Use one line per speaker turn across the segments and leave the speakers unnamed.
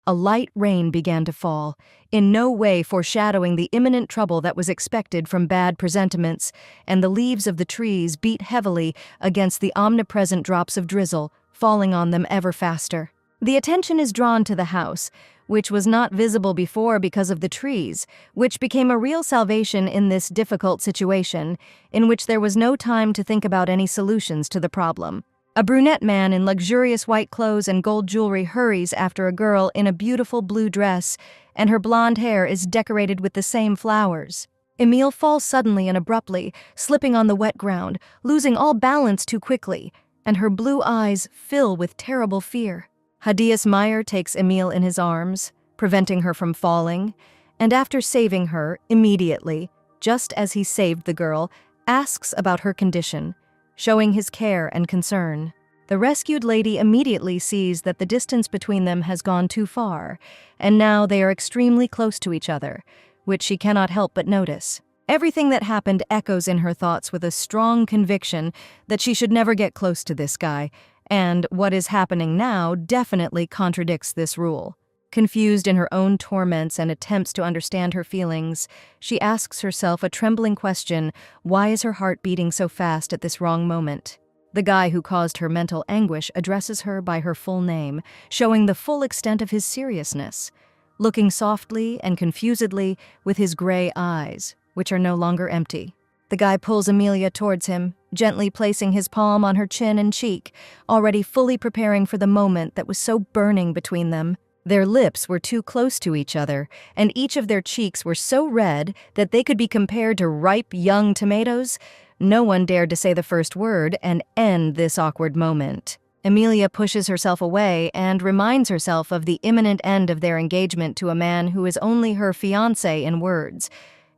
A light rain began to fall, in no way foreshadowing the imminent trouble that was expected from bad presentiments, and the leaves of the trees beat heavily against the omnipresent drops of drizzle, falling on them ever faster. The attention is drawn to the house, which was not visible before because of the trees, which became a real salvation in this difficult situation, in which there was no time to think about any solutions to the problem. A brunette man in luxurious white clothes and gold jewelry hurries after a girl in a beautiful blue dress, and her blonde hair is decorated with the same flowers. Emile falls suddenly and abruptly, slipping on the wet ground, losing all balance too quickly, and her blue eyes fill with terrible fear. Hadias Meyer takes Emile in his arms, preventing her from falling, and after saving her, immediately, just as he saved the girl, asks about her condition, showing his care and concern. The rescued lady immediately sees that the distance between them has gone too far, and now they are extremely close to each other, which she cannot help but notice. Everything that happened echoes in her thoughts with a strong conviction that she should never get close to this guy, and what is happening now definitely contradicts this rule. Confused in her own torments and attempts to understand her feelings, she asks herself a trembling question: why is her heart beating so fast at this wrong moment? The guy who caused her mental anguish addresses her by her full name, showing the full extent of his seriousness, looking softly and confusedly with his gray eyes, which are no longer empty. The guy pulls Amelia towards him, gently placing his palm on her chin and cheek, already fully preparing for the moment that was so burning between them. Their lips were too close to each other, and each of their cheeks were so red that they could be compared to ripe young tomatoes. No one dared to say the first word and end this awkward moment. Amelia pushes herself away and reminds herself of the imminent end of their engagement to a man who is only her fiancé in words.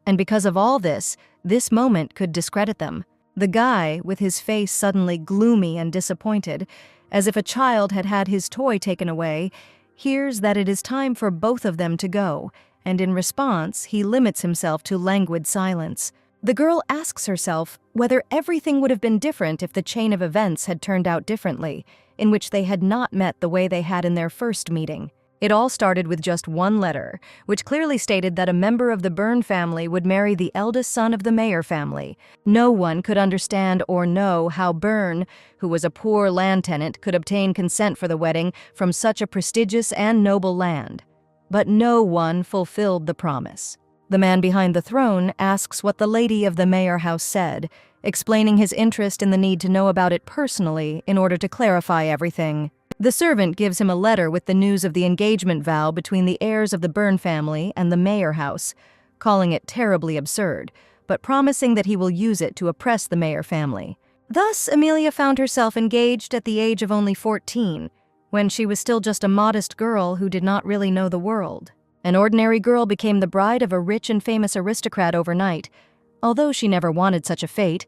And because of all this moment could discredit them. The guy, with his face suddenly gloomy and disappointed, as if a child had had his toy taken away, hears that it is time for both of them to go, and in response, he limits himself to languid silence. The girl asks herself whether everything would have been different if the chain of events had turned out differently, in which they had not met the way they had in their first meeting. It all started with just one letter, which clearly stated that a member of the Byrne family would marry the eldest son of the Mayer family. No one could understand or know how Byrne, who was a poor land tenant, could obtain consent for the wedding from such a prestigious and noble land. But no one fulfilled the promise. The man behind the throne asks what the lady of the Mayer house said, explaining his interest in the need to know about it personally in order to clarify everything. The servant gives him a letter with the news of the engagement vow between the heirs of the Byrne family and the Mayer house, calling it terribly absurd, but promising that he will use it to oppress the Mayer family. Thus, Amelia found herself engaged at the age of only 14, when she was still just a modest girl who did not really know the world. An ordinary girl became the bride of a rich and famous aristocrat overnight, although she never wanted such a fate,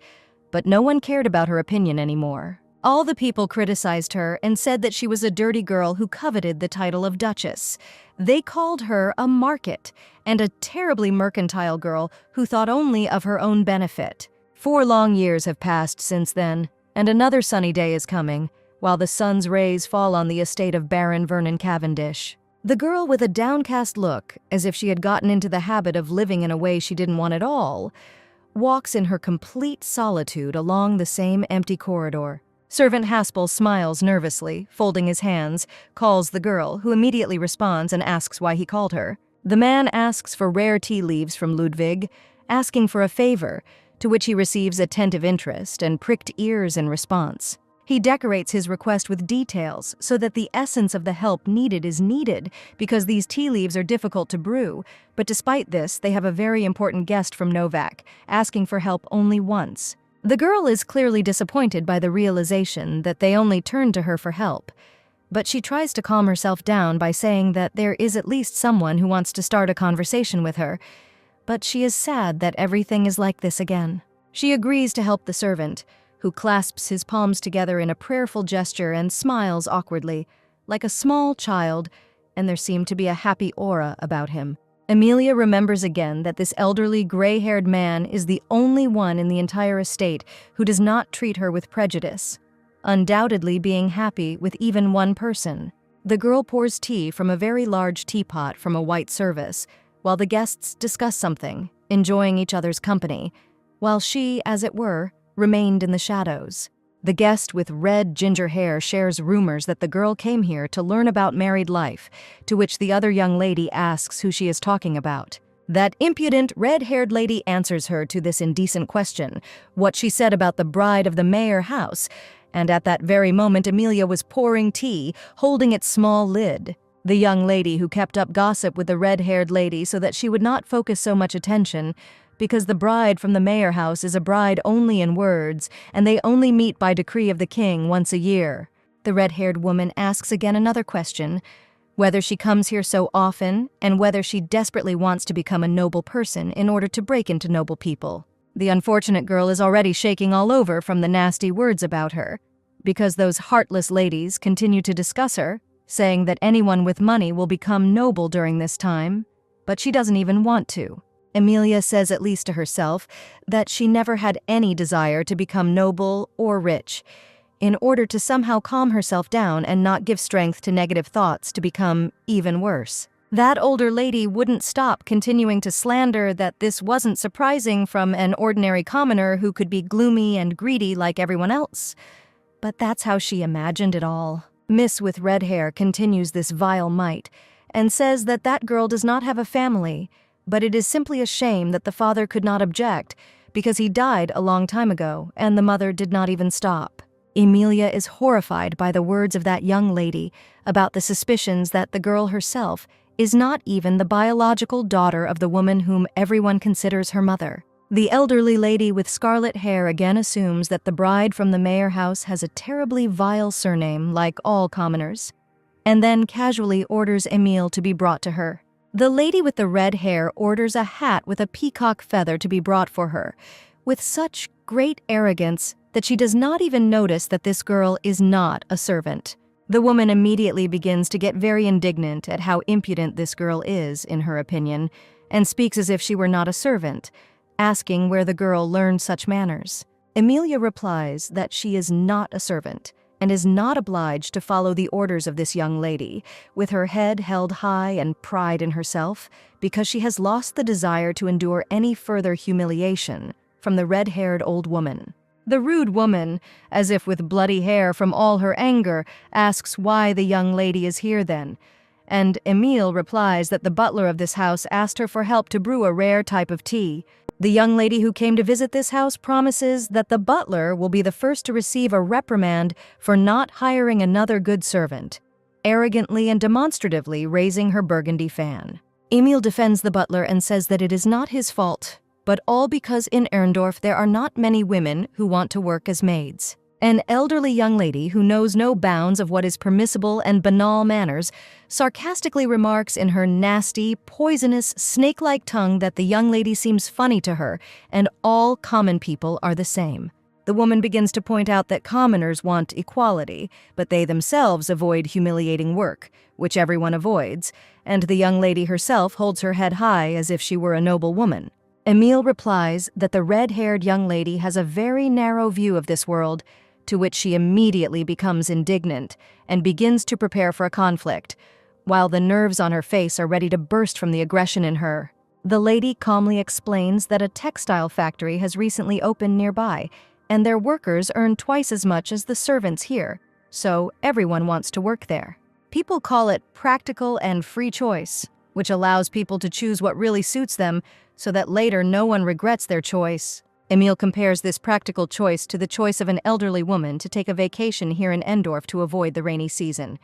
but no one cared about her opinion anymore. All the people criticized her and said that she was a dirty girl who coveted the title of Duchess. They called her a market and a terribly mercantile girl who thought only of her own benefit. 4 long years have passed since then, and another sunny day is coming, while the sun's rays fall on the estate of Baron Vernon Cavendish. The girl, with a downcast look, as if she had gotten into the habit of living in a way she didn't want at all, walks in her complete solitude along the same empty corridor. Servant Haspel smiles nervously, folding his hands, calls the girl, who immediately responds and asks why he called her. The man asks for rare tea leaves from Ludwig, asking for a favor, to which he receives attentive interest and pricked ears in response. He decorates his request with details so that the essence of the help needed is needed, because these tea leaves are difficult to brew, but despite this, they have a very important guest from Novak, asking for help only once. The girl is clearly disappointed by the realization that they only turn to her for help, but she tries to calm herself down by saying that there is at least someone who wants to start a conversation with her, but she is sad that everything is like this again. She agrees to help the servant, who clasps his palms together in a prayerful gesture and smiles awkwardly, like a small child, and there seemed to be a happy aura about him. Amelia remembers again that this elderly, gray-haired man is the only one in the entire estate who does not treat her with prejudice, undoubtedly being happy with even one person. The girl pours tea from a very large teapot from a white service, while the guests discuss something, enjoying each other's company, while she, as it were, remained in the shadows. The guest with red ginger hair shares rumors that the girl came here to learn about married life, to which the other young lady asks who she is talking about. That impudent, red-haired lady answers her to this indecent question, what she said about the bride of the mayor house, and at that very moment Emilia was pouring tea, holding its small lid. The young lady who kept up gossip with the red-haired lady so that she would not focus so much attention, because the bride from the mayor house is a bride only in words, and they only meet by decree of the king once a year. The red-haired woman asks again another question, whether she comes here so often, and whether she desperately wants to become a noble person in order to break into noble people. The unfortunate girl is already shaking all over from the nasty words about her, because those heartless ladies continue to discuss her, saying that anyone with money will become noble during this time, but she doesn't even want to. Emilia says, at least to herself, that she never had any desire to become noble or rich, in order to somehow calm herself down and not give strength to negative thoughts to become even worse. That older lady wouldn't stop continuing to slander that this wasn't surprising from an ordinary commoner who could be gloomy and greedy like everyone else. But that's how she imagined it all. Miss with red hair continues this vile mite and says that that girl does not have a family, but it is simply a shame that the father could not object because he died a long time ago and the mother did not even stop. Emilia is horrified by the words of that young lady about the suspicions that the girl herself is not even the biological daughter of the woman whom everyone considers her mother. The elderly lady with scarlet hair again assumes that the bride from the mayor house has a terribly vile surname like all commoners, and then casually orders Emile to be brought to her. The lady with the red hair orders a hat with a peacock feather to be brought for her, with such great arrogance that she does not even notice that this girl is not a servant. The woman immediately begins to get very indignant at how impudent this girl is, in her opinion, and speaks as if she were not a servant, asking where the girl learned such manners. Emilia replies that she is not a servant and is not obliged to follow the orders of this young lady, with her head held high and pride in herself, because she has lost the desire to endure any further humiliation from the red-haired old woman. The rude woman, as if with bloody hair from all her anger, asks why the young lady is here then, and Emile replies that the butler of this house asked her for help to brew a rare type of tea. The young lady who came to visit this house promises that the butler will be the first to receive a reprimand for not hiring another good servant, arrogantly and demonstratively raising her burgundy fan. Emile defends the butler and says that it is not his fault, but all because in Erndorf there are not many women who want to work as maids. An elderly young lady who knows no bounds of what is permissible and banal manners sarcastically remarks in her nasty, poisonous, snake-like tongue that the young lady seems funny to her and all common people are the same. The woman begins to point out that commoners want equality, but they themselves avoid humiliating work, which everyone avoids, and the young lady herself holds her head high as if she were a noble woman. Emile replies that the red-haired young lady has a very narrow view of this world, to which she immediately becomes indignant and begins to prepare for a conflict, while the nerves on her face are ready to burst from the aggression in her. The lady calmly explains that a textile factory has recently opened nearby, and their workers earn twice as much as the servants here, so everyone wants to work there. People call it practical and free choice, which allows people to choose what really suits them so that later no one regrets their choice. Emile compares this practical choice to the choice of an elderly woman to take a vacation here in Endorf to avoid the rainy season,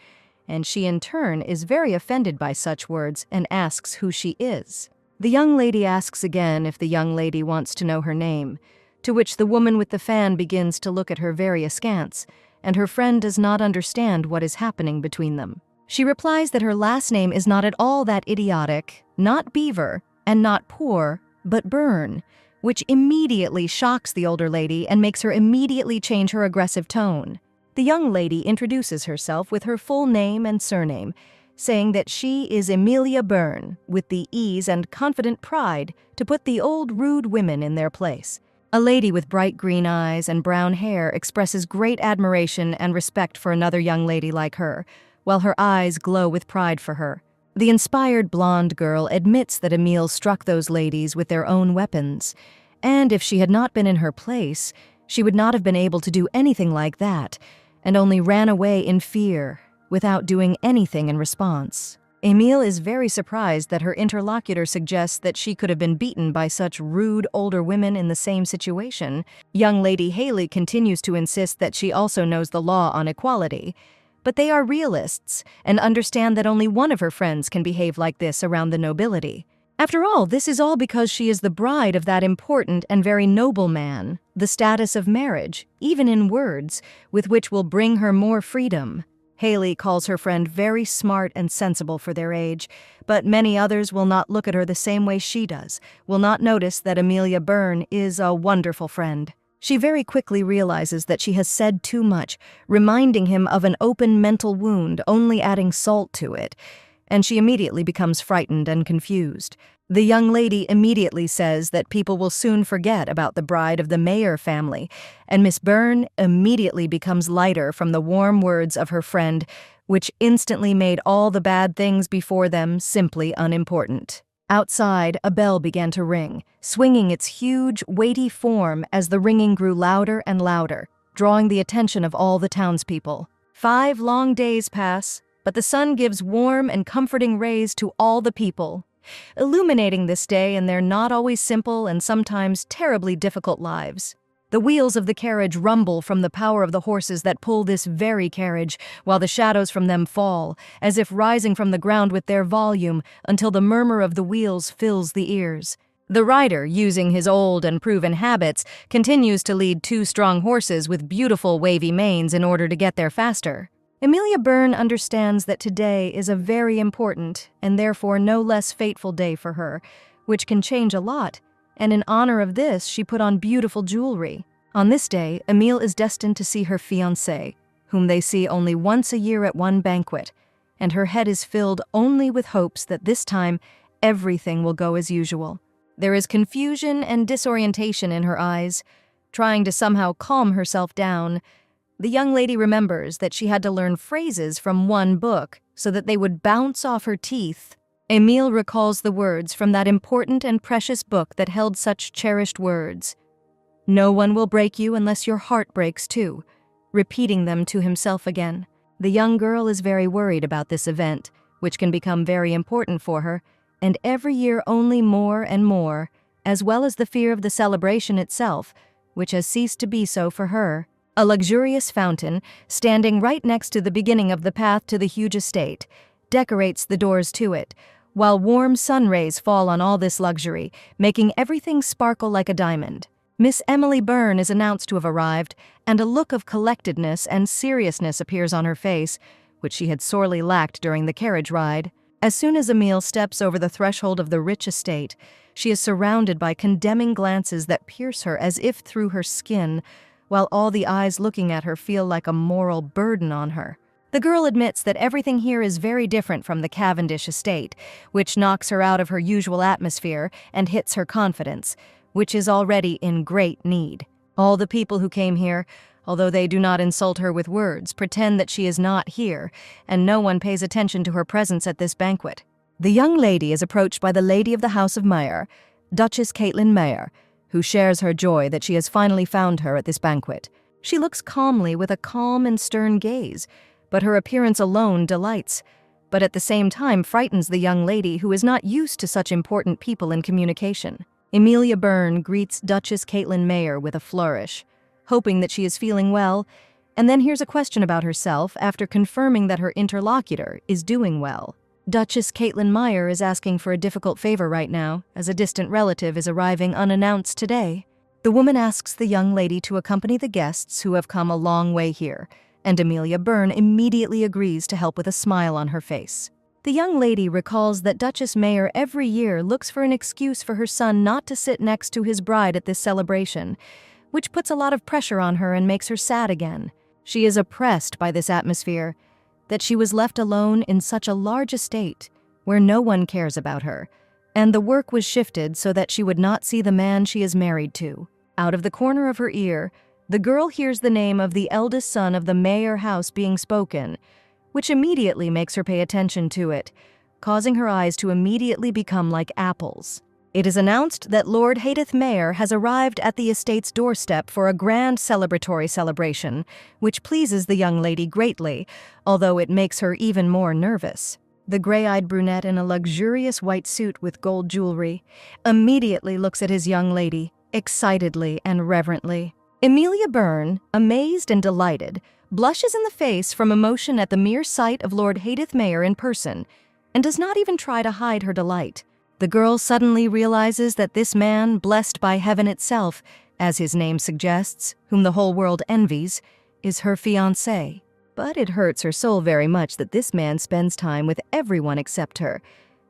and she in turn is very offended by such words and asks who she is. The young lady asks again if the young lady wants to know her name, to which the woman with the fan begins to look at her very askance, and her friend does not understand what is happening between them. She replies that her last name is not at all that idiotic, not Beaver, and not Poor, but Burn, which immediately shocks the older lady and makes her immediately change her aggressive tone. The young lady introduces herself with her full name and surname, saying that she is Emilia Byrne, with the ease and confident pride to put the old rude women in their place. A lady with bright green eyes and brown hair expresses great admiration and respect for another young lady like her, while her eyes glow with pride for her. The inspired blonde girl admits that Emil struck those ladies with their own weapons, and if she had not been in her place, she would not have been able to do anything like that, and only ran away in fear, without doing anything in response. Emil is very surprised that her interlocutor suggests that she could have been beaten by such rude older women in the same situation. Young Lady Haley continues to insist that she also knows the law on equality, but they are realists and understand that only one of her friends can behave like this around the nobility. After all, this is all because she is the bride of that important and very noble man, the status of marriage, even in words, with which will bring her more freedom. Haley calls her friend very smart and sensible for their age, but many others will not look at her the same way she does, will not notice that Amelia Byrne is a wonderful friend. She very quickly realizes that she has said too much, reminding him of an open mental wound, only adding salt to it, and she immediately becomes frightened and confused. The young lady immediately says that people will soon forget about the bride of the Mayer family, and Miss Byrne immediately becomes lighter from the warm words of her friend, which instantly made all the bad things before them simply unimportant. Outside, a bell began to ring, swinging its huge, weighty form as the ringing grew louder and louder, drawing the attention of all the townspeople. 5 long days pass, but the sun gives warm and comforting rays to all the people, illuminating this day in their not always simple and sometimes terribly difficult lives. The wheels of the carriage rumble from the power of the horses that pull this very carriage, while the shadows from them fall, as if rising from the ground with their volume, until the murmur of the wheels fills the ears. The rider, using his old and proven habits, continues to lead 2 strong horses with beautiful wavy manes in order to get there faster. Amelia Byrne understands that today is a very important and therefore no less fateful day for her, which can change a lot, and in honor of this she put on beautiful jewelry. On this day, Emile is destined to see her fiancé, whom they see only once a year at one banquet, and her head is filled only with hopes that this time everything will go as usual. There is confusion and disorientation in her eyes. Trying to somehow calm herself down, the young lady remembers that she had to learn phrases from one book so that they would bounce off her teeth. Emile recalls the words from that important and precious book that held such cherished words. "No one will break you unless your heart breaks too," repeating them to himself again. The young girl is very worried about this event, which can become very important for her, and every year only more and more, as well as the fear of the celebration itself, which has ceased to be so for her. A luxurious fountain, standing right next to the beginning of the path to the huge estate, decorates the doors to it, while warm sun rays fall on all this luxury, making everything sparkle like a diamond. Miss Emily Byrne is announced to have arrived, and a look of collectedness and seriousness appears on her face, which she had sorely lacked during the carriage ride. As soon as Emile steps over the threshold of the rich estate, she is surrounded by condemning glances that pierce her as if through her skin, while all the eyes looking at her feel like a moral burden on her. The girl admits that everything here is very different from the Cavendish estate, which knocks her out of her usual atmosphere and hits her confidence, which is already in great need. All the people who came here, although they do not insult her with words, pretend that she is not here, and no one pays attention to her presence at this banquet. The young lady is approached by the lady of the House of Mayer, Duchess Caitlin Mayer, who shares her joy that she has finally found her at this banquet. She looks calmly with a calm and stern gaze, but her appearance alone delights, but at the same time frightens the young lady who is not used to such important people in communication. Amelia Byrne greets Duchess Caitlin Mayer with a flourish, hoping that she is feeling well, and then hears a question about herself after confirming that her interlocutor is doing well. Duchess Caitlin Mayer is asking for a difficult favor right now, as a distant relative is arriving unannounced today. The woman asks the young lady to accompany the guests who have come a long way here, and Amelia Byrne immediately agrees to help with a smile on her face. The young lady recalls that Duchess Mayer every year looks for an excuse for her son not to sit next to his bride at this celebration, which puts a lot of pressure on her and makes her sad again. She is oppressed by this atmosphere, that she was left alone in such a large estate where no one cares about her, and the work was shifted so that she would not see the man she is married to. Out of the corner of her ear, the girl hears the name of the eldest son of the Mayer house being spoken, which immediately makes her pay attention to it, causing her eyes to immediately become like apples. It is announced that Lord Hadith Mayor has arrived at the estate's doorstep for a grand celebratory celebration, which pleases the young lady greatly, although it makes her even more nervous. The gray-eyed brunette in a luxurious white suit with gold jewelry immediately looks at his young lady, excitedly and reverently. Amelia Byrne, amazed and delighted, blushes in the face from emotion at the mere sight of Lord Hadith Mayor in person, and does not even try to hide her delight. The girl suddenly realizes that this man, blessed by heaven itself, as his name suggests, whom the whole world envies, is her fiancé. But it hurts her soul very much that this man spends time with everyone except her,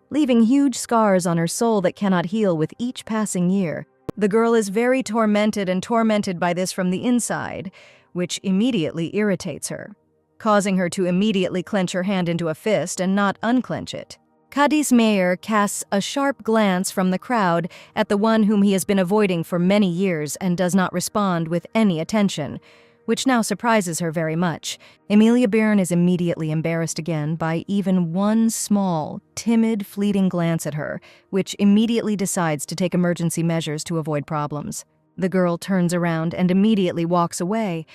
leaving huge scars on her soul that cannot heal with each passing year. The girl is very tormented by this from the inside, which immediately irritates her, causing her to immediately clench her hand into a fist and not unclench it. Cadiz Mayor casts a sharp glance from the crowd at the one whom he has been avoiding for many years and does not respond with any attention, which now surprises her very much. Amelia Byrne is immediately embarrassed again by even one small, timid, fleeting glance at her, which immediately decides to take emergency measures to avoid problems. The girl turns around and immediately walks away,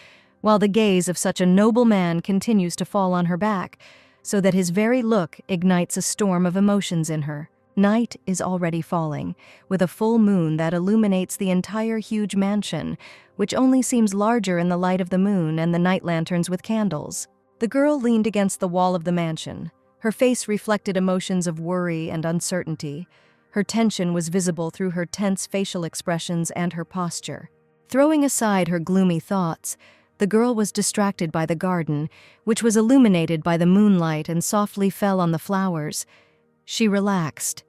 while the gaze of such a noble man continues to fall on her back, so that his very look ignites a storm of emotions in her. Night is already falling, with a full moon that illuminates the entire huge mansion, which only seems larger in the light of the moon and the night lanterns with candles. The girl leaned against the wall of the mansion. Her face reflected emotions of worry and uncertainty. Her tension was visible through her tense facial expressions and her posture. Throwing aside her gloomy thoughts, the girl was distracted by the garden, which was illuminated by the moonlight and softly fell on the flowers. She relaxed,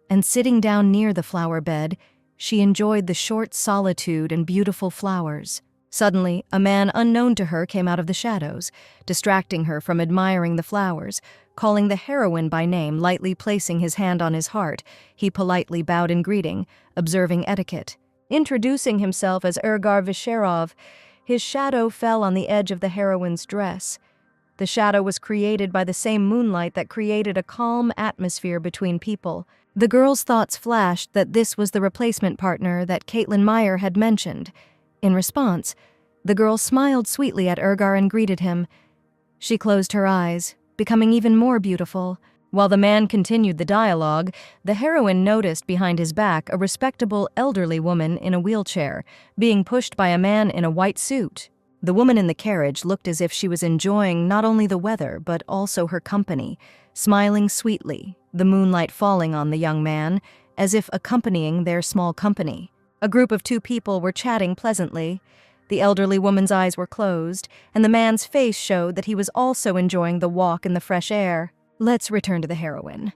and sitting down near the flower bed, she enjoyed the short solitude and beautiful flowers. Suddenly, a man unknown to her came out of the shadows, distracting her from admiring the flowers. Calling the heroine by name, lightly placing his hand on his heart, he politely bowed in greeting, observing etiquette. Introducing himself as Urgar Visherov, his shadow fell on the edge of the heroine's dress. The shadow was created by the same moonlight that created a calm atmosphere between people. The girl's thoughts flashed that this was the replacement partner that Caitlin Meyer had mentioned. In response, the girl smiled sweetly at Urgar and greeted him. She closed her eyes, becoming even more beautiful. While the man continued the dialogue, the heroine noticed behind his back a respectable elderly woman in a wheelchair, being pushed by a man in a white suit. The woman in the carriage looked as if she was enjoying not only the weather but also her company, smiling sweetly, the moonlight falling on the young man, as if accompanying their small company. A group of two people were chatting pleasantly. The elderly woman's eyes were closed, and the man's face showed that he was also enjoying the walk in the fresh air. Let's return to the heroine.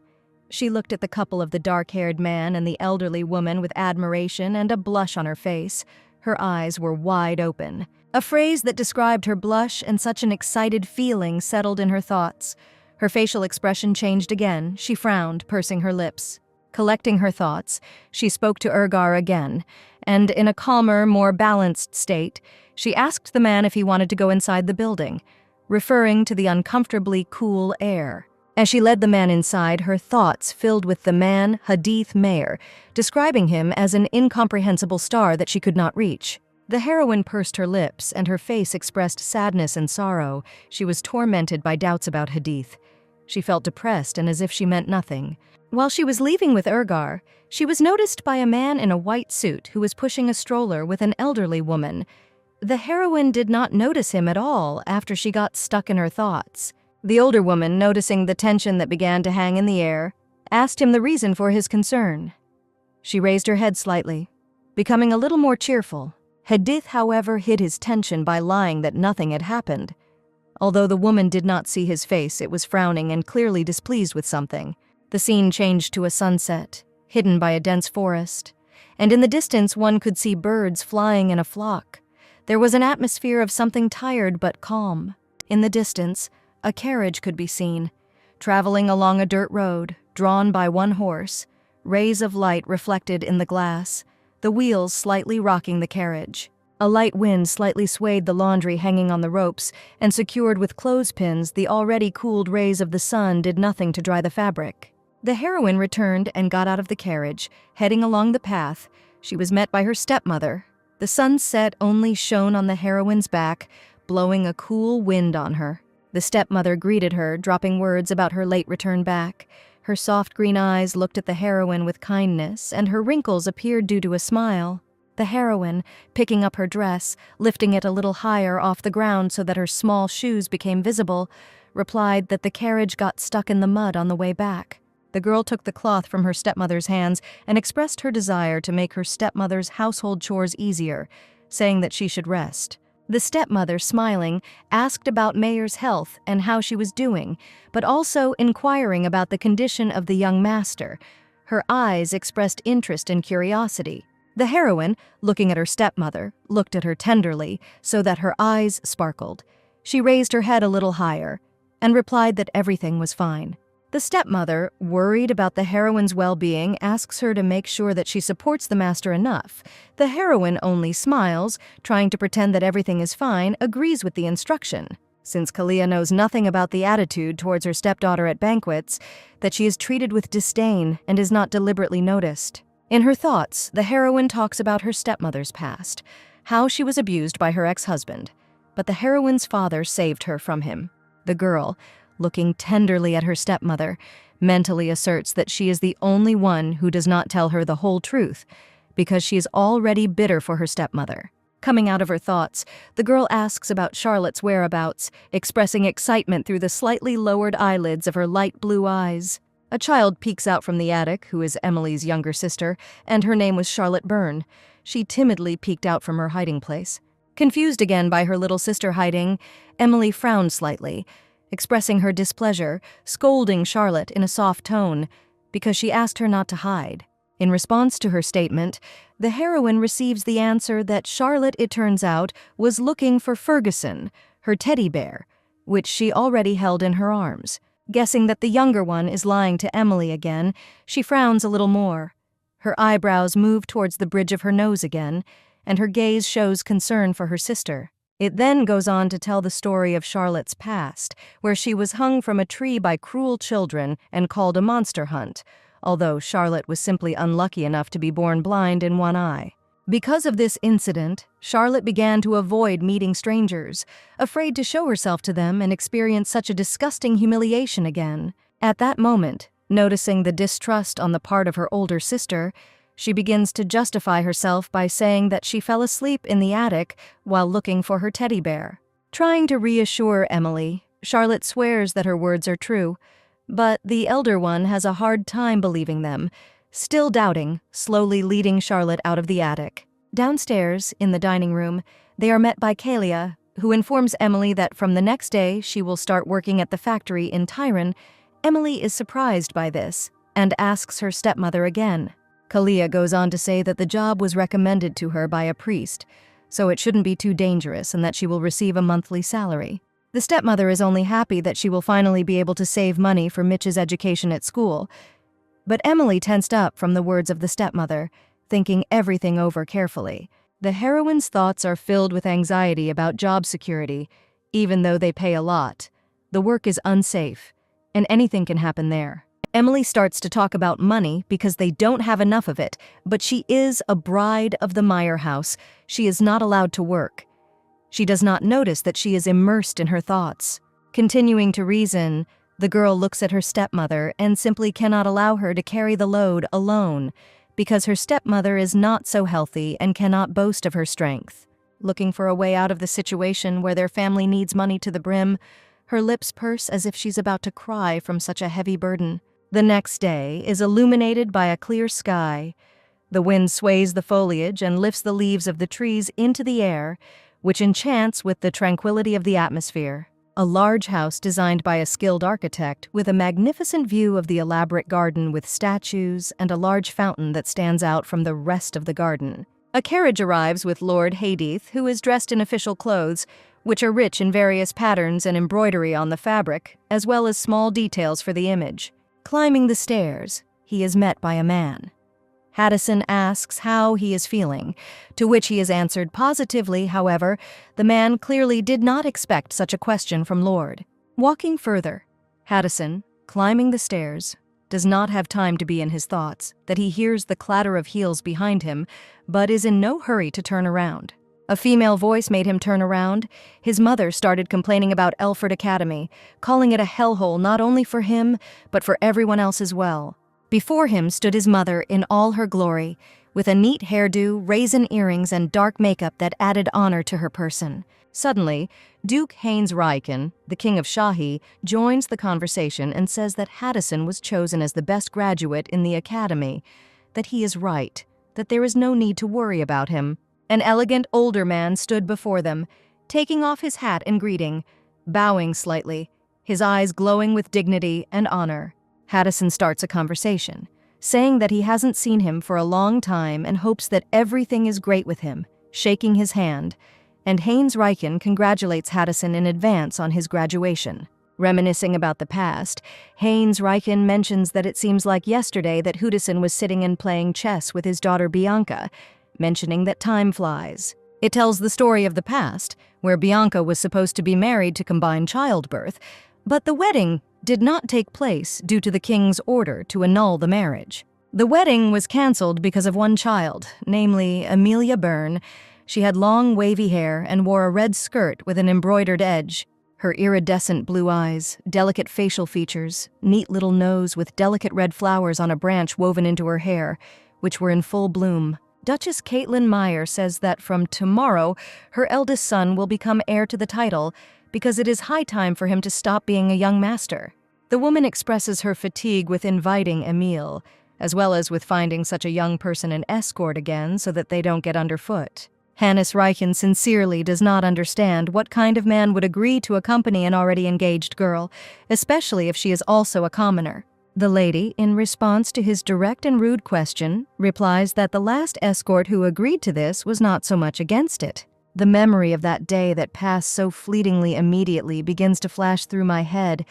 She looked at the couple of the dark-haired man and the elderly woman with admiration and a blush on her face. Her eyes were wide open. A phrase that described her blush and such an excited feeling settled in her thoughts. Her facial expression changed again. She frowned, pursing her lips. Collecting her thoughts, she spoke to Urgar again, and in a calmer, more balanced state, she asked the man if he wanted to go inside the building, referring to the uncomfortably cool air. As she led the man inside, her thoughts filled with the man, Hadith Mayor, describing him as an incomprehensible star that she could not reach. The heroine pursed her lips, and her face expressed sadness and sorrow. She was tormented by doubts about Hadith. She felt depressed and as if she meant nothing. While she was leaving with Urgar, she was noticed by a man in a white suit who was pushing a stroller with an elderly woman. The heroine did not notice him at all after she got stuck in her thoughts. The older woman, noticing the tension that began to hang in the air, asked him the reason for his concern. She raised her head slightly, becoming a little more cheerful. Hadith, however, hid his tension by lying that nothing had happened. Although the woman did not see his face, it was frowning and clearly displeased with something. The scene changed to a sunset, hidden by a dense forest, and in the distance one could see birds flying in a flock. There was an atmosphere of something tired but calm. In the distance, a carriage could be seen, traveling along a dirt road, drawn by one horse, rays of light reflected in the glass, the wheels slightly rocking the carriage. A light wind slightly swayed the laundry hanging on the ropes, and secured with clothespins, the already cooled rays of the sun did nothing to dry the fabric. The heroine returned and got out of the carriage, heading along the path. She was met by her stepmother. The sunset only shone on the heroine's back, blowing a cool wind on her. The stepmother greeted her, dropping words about her late return back. Her soft green eyes looked at the heroine with kindness, and her wrinkles appeared due to a smile. The heroine, picking up her dress, lifting it a little higher off the ground so that her small shoes became visible, replied that the carriage got stuck in the mud on the way back. The girl took the cloth from her stepmother's hands and expressed her desire to make her stepmother's household chores easier, saying that she should rest. The stepmother, smiling, asked about Mayer's health and how she was doing, but also inquiring about the condition of the young master. Her eyes expressed interest and curiosity. The heroine, looking at her stepmother, looked at her tenderly so that her eyes sparkled. She raised her head a little higher and replied that everything was fine. The stepmother, worried about the heroine's well-being, asks her to make sure that she supports the master enough. The heroine only smiles, trying to pretend that everything is fine, agrees with the instruction. Since Kalia knows nothing about the attitude towards her stepdaughter at banquets, that she is treated with disdain and is not deliberately noticed. In her thoughts, the heroine talks about her stepmother's past, how she was abused by her ex-husband, but the heroine's father saved her from him. The girl, looking tenderly at her stepmother, mentally asserts that she is the only one who does not tell her the whole truth, because she is already bitter for her stepmother. Coming out of her thoughts, the girl asks about Charlotte's whereabouts, expressing excitement through the slightly lowered eyelids of her light blue eyes. A child peeks out from the attic, who is Emily's younger sister, and her name was Charlotte Byrne. She timidly peeked out from her hiding place. Confused again by her little sister hiding, Emily frowned slightly, expressing her displeasure, scolding Charlotte in a soft tone, because she asked her not to hide. In response to her statement, the heroine receives the answer that Charlotte, it turns out, was looking for Ferguson, her teddy bear, which she already held in her arms. Guessing that the younger one is lying to Emily again, she frowns a little more. Her eyebrows move towards the bridge of her nose again, and her gaze shows concern for her sister. It then goes on to tell the story of Charlotte's past, where she was hung from a tree by cruel children and called a monster hunt, although Charlotte was simply unlucky enough to be born blind in one eye. Because of this incident, Charlotte began to avoid meeting strangers, afraid to show herself to them and experience such a disgusting humiliation again. At that moment, noticing the distrust on the part of her older sister, she begins to justify herself by saying that she fell asleep in the attic while looking for her teddy bear. Trying to reassure Emily, Charlotte swears that her words are true, but the elder one has a hard time believing them, still doubting, slowly leading Charlotte out of the attic. Downstairs, in the dining room, they are met by Kalia, who informs Emily that from the next day she will start working at the factory in Tyron. Emily is surprised by this and asks her stepmother again. Kalia goes on to say that the job was recommended to her by a priest, so it shouldn't be too dangerous and that she will receive a monthly salary. The stepmother is only happy that she will finally be able to save money for Mitch's education at school, but Emily tensed up from the words of the stepmother, thinking everything over carefully. The heroine's thoughts are filled with anxiety about job security, even though they pay a lot. The work is unsafe, and anything can happen there. Emily starts to talk about money because they don't have enough of it, but she is a bride of the Meyer house. She is not allowed to work. She does not notice that she is immersed in her thoughts. Continuing to reason, the girl looks at her stepmother and simply cannot allow her to carry the load alone, because her stepmother is not so healthy and cannot boast of her strength. Looking for a way out of the situation where their family needs money to the brim, her lips purse as if she's about to cry from such a heavy burden. The next day is illuminated by a clear sky. The wind sways the foliage and lifts the leaves of the trees into the air, which enchants with the tranquility of the atmosphere. A large house designed by a skilled architect with a magnificent view of the elaborate garden with statues and a large fountain that stands out from the rest of the garden. A carriage arrives with Lord Hadith, who is dressed in official clothes, which are rich in various patterns and embroidery on the fabric, as well as small details for the image. Climbing the stairs, he is met by a man. Haddison asks how he is feeling, to which he is answered positively. However, the man clearly did not expect such a question from Lord. Walking further, Haddison, climbing the stairs, does not have time to be in his thoughts, that he hears the clatter of heels behind him, but is in no hurry to turn around. A female voice made him turn around. His mother started complaining about Elford Academy, calling it a hellhole not only for him, but for everyone else as well. Before him stood his mother in all her glory, with a neat hairdo, raisin earrings, and dark makeup that added honor to her person. Suddenly, Duke Haynes Ryken, the king of Shahi, joins the conversation and says that Haddison was chosen as the best graduate in the academy, that he is right, that there is no need to worry about him. An elegant older man stood before them, taking off his hat in greeting, bowing slightly, his eyes glowing with dignity and honor. Haddison starts a conversation, saying that he hasn't seen him for a long time and hopes that everything is great with him, shaking his hand, and Haynes Ryken congratulates Haddison in advance on his graduation. Reminiscing about the past, Haynes Ryken mentions that it seems like yesterday that Haddison was sitting and playing chess with his daughter Bianca, mentioning that time flies. It tells the story of the past, where Bianca was supposed to be married to combine childbirth, but the wedding did not take place due to the king's order to annul the marriage. The wedding was cancelled because of one child, namely Amelia Byrne. She had long wavy hair and wore a red skirt with an embroidered edge. Her iridescent blue eyes, delicate facial features, neat little nose with delicate red flowers on a branch woven into her hair, which were in full bloom. Duchess Caitlin Meyer says that from tomorrow, her eldest son will become heir to the title because it is high time for him to stop being a young master. The woman expresses her fatigue with inviting Emile, as well as with finding such a young person an escort again so that they don't get underfoot. Hannes Ryken sincerely does not understand what kind of man would agree to accompany an already engaged girl, especially if she is also a commoner. The lady, in response to his direct and rude question, replies that the last escort who agreed to this was not so much against it. The memory of that day that passed so fleetingly immediately begins to flash through my head,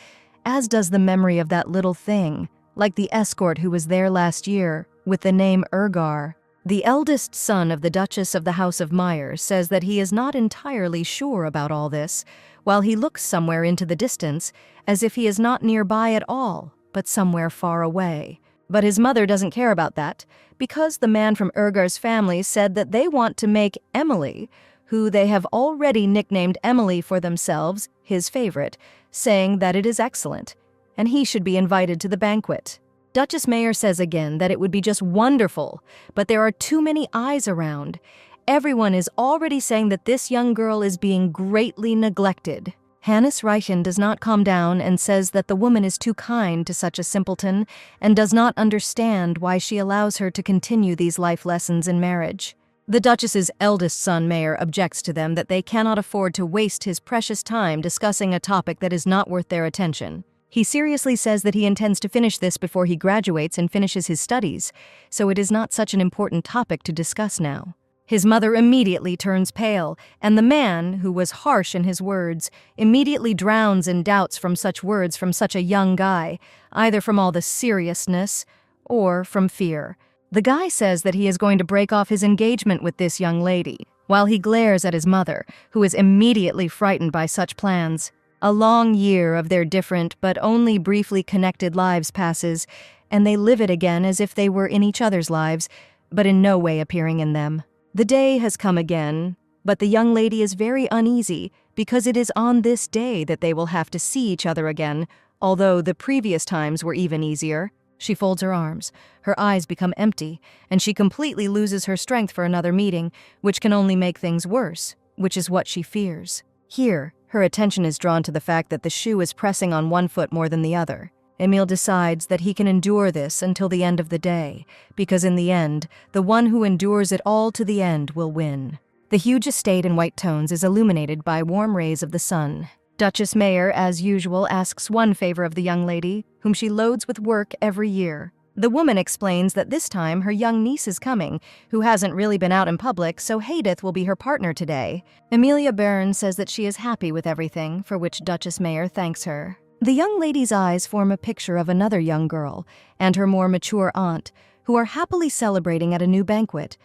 as does the memory of that little thing, like the escort who was there last year, with the name Urgar. The eldest son of the Duchess of the House of Meyer says that he is not entirely sure about all this, while he looks somewhere into the distance, as if he is not nearby at all, but somewhere far away. But his mother doesn't care about that, because the man from Urgar's family said that they want to make Emily, who they have already nicknamed Emily for themselves, his favorite, saying that it is excellent, and he should be invited to the banquet. Duchess Meyer says again that it would be just wonderful, but there are too many eyes around. Everyone is already saying that this young girl is being greatly neglected. Hannes Ryken does not calm down and says that the woman is too kind to such a simpleton and does not understand why she allows her to continue these life lessons in marriage. The Duchess's eldest son, Mayer, objects to them that they cannot afford to waste his precious time discussing a topic that is not worth their attention. He seriously says that he intends to finish this before he graduates and finishes his studies, so it is not such an important topic to discuss now. His mother immediately turns pale, and the man, who was harsh in his words, immediately drowns in doubts from such words from such a young guy, either from all the seriousness or from fear. The guy says that he is going to break off his engagement with this young lady, while he glares at his mother, who is immediately frightened by such plans. A long year of their different but only briefly connected lives passes, and they live it again as if they were in each other's lives, but in no way appearing in them. The day has come again, but the young lady is very uneasy because it is on this day that they will have to see each other again, although the previous times were even easier. She folds her arms, her eyes become empty, and she completely loses her strength for another meeting, which can only make things worse, which is what she fears. Here, her attention is drawn to the fact that the shoe is pressing on one foot more than the other. Emile decides that he can endure this until the end of the day, because in the end, the one who endures it all to the end will win. The huge estate in white tones is illuminated by warm rays of the sun. Duchess Mayer, as usual, asks one favor of the young lady, whom she loads with work every year. The woman explains that this time her young niece is coming, who hasn't really been out in public, so Hadith will be her partner today. Amelia Byrne says that she is happy with everything, for which Duchess Mayer thanks her. The young lady's eyes form a picture of another young girl, and her more mature aunt, who are happily celebrating at a new banquet,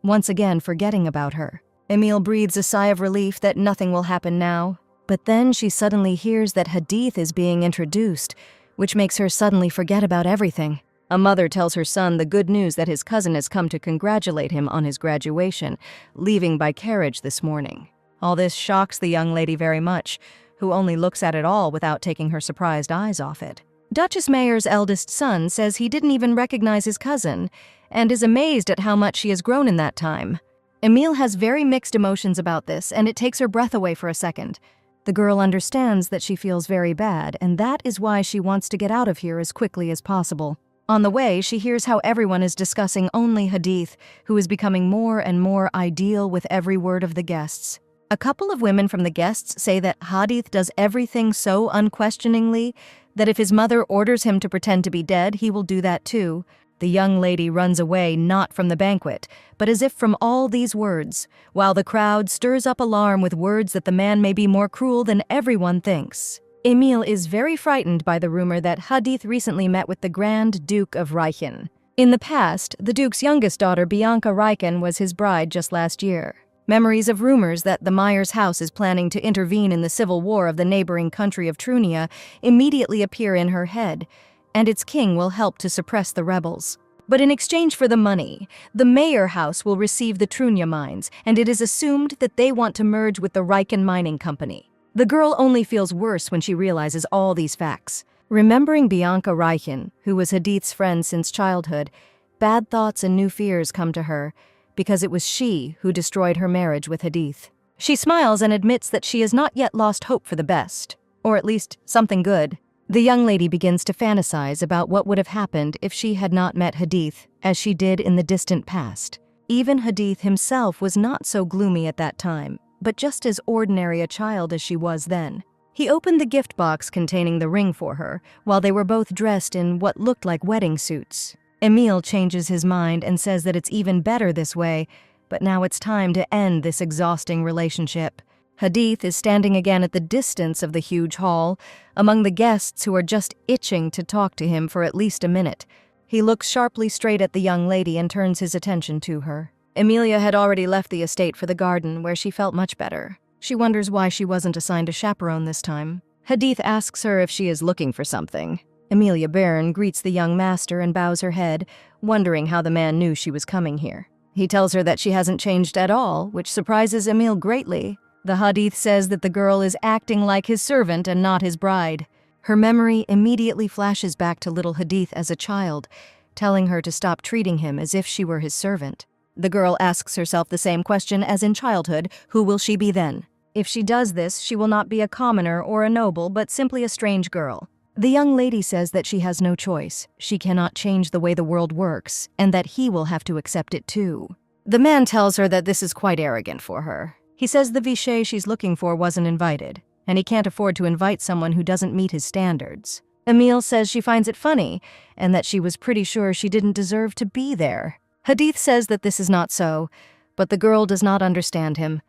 once again forgetting about her. Emil breathes a sigh of relief that nothing will happen now, but then she suddenly hears that Hadith is being introduced, which makes her suddenly forget about everything. A mother tells her son the good news that his cousin has come to congratulate him on his graduation, leaving by carriage this morning. All this shocks the young lady very much, who only looks at it all without taking her surprised eyes off it. Duchess Mayer's eldest son says he didn't even recognize his cousin, and is amazed at how much she has grown in that time. Emil has very mixed emotions about this, and it takes her breath away for a second. The girl understands that she feels very bad, and that is why she wants to get out of here as quickly as possible. On the way, she hears how everyone is discussing only Hadith, who is becoming more and more ideal with every word of the guests. A couple of women from the guests say that Hadith does everything so unquestioningly that if his mother orders him to pretend to be dead, he will do that too. The young lady runs away not from the banquet, but as if from all these words, while the crowd stirs up alarm with words that the man may be more cruel than everyone thinks. Emil is very frightened by the rumor that Hadith recently met with the Grand Duke of Reichen. In the past, the Duke's youngest daughter, Bianca Reichen, was his bride just last year. Memories of rumors that the Myers house is planning to intervene in the civil war of the neighboring country of Trunia immediately appear in her head, and its king will help to suppress the rebels. But in exchange for the money, the Mayer house will receive the Trunia mines, and it is assumed that they want to merge with the Reichen Mining Company. The girl only feels worse when she realizes all these facts. Remembering Bianca Reichen, who was Hadith's friend since childhood, bad thoughts and new fears come to her, because it was she who destroyed her marriage with Hadith. She smiles and admits that she has not yet lost hope for the best, or at least something good. The young lady begins to fantasize about what would have happened if she had not met Hadith, as she did in the distant past. Even Hadith himself was not so gloomy at that time, but just as ordinary a child as she was then. He opened the gift box containing the ring for her, while they were both dressed in what looked like wedding suits. Emil changes his mind and says that it's even better this way, but now it's time to end this exhausting relationship. Hadith is standing again at the distance of the huge hall, among the guests who are just itching to talk to him for at least a minute. He looks sharply straight at the young lady and turns his attention to her. Emilia had already left the estate for the garden, where she felt much better. She wonders why she wasn't assigned a chaperone this time. Hadith asks her if she is looking for something. Emilia Byrne greets the young master and bows her head, wondering how the man knew she was coming here. He tells her that she hasn't changed at all, which surprises Emil greatly. The Hadith says that the girl is acting like his servant and not his bride. Her memory immediately flashes back to little Hadith as a child, telling her to stop treating him as if she were his servant. The girl asks herself the same question as in childhood: who will she be then? If she does this, she will not be a commoner or a noble, but simply a strange girl. The young lady says that she has no choice. She cannot change the way the world works, and that he will have to accept it too. The man tells her that this is quite arrogant for her. He says the Vichet she's looking for wasn't invited, and he can't afford to invite someone who doesn't meet his standards. Emil says she finds it funny, and that she was pretty sure she didn't deserve to be there. Hadith says that this is not so, but the girl does not understand him,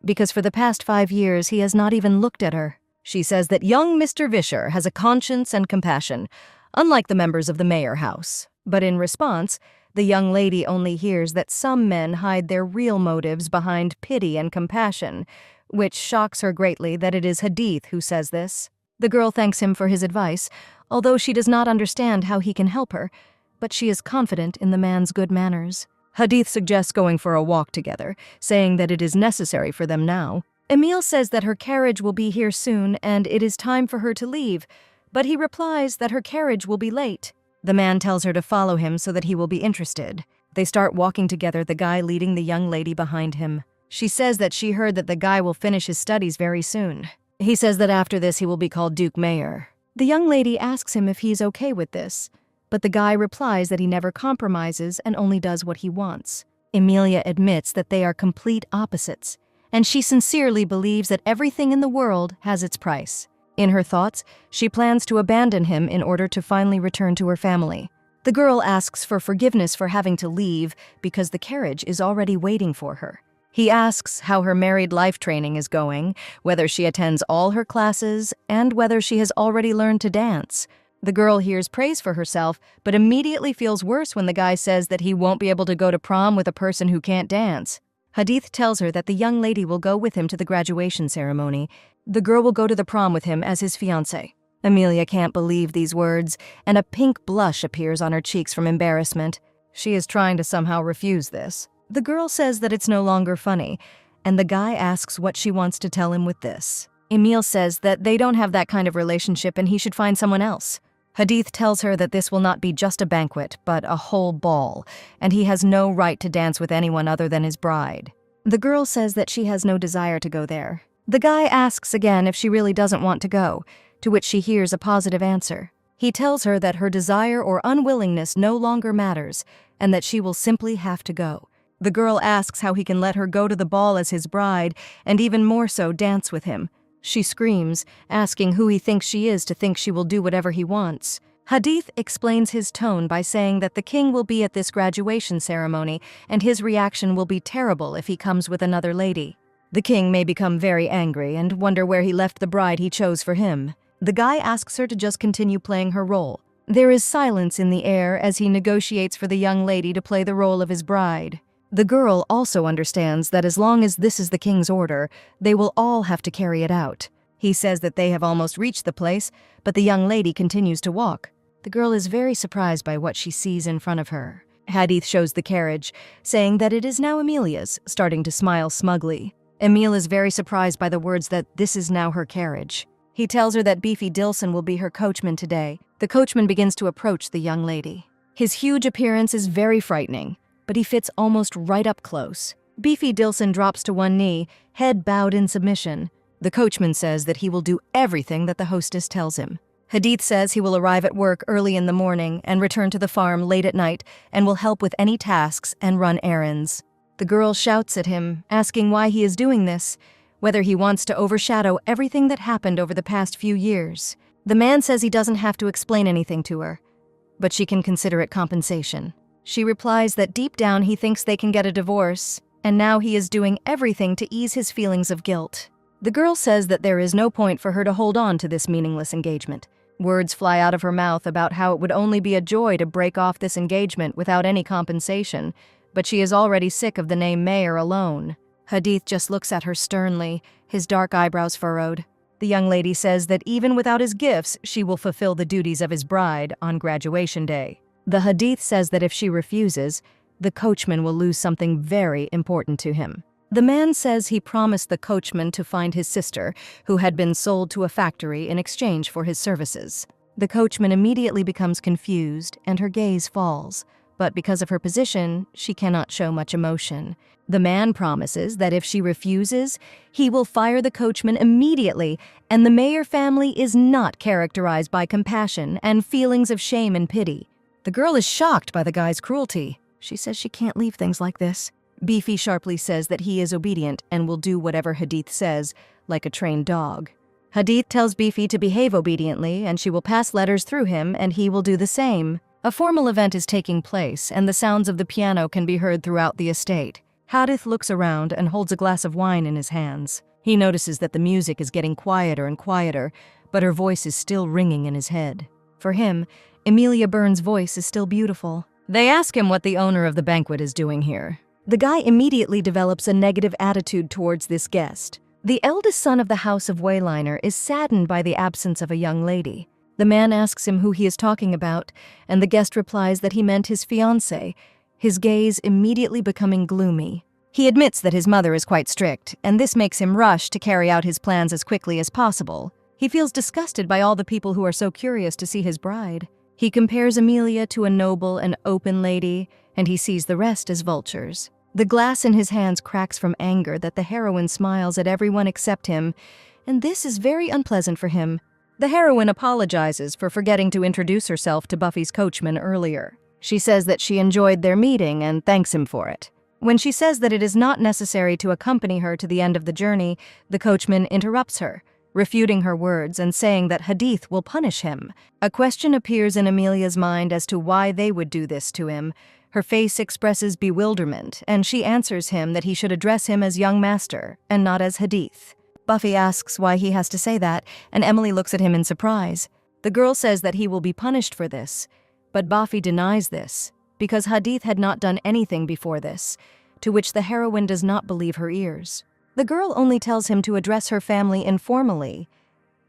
because for the past 5 years he has not even looked at her. She says that young Mr. Vischer has a conscience and compassion, unlike the members of the Mayer house. But in response, the young lady only hears that some men hide their real motives behind pity and compassion, which shocks her greatly that it is Hadith who says this. The girl thanks him for his advice, although she does not understand how he can help her, but she is confident in the man's good manners. Hadith suggests going for a walk together, saying that it is necessary for them now. Emil says that her carriage will be here soon and it is time for her to leave, but he replies that her carriage will be late. The man tells her to follow him so that he will be interested. They start walking together, the guy leading the young lady behind him. She says that she heard that the guy will finish his studies very soon. He says that after this he will be called Duke Mayer. The young lady asks him if he's okay with this, but the guy replies that he never compromises and only does what he wants. Emilia admits that they are complete opposites, and she sincerely believes that everything in the world has its price. In her thoughts, she plans to abandon him in order to finally return to her family. The girl asks for forgiveness for having to leave because the carriage is already waiting for her. He asks how her married life training is going, whether she attends all her classes, and whether she has already learned to dance. The girl hears praise for herself, but immediately feels worse when the guy says that he won't be able to go to prom with a person who can't dance. Hadith tells her that the young lady will go with him to the graduation ceremony. The girl will go to the prom with him as his fiancé. Amelia can't believe these words, and a pink blush appears on her cheeks from embarrassment. She is trying to somehow refuse this. The girl says that it's no longer funny, and the guy asks what she wants to tell him with this. Emile says that they don't have that kind of relationship and he should find someone else. Hadith tells her that this will not be just a banquet, but a whole ball, and he has no right to dance with anyone other than his bride. The girl says that she has no desire to go there. The guy asks again if she really doesn't want to go, to which she hears a positive answer. He tells her that her desire or unwillingness no longer matters, and that she will simply have to go. The girl asks how he can let her go to the ball as his bride, and even more so dance with him. She screams, asking who he thinks she is to think she will do whatever he wants. Hadith explains his tone by saying that the king will be at this graduation ceremony, and his reaction will be terrible if he comes with another lady. The king may become very angry and wonder where he left the bride he chose for him. The guy asks her to just continue playing her role. There is silence in the air as he negotiates for the young lady to play the role of his bride. The girl also understands that as long as this is the king's order, they will all have to carry it out. He says that they have almost reached the place, but the young lady continues to walk. The girl is very surprised by what she sees in front of her. Hadith shows the carriage, saying that it is now Amelia's, starting to smile smugly. Emile is very surprised by the words that this is now her carriage. He tells her that Beefy Dilson will be her coachman today. The coachman begins to approach the young lady. His huge appearance is very frightening, but he fits almost right up close. Beefy Dilson drops to one knee, head bowed in submission. The coachman says that he will do everything that the hostess tells him. Hadith says he will arrive at work early in the morning and return to the farm late at night and will help with any tasks and run errands. The girl shouts at him, asking why he is doing this, whether he wants to overshadow everything that happened over the past few years. The man says he doesn't have to explain anything to her, but she can consider it compensation. She replies that deep down he thinks they can get a divorce, and now he is doing everything to ease his feelings of guilt. The girl says that there is no point for her to hold on to this meaningless engagement. Words fly out of her mouth about how it would only be a joy to break off this engagement without any compensation, but she is already sick of the name Mayor alone. Hadith just looks at her sternly, his dark eyebrows furrowed. The young lady says that even without his gifts, she will fulfill the duties of his bride on graduation day. The Hadith says that if she refuses, the coachman will lose something very important to him. The man says he promised the coachman to find his sister, who had been sold to a factory in exchange for his services. The coachman immediately becomes confused and her gaze falls, but because of her position, she cannot show much emotion. The man promises that if she refuses, he will fire the coachman immediately, and the Mayor family is not characterized by compassion and feelings of shame and pity. The girl is shocked by the guy's cruelty. She says she can't leave things like this. Beefy sharply says that he is obedient and will do whatever Hadith says, like a trained dog. Hadith tells Beefy to behave obediently, and she will pass letters through him, and he will do the same. A formal event is taking place, and the sounds of the piano can be heard throughout the estate. Hadith looks around and holds a glass of wine in his hands. He notices that the music is getting quieter and quieter, but her voice is still ringing in his head. For him, Amelia Byrne's voice is still beautiful. They ask him what the owner of the banquet is doing here. The guy immediately develops a negative attitude towards this guest. The eldest son of the House of Wayliner is saddened by the absence of a young lady. The man asks him who he is talking about, and the guest replies that he meant his fiancée, his gaze immediately becoming gloomy. He admits that his mother is quite strict, and this makes him rush to carry out his plans as quickly as possible. He feels disgusted by all the people who are so curious to see his bride. He compares Amelia to a noble and open lady, and he sees the rest as vultures. The glass in his hands cracks from anger that the heroine smiles at everyone except him, and this is very unpleasant for him. The heroine apologizes for forgetting to introduce herself to Buffy's coachman earlier. She says that she enjoyed their meeting and thanks him for it. When she says that it is not necessary to accompany her to the end of the journey, the coachman interrupts her, refuting her words and saying that Hadith will punish him. A question appears in Amelia's mind as to why they would do this to him. Her face expresses bewilderment, and she answers him that he should address him as young master and not as Hadith. Buffy asks why he has to say that, and Emily looks at him in surprise. The girl says that he will be punished for this, but Buffy denies this, because Hadith had not done anything before this, to which the heroine does not believe her ears. The girl only tells him to address her family informally,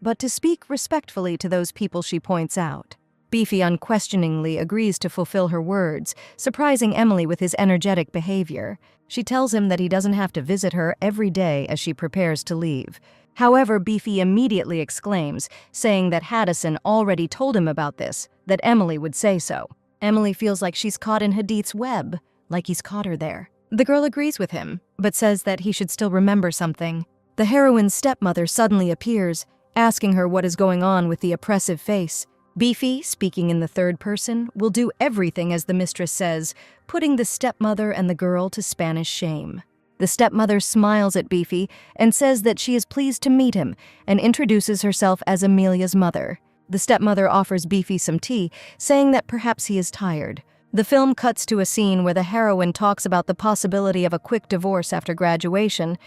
but to speak respectfully to those people she points out. Beefy unquestioningly agrees to fulfill her words, surprising Emily with his energetic behavior. She tells him that he doesn't have to visit her every day as she prepares to leave. However, Beefy immediately exclaims, saying that Haddison already told him about this, that Emily would say so. Emily feels like she's caught in Hadith's web, like he's caught her there. The girl agrees with him, but says that he should still remember something. The heroine's stepmother suddenly appears, asking her what is going on with the oppressive face. Beefy, speaking in the third person, will do everything as the mistress says, putting the stepmother and the girl to Spanish shame. The stepmother smiles at Beefy and says that she is pleased to meet him and introduces herself as Amelia's mother. The stepmother offers Beefy some tea, saying that perhaps he is tired. The film cuts to a scene where the heroine talks about the possibility of a quick divorce after graduation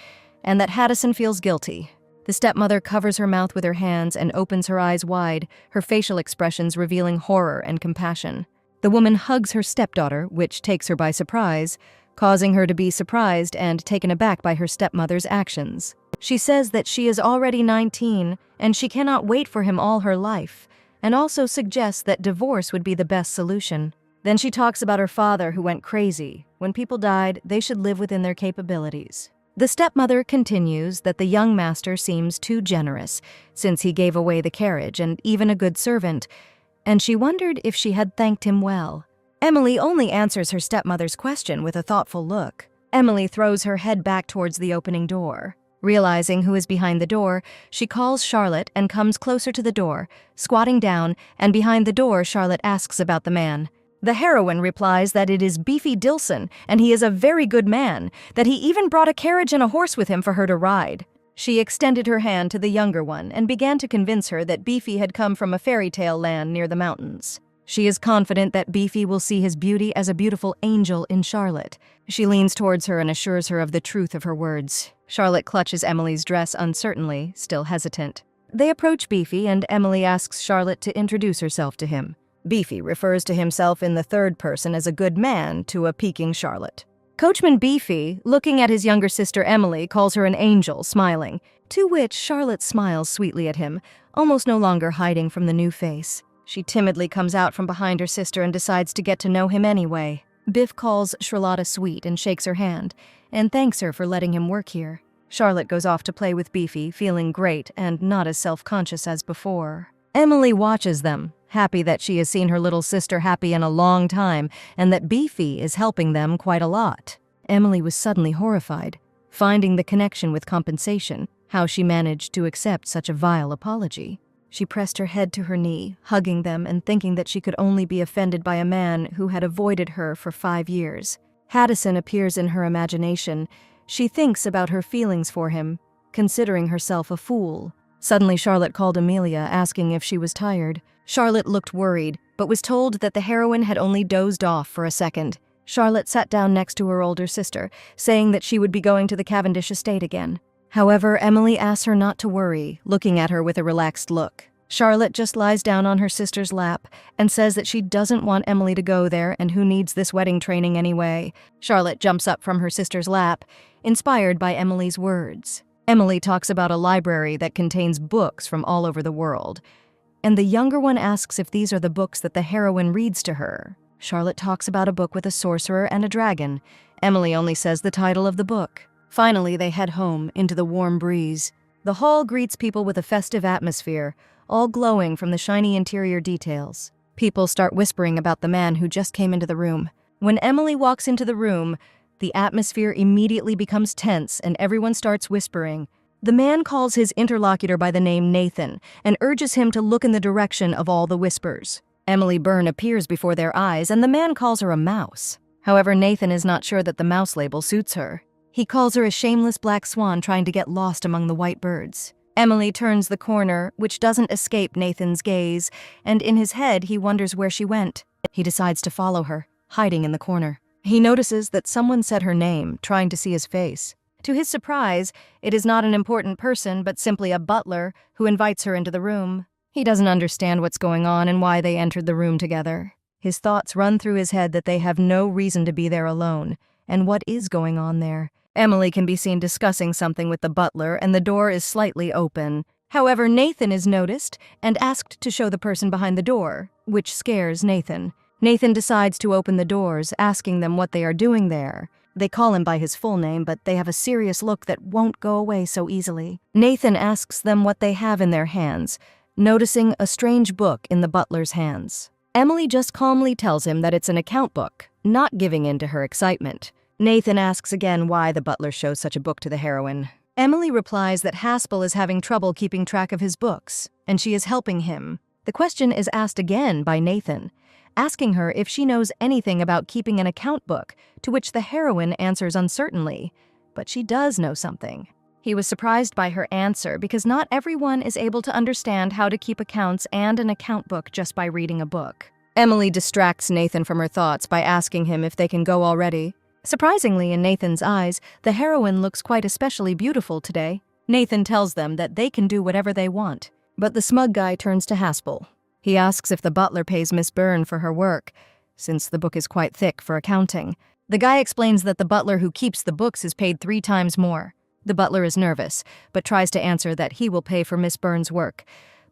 and that Haddison feels guilty. The stepmother covers her mouth with her hands and opens her eyes wide, her facial expressions revealing horror and compassion. The woman hugs her stepdaughter, which takes her by surprise, causing her to be surprised and taken aback by her stepmother's actions. She says that she is already 19 and she cannot wait for him all her life, and also suggests that divorce would be the best solution. Then she talks about her father who went crazy. When people died, they should live within their capabilities. The stepmother continues that the young master seems too generous, since he gave away the carriage and even a good servant, and she wondered if she had thanked him well. Emily only answers her stepmother's question with a thoughtful look. Emily throws her head back towards the opening door. Realizing who is behind the door, she calls Charlotte and comes closer to the door, squatting down, and behind the door Charlotte asks about the man. The heroine replies that it is Beefy Dilson, and he is a very good man, that he even brought a carriage and a horse with him for her to ride. She extended her hand to the younger one and began to convince her that Beefy had come from a fairy tale land near the mountains. She is confident that Beefy will see his beauty as a beautiful angel in Charlotte. She leans towards her and assures her of the truth of her words. Charlotte clutches Emily's dress uncertainly, still hesitant. They approach Beefy and Emily asks Charlotte to introduce herself to him. Beefy refers to himself in the third person as a good man to a peeking Charlotte. Coachman Beefy, looking at his younger sister Emily, calls her an angel, smiling, to which Charlotte smiles sweetly at him, almost no longer hiding from the new face. She timidly comes out from behind her sister and decides to get to know him anyway. Biff calls Charlotta sweet and shakes her hand, and thanks her for letting him work here. Charlotte goes off to play with Beefy, feeling great and not as self-conscious as before. Emily watches them, happy that she has seen her little sister happy in a long time and that Beefy is helping them quite a lot. Emily was suddenly horrified, finding the connection with compensation, how she managed to accept such a vile apology. She pressed her head to her knee, hugging them and thinking that she could only be offended by a man who had avoided her for 5 years. Haddison appears in her imagination. She thinks about her feelings for him, considering herself a fool. Suddenly Charlotte called Amelia, asking if she was tired. Charlotte looked worried, but was told that the heroine had only dozed off for a second. Charlotte sat down next to her older sister, saying that she would be going to the Cavendish estate again. However, Emily asks her not to worry, looking at her with a relaxed look. Charlotte just lies down on her sister's lap and says that she doesn't want Emily to go there and who needs this wedding training anyway. Charlotte jumps up from her sister's lap, inspired by Emily's words. Emily talks about a library that contains books from all over the world, and the younger one asks if these are the books that the heroine reads to her. Charlotte talks about a book with a sorcerer and a dragon. Emily only says the title of the book. Finally, they head home, into the warm breeze. The hall greets people with a festive atmosphere, all glowing from the shiny interior details. People start whispering about the man who just came into the room. When Emily walks into the room, the atmosphere immediately becomes tense and everyone starts whispering. The man calls his interlocutor by the name Nathan and urges him to look in the direction of all the whispers. Emily Byrne appears before their eyes and the man calls her a mouse. However, Nathan is not sure that the mouse label suits her. He calls her a shameless black swan trying to get lost among the white birds. Emily turns the corner, which doesn't escape Nathan's gaze, and in his head he wonders where she went. He decides to follow her, hiding in the corner. He notices that someone said her name, trying to see his face. To his surprise, it is not an important person, but simply a butler who invites her into the room. He doesn't understand what's going on and why they entered the room together. His thoughts run through his head that they have no reason to be there alone, and what is going on there. Emily can be seen discussing something with the butler, and the door is slightly open. However, Nathan is noticed and asked to show the person behind the door, which scares Nathan. Nathan decides to open the doors, asking them what they are doing there. They call him by his full name, but they have a serious look that won't go away so easily. Nathan asks them what they have in their hands, noticing a strange book in the butler's hands. Emily just calmly tells him that it's an account book, not giving in to her excitement. Nathan asks again why the butler shows such a book to the heroine. Emily replies that Haspel is having trouble keeping track of his books, and she is helping him. The question is asked again by Nathan, asking her if she knows anything about keeping an account book, to which the heroine answers uncertainly, but she does know something. He was surprised by her answer because not everyone is able to understand how to keep accounts and an account book just by reading a book. Emily distracts Nathan from her thoughts by asking him if they can go already. Surprisingly, in Nathan's eyes, the heroine looks quite especially beautiful today. Nathan tells them that they can do whatever they want. But the smug guy turns to Haspel. He asks if the butler pays Miss Byrne for her work, since the book is quite thick for accounting. The guy explains that the butler who keeps the books is paid 3 times more. The butler is nervous, but tries to answer that he will pay for Miss Byrne's work.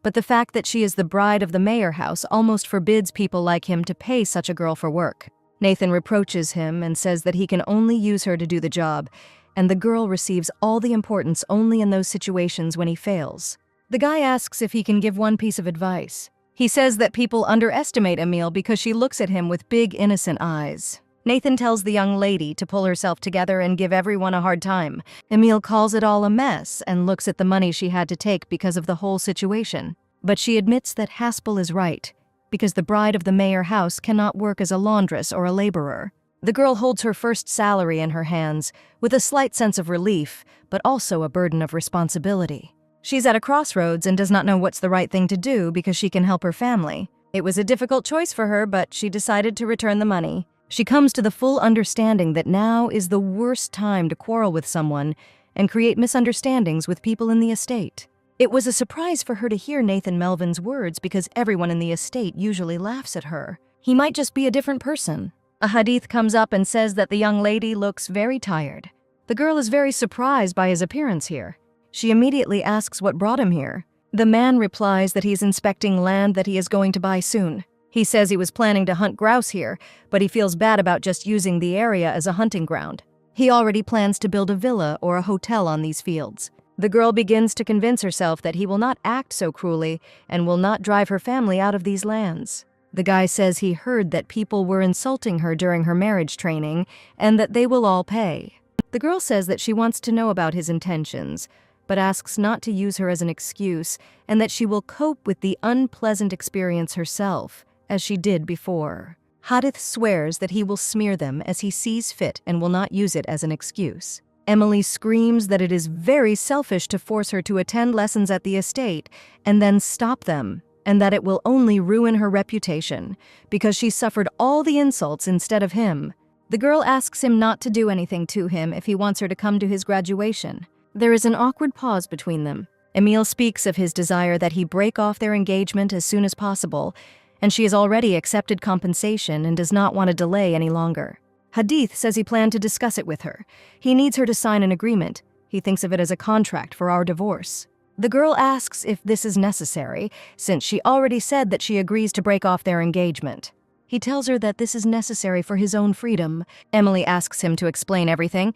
But the fact that she is the bride of the mayor house almost forbids people like him to pay such a girl for work. Nathan reproaches him and says that he can only use her to do the job, and the girl receives all the importance only in those situations when he fails. The guy asks if he can give one piece of advice. He says that people underestimate Emile because she looks at him with big, innocent eyes. Nathan tells the young lady to pull herself together and give everyone a hard time. Emile calls it all a mess and looks at the money she had to take because of the whole situation. But she admits that Haspel is right, because the bride of the mayor house cannot work as a laundress or a laborer. The girl holds her first salary in her hands, with a slight sense of relief, but also a burden of responsibility. She's at a crossroads and does not know what's the right thing to do because she can help her family. It was a difficult choice for her, but she decided to return the money. She comes to the full understanding that now is the worst time to quarrel with someone and create misunderstandings with people in the estate. It was a surprise for her to hear Nathan Melvin's words because everyone in the estate usually laughs at her. He might just be a different person. A hadith comes up and says that the young lady looks very tired. The girl is very surprised by his appearance here. She immediately asks what brought him here. The man replies that he's inspecting land that he is going to buy soon. He says he was planning to hunt grouse here, but he feels bad about just using the area as a hunting ground. He already plans to build a villa or a hotel on these fields. The girl begins to convince herself that he will not act so cruelly and will not drive her family out of these lands. The guy says he heard that people were insulting her during her marriage training and that they will all pay. The girl says that she wants to know about his intentions, but asks not to use her as an excuse and that she will cope with the unpleasant experience herself, as she did before. Hadith swears that he will smear them as he sees fit and will not use it as an excuse. Emily screams that it is very selfish to force her to attend lessons at the estate and then stop them, and that it will only ruin her reputation because she suffered all the insults instead of him. The girl asks him not to do anything to him if he wants her to come to his graduation. There is an awkward pause between them. Emile speaks of his desire that he break off their engagement as soon as possible, and she has already accepted compensation and does not want to delay any longer. Hadith says he planned to discuss it with her. He needs her to sign an agreement. He thinks of it as a contract for our divorce. The girl asks if this is necessary, since she already said that she agrees to break off their engagement. He tells her that this is necessary for his own freedom. Emily asks him to explain everything,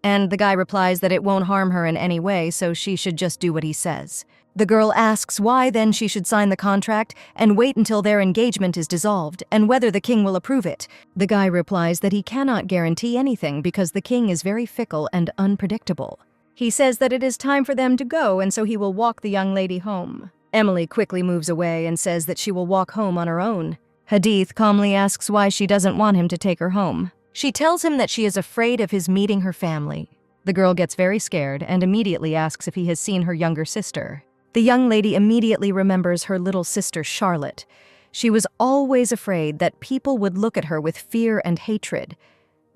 and the guy replies that it won't harm her in any way, so she should just do what he says. The girl asks why then she should sign the contract and wait until their engagement is dissolved and whether the king will approve it. The guy replies that he cannot guarantee anything because the king is very fickle and unpredictable. He says that it is time for them to go and so he will walk the young lady home. Emily quickly moves away and says that she will walk home on her own. Hadith calmly asks why she doesn't want him to take her home. She tells him that she is afraid of his meeting her family. The girl gets very scared and immediately asks if he has seen her younger sister. The young lady immediately remembers her little sister Charlotte. She was always afraid that people would look at her with fear and hatred.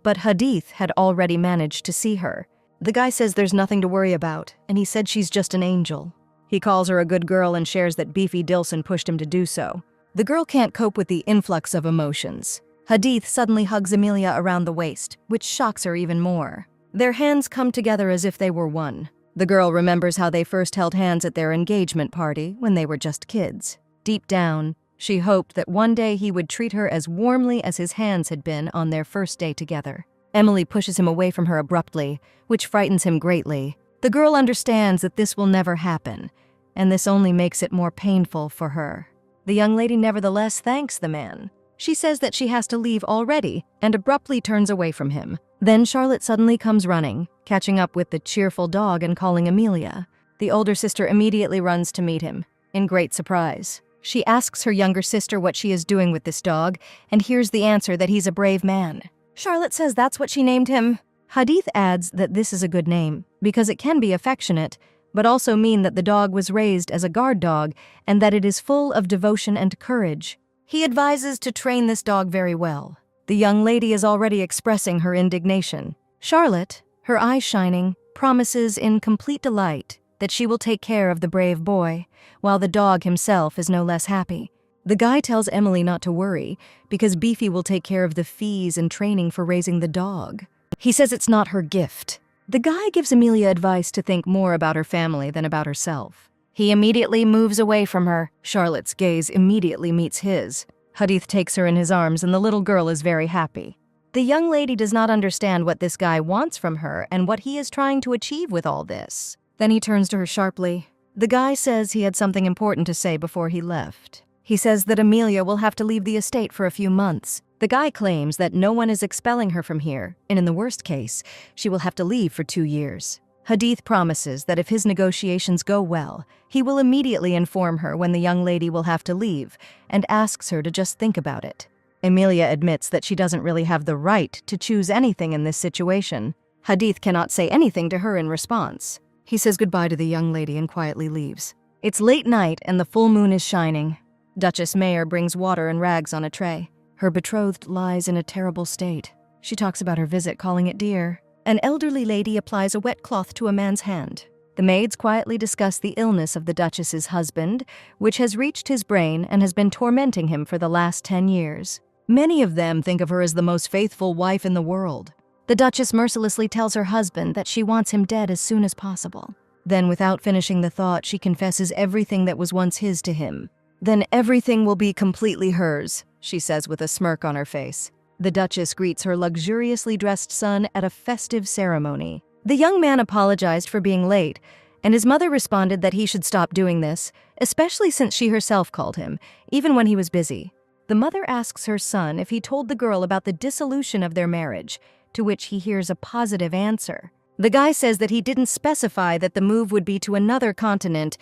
But Hadith had already managed to see her. The guy says there's nothing to worry about, and he said she's just an angel. He calls her a good girl and shares that Beefy Dilson pushed him to do so. The girl can't cope with the influx of emotions. Hadith suddenly hugs Amelia around the waist, which shocks her even more. Their hands come together as if they were one. The girl remembers how they first held hands at their engagement party when they were just kids. Deep down, she hoped that one day he would treat her as warmly as his hands had been on their first day together. Emily pushes him away from her abruptly, which frightens him greatly. The girl understands that this will never happen, and this only makes it more painful for her. The young lady nevertheless thanks the man. She says that she has to leave already and abruptly turns away from him. Then Charlotte suddenly comes running, catching up with the cheerful dog and calling Amelia. The older sister immediately runs to meet him, in great surprise. She asks her younger sister what she is doing with this dog and hears the answer that he's a brave man. Charlotte says that's what she named him. Hadith adds that this is a good name because it can be affectionate, but also mean that the dog was raised as a guard dog and that it is full of devotion and courage. He advises to train this dog very well. The young lady is already expressing her indignation. Charlotte, her eyes shining, promises in complete delight that she will take care of the brave boy, while the dog himself is no less happy. The guy tells Emily not to worry because Beefy will take care of the fees and training for raising the dog. He says it's not her gift. The guy gives Amelia advice to think more about her family than about herself. He immediately moves away from her. Charlotte's gaze immediately meets his. Hadith takes her in his arms and the little girl is very happy. The young lady does not understand what this guy wants from her and what he is trying to achieve with all this. Then he turns to her sharply. The guy says he had something important to say before he left. He says that Amelia will have to leave the estate for a few months. The guy claims that no one is expelling her from here, and in the worst case, she will have to leave for 2 years. Hadith promises that if his negotiations go well, he will immediately inform her when the young lady will have to leave, and asks her to just think about it. Amelia admits that she doesn't really have the right to choose anything in this situation. Hadith cannot say anything to her in response. He says goodbye to the young lady and quietly leaves. It's late night and the full moon is shining. Duchess Mayer brings water and rags on a tray. Her betrothed lies in a terrible state. She talks about her visit, calling it dear. An elderly lady applies a wet cloth to a man's hand. The maids quietly discuss the illness of the Duchess's husband, which has reached his brain and has been tormenting him for the last 10 years. Many of them think of her as the most faithful wife in the world. The Duchess mercilessly tells her husband that she wants him dead as soon as possible. Then, without finishing the thought, she confesses everything that was once his to him. Then everything will be completely hers, she says with a smirk on her face. The Duchess greets her luxuriously dressed son at a festive ceremony. The young man apologized for being late, and his mother responded that he should stop doing this, especially since she herself called him, even when he was busy. The mother asks her son if he told the girl about the dissolution of their marriage, to which he hears a positive answer. The guy says that he didn't specify that the move would be to another continent,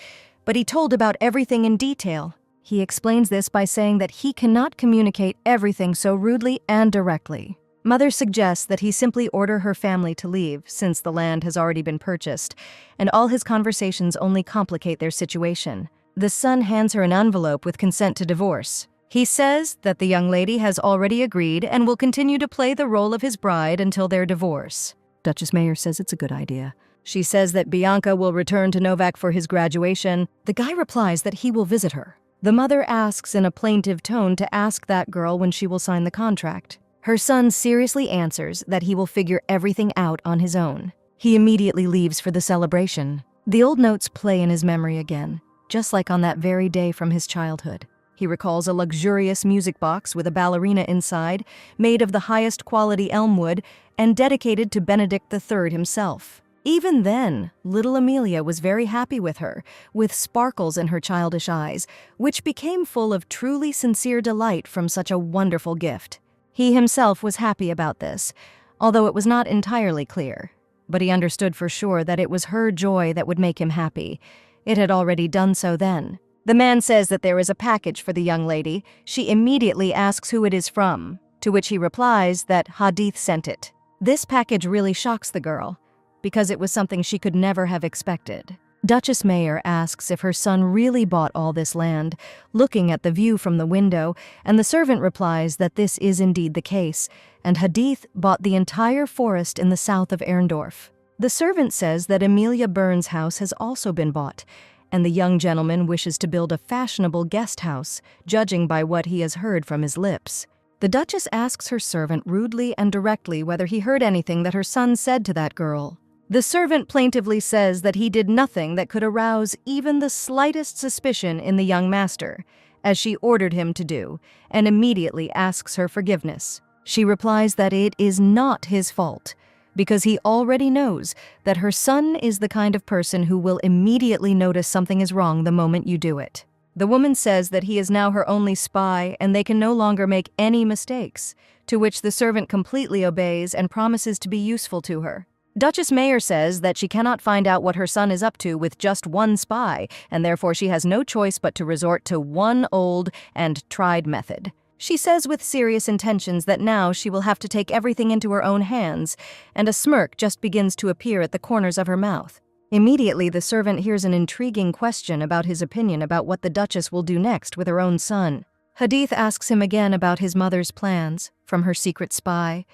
but he told about everything in detail. He explains this by saying that he cannot communicate everything so rudely and directly. Mother suggests that he simply order her family to leave, since the land has already been purchased, and all his conversations only complicate their situation. The son hands her an envelope with consent to divorce. He says that the young lady has already agreed and will continue to play the role of his bride until their divorce. Duchess Mayer says it's a good idea. She says that Bianca will return to Novak for his graduation. The guy replies that he will visit her. The mother asks in a plaintive tone to ask that girl when she will sign the contract. Her son seriously answers that he will figure everything out on his own. He immediately leaves for the celebration. The old notes play in his memory again, just like on that very day from his childhood. He recalls a luxurious music box with a ballerina inside, made of the highest quality elm wood and dedicated to Benedict III himself. Even then, little Amelia was very happy with her, with sparkles in her childish eyes, which became full of truly sincere delight from such a wonderful gift. He himself was happy about this, although it was not entirely clear. But he understood for sure that it was her joy that would make him happy. It had already done so then. The man says that there is a package for the young lady. She immediately asks who it is from, to which he replies that Hadith sent it. This package really shocks the girl, because it was something she could never have expected. Duchess Mayer asks if her son really bought all this land, looking at the view from the window, and the servant replies that this is indeed the case, and Hadith bought the entire forest in the south of Erndorf. The servant says that Amelia Burns' house has also been bought, and the young gentleman wishes to build a fashionable guest house, judging by what he has heard from his lips. The Duchess asks her servant rudely and directly whether he heard anything that her son said to that girl. The servant plaintively says that he did nothing that could arouse even the slightest suspicion in the young master, as she ordered him to do, and immediately asks her forgiveness. She replies that it is not his fault, because he already knows that her son is the kind of person who will immediately notice something is wrong the moment you do it. The woman says that he is now her only spy and they can no longer make any mistakes, to which the servant completely obeys and promises to be useful to her. Duchess Mayer says that she cannot find out what her son is up to with just one spy, and therefore she has no choice but to resort to one old and tried method. She says with serious intentions that now she will have to take everything into her own hands, and a smirk just begins to appear at the corners of her mouth. Immediately, the servant hears an intriguing question about his opinion about what the Duchess will do next with her own son. Hadith asks him again about his mother's plans, from her secret spy,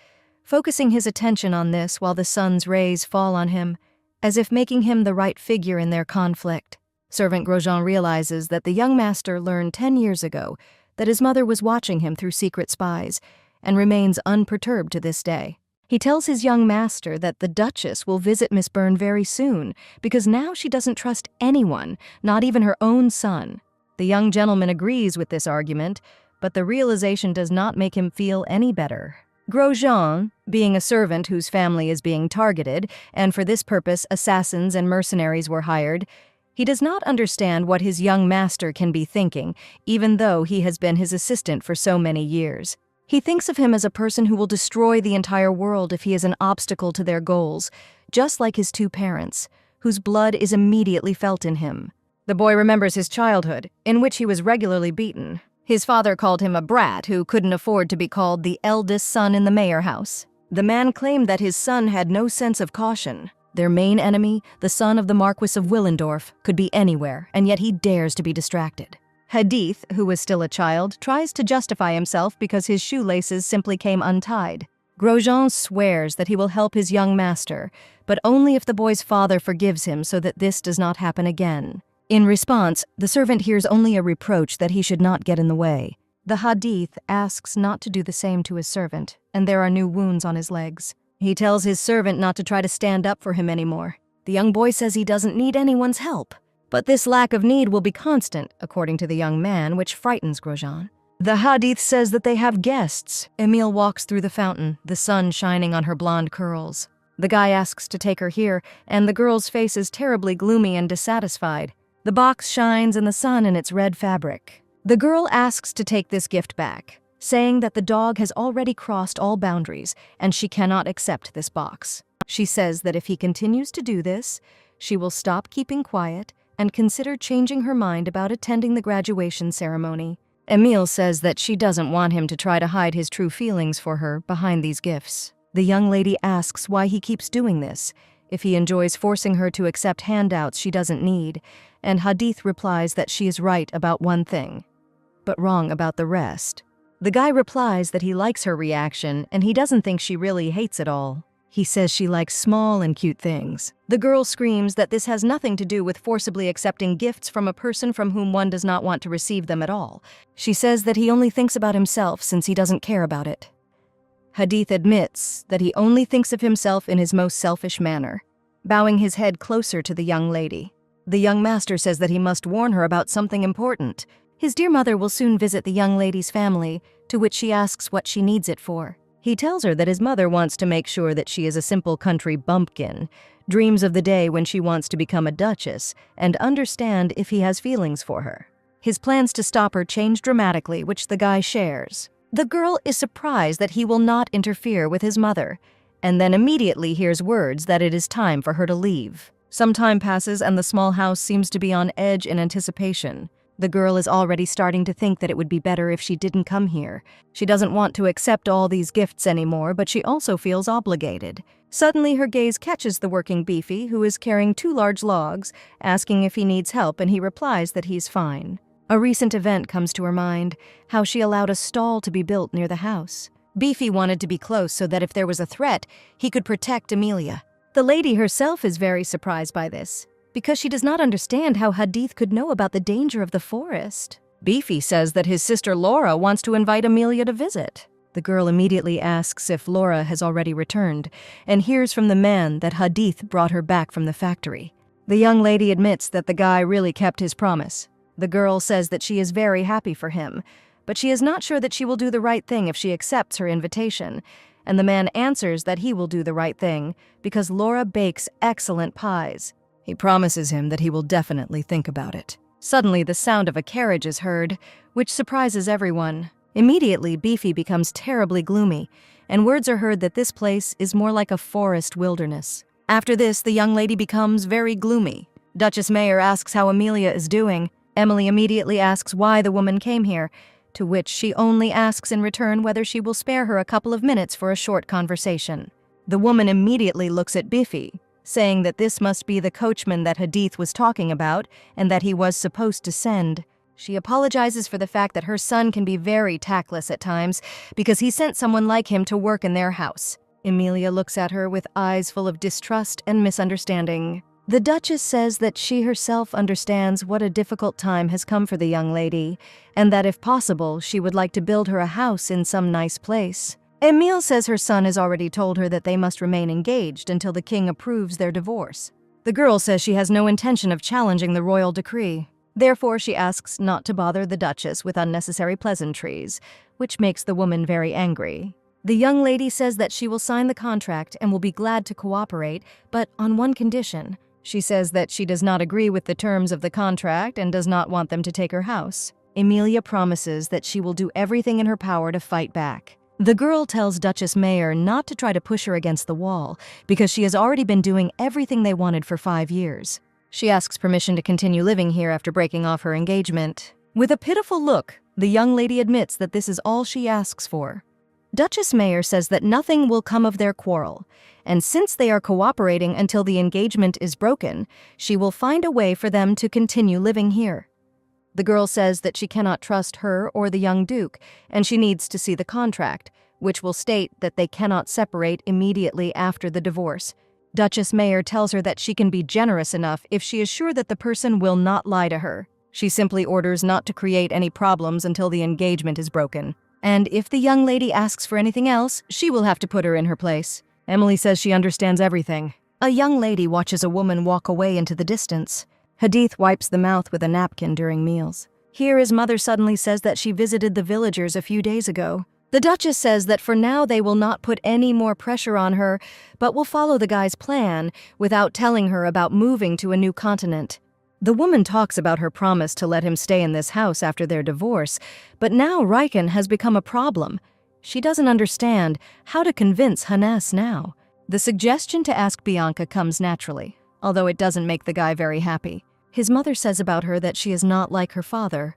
focusing his attention on this while the sun's rays fall on him, as if making him the right figure in their conflict. Servant Grosjean realizes that the young master learned 10 years ago that his mother was watching him through secret spies, and remains unperturbed to this day. He tells his young master that the Duchess will visit Miss Byrne very soon, because now she doesn't trust anyone, not even her own son. The young gentleman agrees with this argument, but the realization does not make him feel any better. Grosjean, being a servant whose family is being targeted, and for this purpose assassins and mercenaries were hired, he does not understand what his young master can be thinking, even though he has been his assistant for so many years. He thinks of him as a person who will destroy the entire world if he is an obstacle to their goals, just like his two parents, whose blood is immediately felt in him. The boy remembers his childhood, in which he was regularly beaten. His father called him a brat who couldn't afford to be called the eldest son in the Mayer house. The man claimed that his son had no sense of caution. Their main enemy, the son of the Marquis of Willendorf, could be anywhere, and yet he dares to be distracted. Hadith, who was still a child, tries to justify himself because his shoelaces simply came untied. Grosjean swears that he will help his young master, but only if the boy's father forgives him so that this does not happen again. In response, the servant hears only a reproach that he should not get in the way. The Hadith asks not to do the same to his servant, and there are new wounds on his legs. He tells his servant not to try to stand up for him anymore. The young boy says he doesn't need anyone's help. But this lack of need will be constant, according to the young man, which frightens Grosjean. The Hadith says that they have guests. Emile walks through the fountain, the sun shining on her blonde curls. The guy asks to take her here, and the girl's face is terribly gloomy and dissatisfied. The box shines in the sun in its red fabric. The girl asks to take this gift back, saying that the dog has already crossed all boundaries and she cannot accept this box. She says that if he continues to do this, she will stop keeping quiet and consider changing her mind about attending the graduation ceremony. Emile says that she doesn't want him to try to hide his true feelings for her behind these gifts. The young lady asks why he keeps doing this, if he enjoys forcing her to accept handouts she doesn't need, and Hadith replies that she is right about one thing, but wrong about the rest. The guy replies that he likes her reaction and he doesn't think she really hates it all. He says she likes small and cute things. The girl screams that this has nothing to do with forcibly accepting gifts from a person from whom one does not want to receive them at all. She says that he only thinks about himself since he doesn't care about it. Hadith admits that he only thinks of himself in his most selfish manner, bowing his head closer to the young lady. The young master says that he must warn her about something important. His dear mother will soon visit the young lady's family, to which she asks what she needs it for. He tells her that his mother wants to make sure that she is a simple country bumpkin, dreams of the day when she wants to become a duchess, and understand if he has feelings for her. His plans to stop her change dramatically, which the guy shares. The girl is surprised that he will not interfere with his mother, and then immediately hears words that it is time for her to leave. Some time passes and the small house seems to be on edge in anticipation. The girl is already starting to think that it would be better if she didn't come here. She doesn't want to accept all these gifts anymore, but she also feels obligated. Suddenly her gaze catches the working Beefy, who is carrying 2 large logs, asking if he needs help, and he replies that he's fine. A recent event comes to her mind, how she allowed a stall to be built near the house. Beefy wanted to be close so that if there was a threat, he could protect Amelia. The lady herself is very surprised by this, because she does not understand how Hadith could know about the danger of the forest. Beefy says that his sister Laura wants to invite Amelia to visit. The girl immediately asks if Laura has already returned, and hears from the man that Hadith brought her back from the factory. The young lady admits that the guy really kept his promise. The girl says that she is very happy for him, but she is not sure that she will do the right thing if she accepts her invitation, and the man answers that he will do the right thing because Laura bakes excellent pies. He promises him that he will definitely think about it. Suddenly, the sound of a carriage is heard, which surprises everyone. Immediately, Beefy becomes terribly gloomy, and words are heard that this place is more like a forest wilderness. After this, the young lady becomes very gloomy. Duchess Mayer asks how Amelia is doing. Emily immediately asks why the woman came here, to which she only asks in return whether she will spare her a couple of minutes for a short conversation. The woman immediately looks at Biffy, saying that this must be the coachman that Hadith was talking about and that he was supposed to send. She apologizes for the fact that her son can be very tactless at times because he sent someone like him to work in their house. Emilia looks at her with eyes full of distrust and misunderstanding. The Duchess says that she herself understands what a difficult time has come for the young lady, and that if possible, she would like to build her a house in some nice place. Emile says her son has already told her that they must remain engaged until the king approves their divorce. The girl says she has no intention of challenging the royal decree. Therefore, she asks not to bother the Duchess with unnecessary pleasantries, which makes the woman very angry. The young lady says that she will sign the contract and will be glad to cooperate, but on one condition. She says that she does not agree with the terms of the contract and does not want them to take her house. Emilia promises that she will do everything in her power to fight back. The girl tells Duchess Mayer not to try to push her against the wall because she has already been doing everything they wanted for 5 years. She asks permission to continue living here after breaking off her engagement. With a pitiful look, the young lady admits that this is all she asks for. Duchess Mayer says that nothing will come of their quarrel, and since they are cooperating until the engagement is broken, she will find a way for them to continue living here. The girl says that she cannot trust her or the young duke, and she needs to see the contract, which will state that they cannot separate immediately after the divorce. Duchess Mayer tells her that she can be generous enough if she is sure that the person will not lie to her. She simply orders not to create any problems until the engagement is broken. And if the young lady asks for anything else, she will have to put her in her place. Emily says she understands everything. A young lady watches a woman walk away into the distance. Hadith wipes the mouth with a napkin during meals. Here, his mother suddenly says that she visited the villagers a few days ago. The Duchess says that for now they will not put any more pressure on her, but will follow the guy's plan without telling her about moving to a new continent. The woman talks about her promise to let him stay in this house after their divorce, but now Riken has become a problem. She doesn't understand how to convince Hannes now. The suggestion to ask Bianca comes naturally, although it doesn't make the guy very happy. His mother says about her that she is not like her father,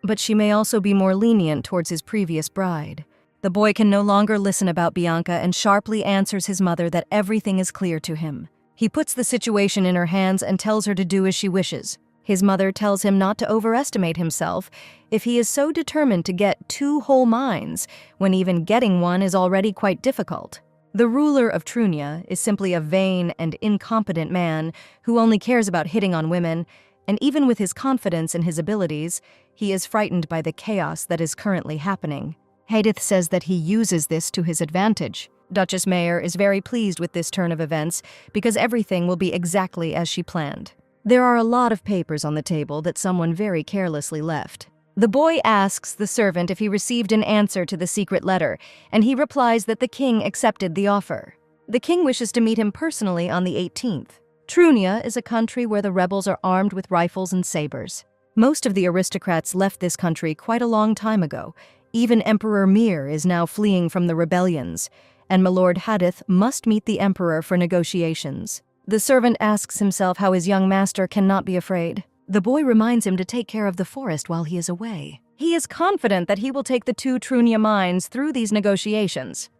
but she may also be more lenient towards his previous bride. The boy can no longer listen about Bianca and sharply answers his mother that everything is clear to him. He puts the situation in her hands and tells her to do as she wishes. His mother tells him not to overestimate himself if he is so determined to get 2 whole minds when even getting one is already quite difficult. The ruler of Trunia is simply a vain and incompetent man who only cares about hitting on women, and even with his confidence in his abilities, he is frightened by the chaos that is currently happening. Hadith says that he uses this to his advantage. Duchess Mayer is very pleased with this turn of events because everything will be exactly as she planned. There are a lot of papers on the table that someone very carelessly left. The boy asks the servant if he received an answer to the secret letter, and he replies that the king accepted the offer. The king wishes to meet him personally on the 18th. Trunia is a country where the rebels are armed with rifles and sabers. Most of the aristocrats left this country quite a long time ago. Even Emperor Mir is now fleeing from the rebellions, and Milord Hadith must meet the emperor for negotiations. The servant asks himself how his young master cannot be afraid. The boy reminds him to take care of the forest while he is away. He is confident that he will take the 2 Trunia mines through these negotiations.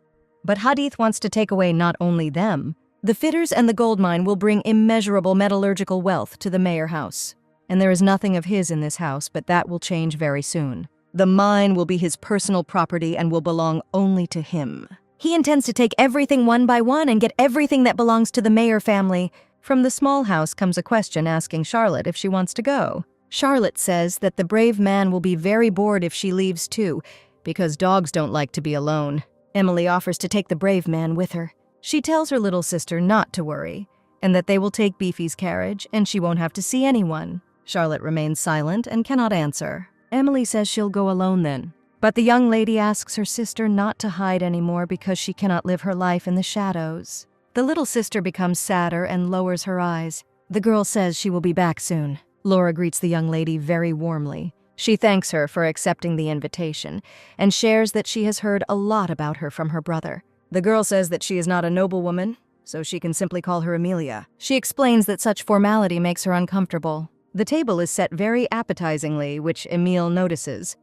But Hadith wants to take away not only them. The fitters and the gold mine will bring immeasurable metallurgical wealth to the Mayer house. And there is nothing of his in this house, but that will change very soon. The mine will be his personal property and will belong only to him. He intends to take everything one by one and get everything that belongs to the Mayer family. From the small house comes a question asking Charlotte if she wants to go. Charlotte says that the brave man will be very bored if she leaves too, because dogs don't like to be alone. Emily offers to take the brave man with her. She tells her little sister not to worry, and that they will take Beefy's carriage and she won't have to see anyone. Charlotte remains silent and cannot answer. Emily says she'll go alone then. But the young lady asks her sister not to hide anymore because she cannot live her life in the shadows. The little sister becomes sadder and lowers her eyes. The girl says she will be back soon. Laura greets the young lady very warmly. She thanks her for accepting the invitation and shares that she has heard a lot about her from her brother. The girl says that she is not a noblewoman, so she can simply call her Amelia. She explains that such formality makes her uncomfortable. The table is set very appetizingly, which Emile notices,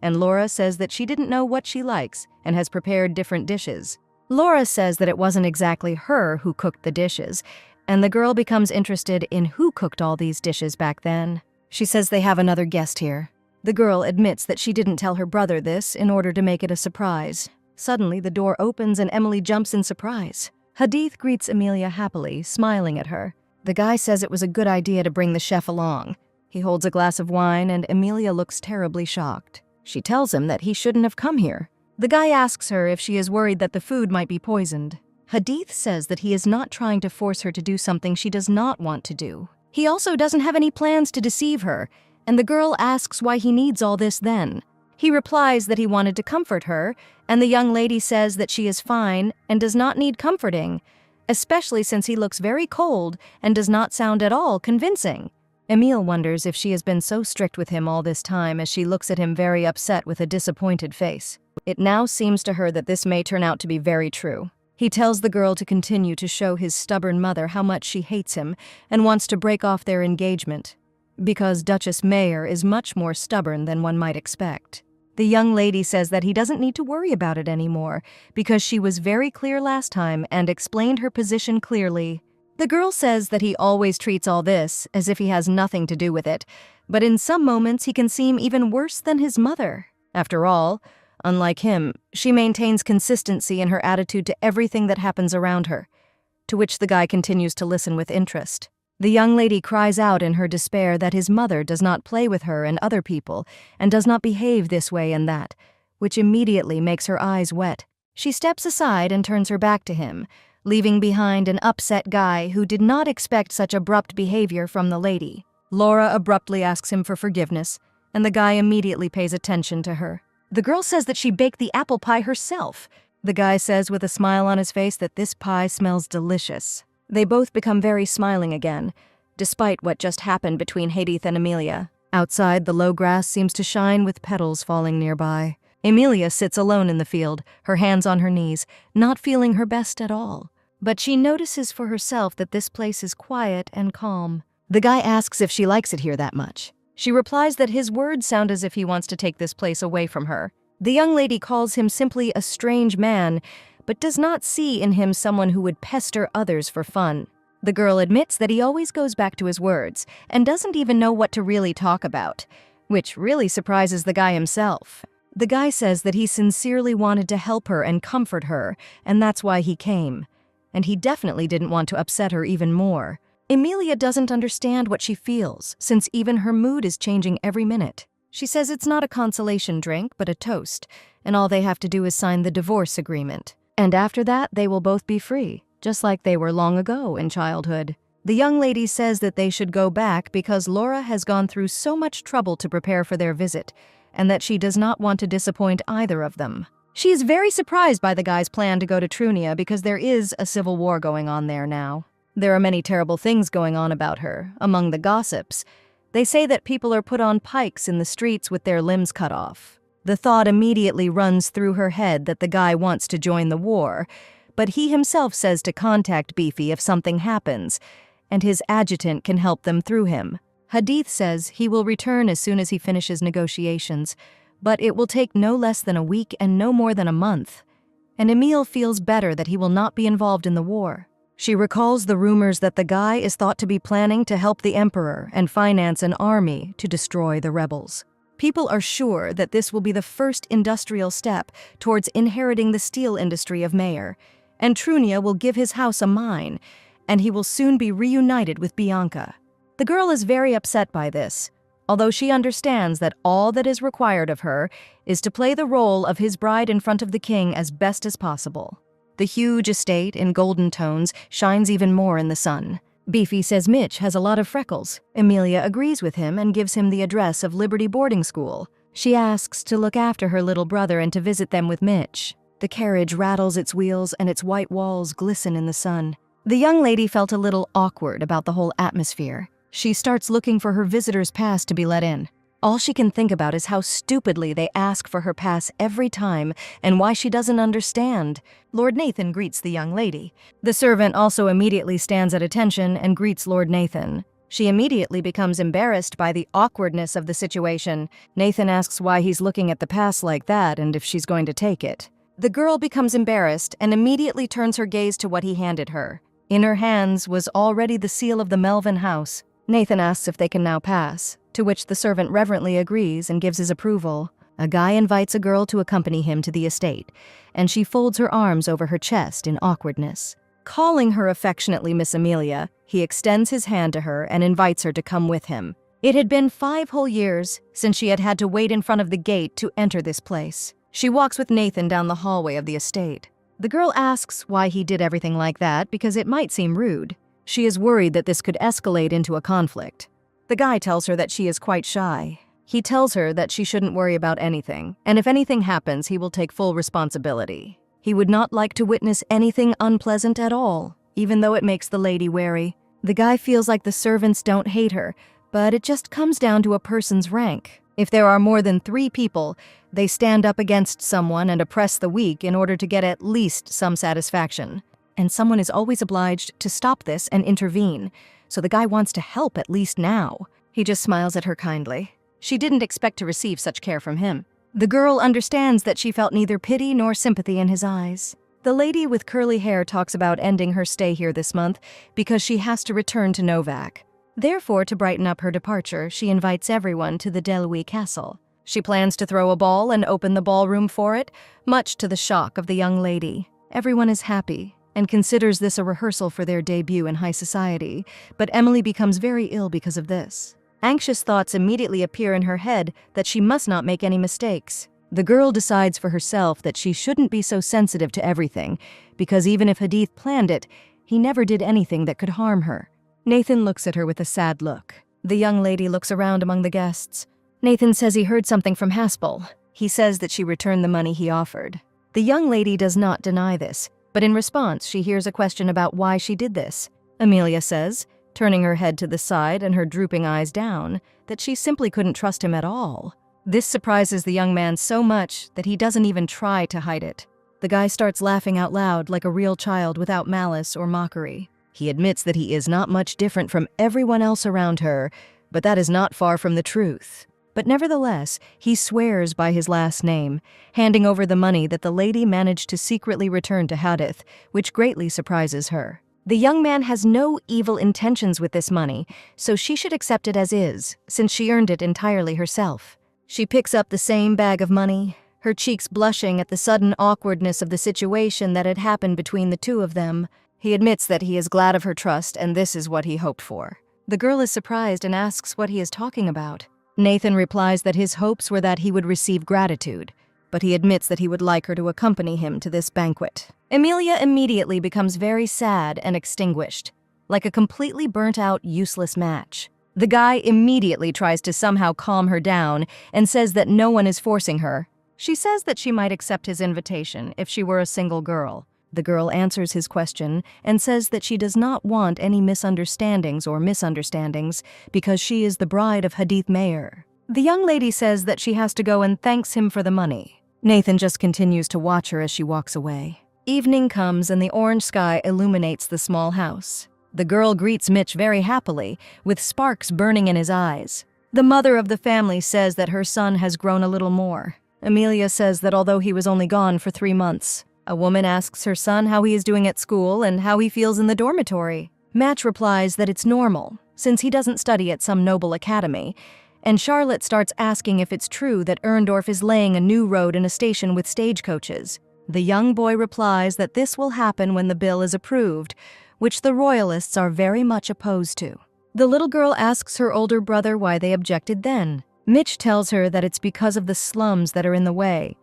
and Laura says that she didn't know what she likes and has prepared different dishes. Laura says that it wasn't exactly her who cooked the dishes, and the girl becomes interested in who cooked all these dishes back then. She says they have another guest here. The girl admits that she didn't tell her brother this in order to make it a surprise. Suddenly, the door opens and Emily jumps in surprise. Hadith greets Amelia happily, smiling at her. The guy says it was a good idea to bring the chef along. He holds a glass of wine and Amelia looks terribly shocked. She tells him that he shouldn't have come here. The guy asks her if she is worried that the food might be poisoned. Hadith says that he is not trying to force her to do something she does not want to do. He also doesn't have any plans to deceive her, and the girl asks why he needs all this then. He replies that he wanted to comfort her, and the young lady says that she is fine and does not need comforting, especially since he looks very cold and does not sound at all convincing. Emile wonders if she has been so strict with him all this time as she looks at him very upset with a disappointed face. It now seems to her that this may turn out to be very true. He tells the girl to continue to show his stubborn mother how much she hates him and wants to break off their engagement, because Duchess Mayer is much more stubborn than one might expect. The young lady says that he doesn't need to worry about it anymore because she was very clear last time and explained her position clearly. The girl says that he always treats all this as if he has nothing to do with it, but in some moments he can seem even worse than his mother. After all, unlike him, she maintains consistency in her attitude to everything that happens around her, to which the guy continues to listen with interest. The young lady cries out in her despair that his mother does not play with her and other people and does not behave this way and that, which immediately makes her eyes wet. She steps aside and turns her back to him, leaving behind an upset guy who did not expect such abrupt behavior from the lady. Laura abruptly asks him for forgiveness, and the guy immediately pays attention to her. The girl says that she baked the apple pie herself. The guy says with a smile on his face that this pie smells delicious. They both become very smiling again, despite what just happened between Hadith and Amelia. Outside, the low grass seems to shine with petals falling nearby. Amelia sits alone in the field, her hands on her knees, not feeling her best at all. But she notices for herself that this place is quiet and calm. The guy asks if she likes it here that much. She replies that his words sound as if he wants to take this place away from her. The young lady calls him simply a strange man, but does not see in him someone who would pester others for fun. The girl admits that he always goes back to his words and doesn't even know what to really talk about, which really surprises the guy himself. The guy says that he sincerely wanted to help her and comfort her, and that's why he came. And he definitely didn't want to upset her even more. Amelia doesn't understand what she feels, since even her mood is changing every minute. She says it's not a consolation drink, but a toast, and all they have to do is sign the divorce agreement. And after that, they will both be free, just like they were long ago in childhood. The young lady says that they should go back because Laura has gone through so much trouble to prepare for their visit, and that she does not want to disappoint either of them. She is very surprised by the guy's plan to go to Trunia because there is a civil war going on there now. There are many terrible things going on about her, among the gossips. They say that people are put on pikes in the streets with their limbs cut off. The thought immediately runs through her head that the guy wants to join the war, but he himself says to contact Beefy if something happens, and his adjutant can help them through him. Hadith says he will return as soon as he finishes negotiations, but it will take no less than a week and no more than a month. And Emile feels better that he will not be involved in the war. She recalls the rumors that the guy is thought to be planning to help the emperor and finance an army to destroy the rebels. People are sure that this will be the first industrial step towards inheriting the steel industry of Mayer, and Trunia will give his house a mine, and he will soon be reunited with Bianca. The girl is very upset by this, although she understands that all that is required of her is to play the role of his bride in front of the king as best as possible. The huge estate in golden tones shines even more in the sun. Beefy says Mitch has a lot of freckles. Amelia agrees with him and gives him the address of Liberty Boarding School. She asks to look after her little brother and to visit them with Mitch. The carriage rattles its wheels and its white walls glisten in the sun. The young lady felt a little awkward about the whole atmosphere. She starts looking for her visitor's pass to be let in. All she can think about is how stupidly they ask for her pass every time and why she doesn't understand. Lord Nathan greets the young lady. The servant also immediately stands at attention and greets Lord Nathan. She immediately becomes embarrassed by the awkwardness of the situation. Nathan asks why he's looking at the pass like that and if she's going to take it. The girl becomes embarrassed and immediately turns her gaze to what he handed her. In her hands was already the seal of the Melvin house. Nathan asks if they can now pass, to which the servant reverently agrees and gives his approval. A guy invites a girl to accompany him to the estate, and she folds her arms over her chest in awkwardness. Calling her affectionately Miss Amelia, he extends his hand to her and invites her to come with him. It had been 5 whole years since she had had to wait in front of the gate to enter this place. She walks with Nathan down the hallway of the estate. The girl asks why he did everything like that because it might seem rude. She is worried that this could escalate into a conflict. The guy tells her that she is quite shy. He tells her that she shouldn't worry about anything, and if anything happens, he will take full responsibility. He would not like to witness anything unpleasant at all, even though it makes the lady wary. The guy feels like the servants don't hate her, but it just comes down to a person's rank. If there are more than 3 people, they stand up against someone and oppress the weak in order to get at least some satisfaction. And someone is always obliged to stop this and intervene, so the guy wants to help at least now. He just smiles at her kindly. She didn't expect to receive such care from him. The girl understands that she felt neither pity nor sympathy in his eyes. The lady with curly hair talks about ending her stay here this month because she has to return to Novak. Therefore, to brighten up her departure, she invites everyone to the Deluy Castle. She plans to throw a ball and open the ballroom for it, much to the shock of the young lady. Everyone is happy and considers this a rehearsal for their debut in high society, but Emily becomes very ill because of this. Anxious thoughts immediately appear in her head that she must not make any mistakes. The girl decides for herself that she shouldn't be so sensitive to everything, because even if Hadith planned it, he never did anything that could harm her. Nathan looks at her with a sad look. The young lady looks around among the guests. Nathan says he heard something from Haspel. He says that she returned the money he offered. The young lady does not deny this, but in response, she hears a question about why she did this. Amelia says, turning her head to the side and her drooping eyes down, that she simply couldn't trust him at all. This surprises the young man so much that he doesn't even try to hide it. The guy starts laughing out loud like a real child without malice or mockery. He admits that he is not much different from everyone else around her, but that is not far from the truth. But nevertheless, he swears by his last name, handing over the money that the lady managed to secretly return to Hadith, which greatly surprises her. The young man has no evil intentions with this money, so she should accept it as is, since she earned it entirely herself. She picks up the same bag of money, her cheeks blushing at the sudden awkwardness of the situation that had happened between the two of them. He admits that he is glad of her trust, and this is what he hoped for. The girl is surprised and asks what he is talking about. Nathan replies that his hopes were that he would receive gratitude, but he admits that he would like her to accompany him to this banquet. Amelia immediately becomes very sad and extinguished, like a completely burnt-out, useless match. The guy immediately tries to somehow calm her down and says that no one is forcing her. She says that she might accept his invitation if she were a single girl. The girl answers his question and says that she does not want any misunderstandings because she is the bride of Hadith Mayer. The young lady says that she has to go and thanks him for the money. Nathan just continues to watch her as she walks away. Evening comes and the orange sky illuminates the small house. The girl greets Mitch very happily, with sparks burning in his eyes. The mother of the family says that her son has grown a little more. Amelia says that although he was only gone for 3 months, a woman asks her son how he is doing at school and how he feels in the dormitory. Match replies that it's normal, since he doesn't study at some noble academy, and Charlotte starts asking if it's true that Erndorf is laying a new road in a station with stagecoaches. The young boy replies that this will happen when the bill is approved, which the royalists are very much opposed to. The little girl asks her older brother why they objected then. Mitch tells her that it's because of the slums that are in the way,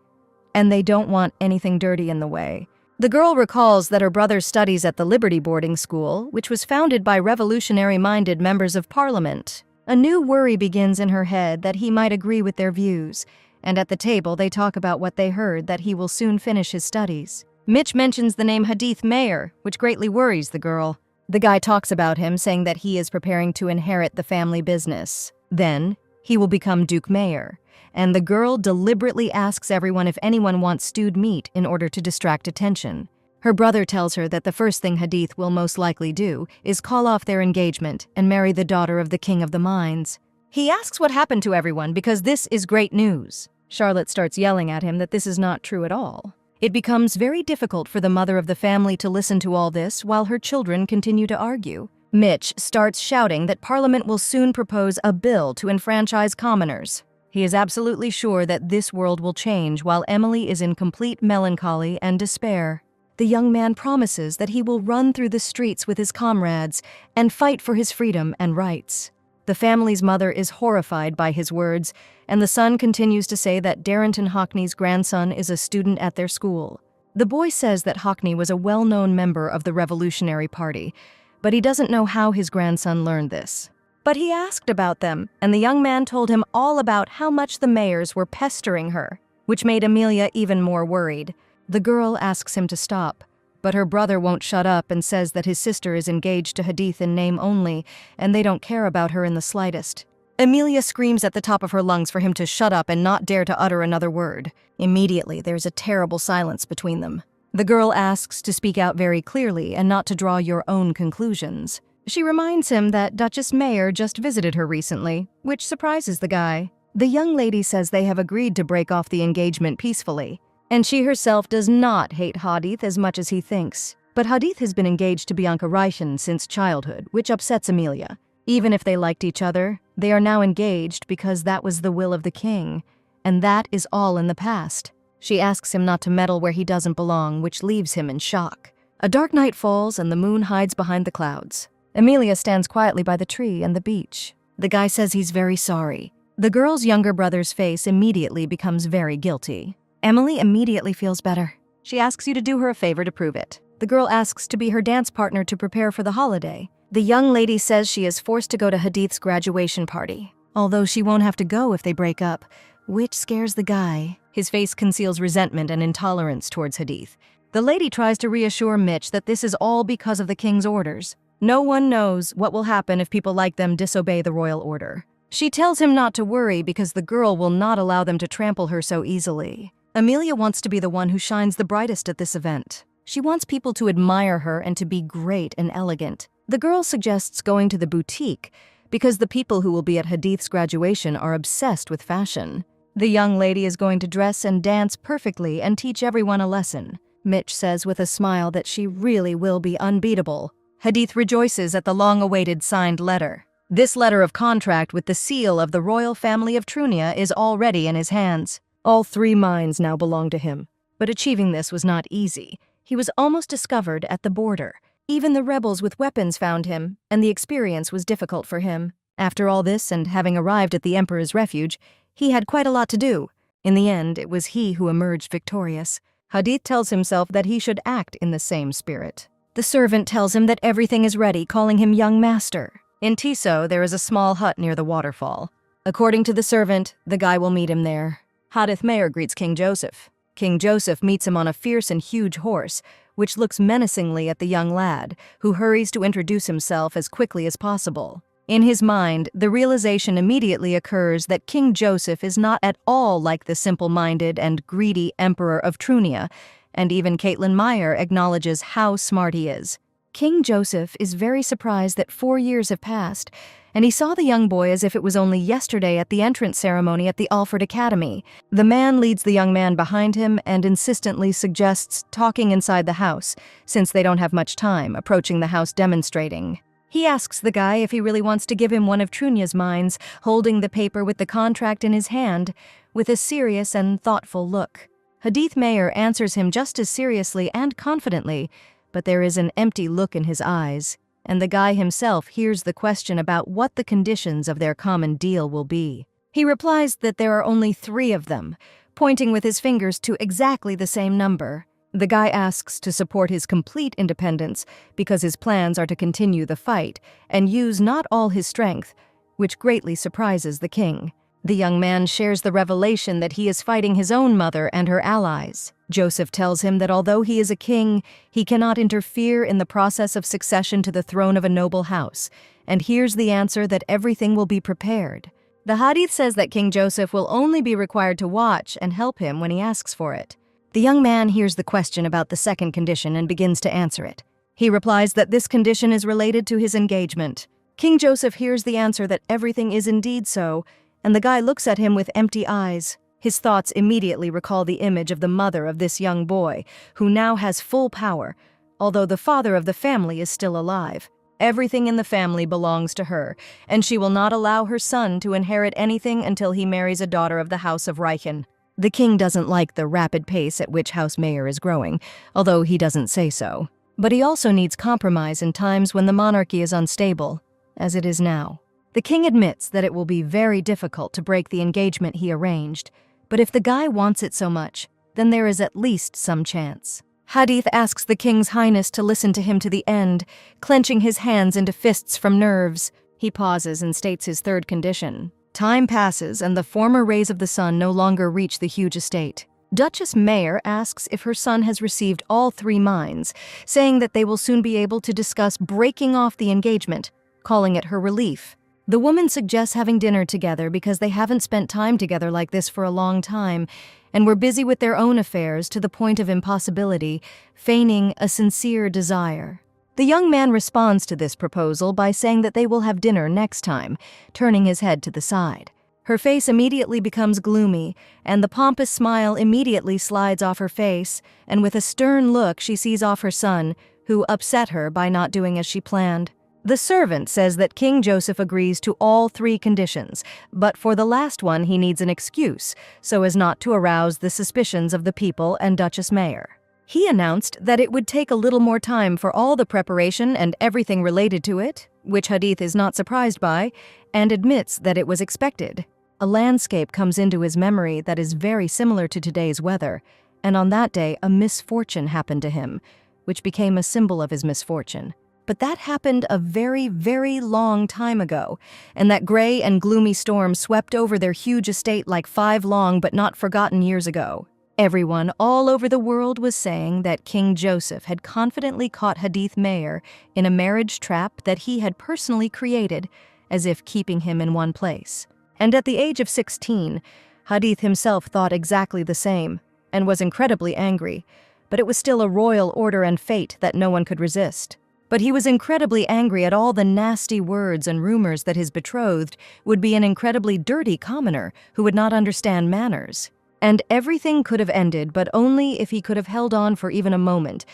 and they don't want anything dirty in the way. The girl recalls that her brother studies at the Liberty boarding school, which was founded by revolutionary-minded members of parliament. A new worry begins in her head that he might agree with their views, and at the table they talk about what they heard, that he will soon finish his studies. Mitch mentions the name Hadith Mayer, which greatly worries the girl. The guy talks about him, saying that he is preparing to inherit the family business. Then, he will become Duke Mayer, and the girl deliberately asks everyone if anyone wants stewed meat in order to distract attention. Her brother tells her that the first thing Hadith will most likely do is call off their engagement and marry the daughter of the King of the Mines. He asks what happened to everyone because this is great news. Charlotte starts yelling at him that this is not true at all. It becomes very difficult for the mother of the family to listen to all this while her children continue to argue. Mitch starts shouting that Parliament will soon propose a bill to enfranchise commoners. He is absolutely sure that this world will change while Emily is in complete melancholy and despair. The young man promises that he will run through the streets with his comrades and fight for his freedom and rights. The family's mother is horrified by his words, and the son continues to say that Darrington Hockney's grandson is a student at their school. The boy says that Hockney was a well-known member of the Revolutionary Party, but he doesn't know how his grandson learned this. But he asked about them, and the young man told him all about how much the Mayers were pestering her, which made Amelia even more worried. The girl asks him to stop, but her brother won't shut up and says that his sister is engaged to Hadith in name only, and they don't care about her in the slightest. Amelia screams at the top of her lungs for him to shut up and not dare to utter another word. Immediately, there's a terrible silence between them. The girl asks to speak out very clearly and not to draw your own conclusions. She reminds him that Duchess Mayer just visited her recently, which surprises the guy. The young lady says they have agreed to break off the engagement peacefully, and she herself does not hate Hadith as much as he thinks. But Hadith has been engaged to Bianca Reichen since childhood, which upsets Amelia. Even if they liked each other, they are now engaged because that was the will of the king, and that is all in the past. She asks him not to meddle where he doesn't belong, which leaves him in shock. A dark night falls and the moon hides behind the clouds. Amelia stands quietly by the tree and the beach. The guy says he's very sorry. The girl's younger brother's face immediately becomes very guilty. Emily immediately feels better. She asks you to do her a favor to prove it. The girl asks to be her dance partner to prepare for the holiday. The young lady says she is forced to go to Hadith's graduation party, although she won't have to go if they break up, which scares the guy. His face conceals resentment and intolerance towards Hadith. The lady tries to reassure Mitch that this is all because of the king's orders. No one knows what will happen if people like them disobey the royal order. She tells him not to worry because the girl will not allow them to trample her so easily. Amelia wants to be the one who shines the brightest at this event. She wants people to admire her and to be great and elegant. The girl suggests going to the boutique because the people who will be at Hadith's graduation are obsessed with fashion. The young lady is going to dress and dance perfectly and teach everyone a lesson. Mitch says with a smile that she really will be unbeatable. Hadith rejoices at the long-awaited signed letter. This letter of contract with the seal of the royal family of Trunia is already in his hands. All 3 mines now belong to him. But achieving this was not easy. He was almost discovered at the border. Even the rebels with weapons found him, and the experience was difficult for him. After all this, and having arrived at the Emperor's refuge, he had quite a lot to do. In the end, it was he who emerged victorious. Hadith tells himself that he should act in the same spirit. The servant tells him that everything is ready, calling him young master. In Tiso, there is a small hut near the waterfall. According to the servant, the guy will meet him there. Hadith Mayer greets King Joseph. King Joseph meets him on a fierce and huge horse, which looks menacingly at the young lad, who hurries to introduce himself as quickly as possible. In his mind, the realization immediately occurs that King Joseph is not at all like the simple-minded and greedy Emperor of Trunia, and even Caitlin Meyer acknowledges how smart he is. King Joseph is very surprised that 4 years have passed, and he saw the young boy as if it was only yesterday at the entrance ceremony at the Alfred Academy. The man leads the young man behind him and insistently suggests talking inside the house, since they don't have much time, approaching the house demonstrating. He asks the guy if he really wants to give him one of Trunia's mines, holding the paper with the contract in his hand, with a serious and thoughtful look. Hadith Mayer answers him just as seriously and confidently, but there is an empty look in his eyes, and the guy himself hears the question about what the conditions of their common deal will be. He replies that there are only 3 of them, pointing with his fingers to exactly the same number. The guy asks to support his complete independence because his plans are to continue the fight and use not all his strength, which greatly surprises the king. The young man shares the revelation that he is fighting his own mother and her allies. Joseph tells him that although he is a king, he cannot interfere in the process of succession to the throne of a noble house, and here's the answer that everything will be prepared. The hadith says that King Joseph will only be required to watch and help him when he asks for it. The young man hears the question about the second condition and begins to answer it. He replies that this condition is related to his engagement. King Joseph hears the answer that everything is indeed so, and the guy looks at him with empty eyes. His thoughts immediately recall the image of the mother of this young boy, who now has full power, although the father of the family is still alive. Everything in the family belongs to her, and she will not allow her son to inherit anything until he marries a daughter of the House of Reichen. The king doesn't like the rapid pace at which House Mayer is growing, although he doesn't say so. But he also needs compromise in times when the monarchy is unstable, as it is now. The king admits that it will be very difficult to break the engagement he arranged, but if the guy wants it so much, then there is at least some chance. Hadith asks the king's highness to listen to him to the end, clenching his hands into fists from nerves. He pauses and states his third condition. Time passes and the former rays of the sun no longer reach the huge estate. Duchess Mayer asks if her son has received all 3 mines, saying that they will soon be able to discuss breaking off the engagement, calling it her relief. The woman suggests having dinner together because they haven't spent time together like this for a long time and were busy with their own affairs to the point of impossibility, feigning a sincere desire. The young man responds to this proposal by saying that they will have dinner next time, turning his head to the side. Her face immediately becomes gloomy, and the pompous smile immediately slides off her face, and with a stern look she sees off her son, who upset her by not doing as she planned. The servant says that King Joseph agrees to all 3 conditions, but for the last one he needs an excuse, so as not to arouse the suspicions of the people and Duchess Mayer. He announced that it would take a little more time for all the preparation and everything related to it, which Hadith is not surprised by, and admits that it was expected. A landscape comes into his memory that is very similar to today's weather, and on that day a misfortune happened to him, which became a symbol of his misfortune. But that happened a very, very long time ago, and that gray and gloomy storm swept over their huge estate like 5 long but not forgotten years ago. Everyone all over the world was saying that King Joseph had confidently caught Hadith Mayer in a marriage trap that he had personally created, as if keeping him in one place. And at the age of 16, Hadith himself thought exactly the same, and was incredibly angry, but it was still a royal order and fate that no one could resist. But he was incredibly angry at all the nasty words and rumors that his betrothed would be an incredibly dirty commoner who would not understand manners. And everything could have ended, but only if he could have held on for even a moment.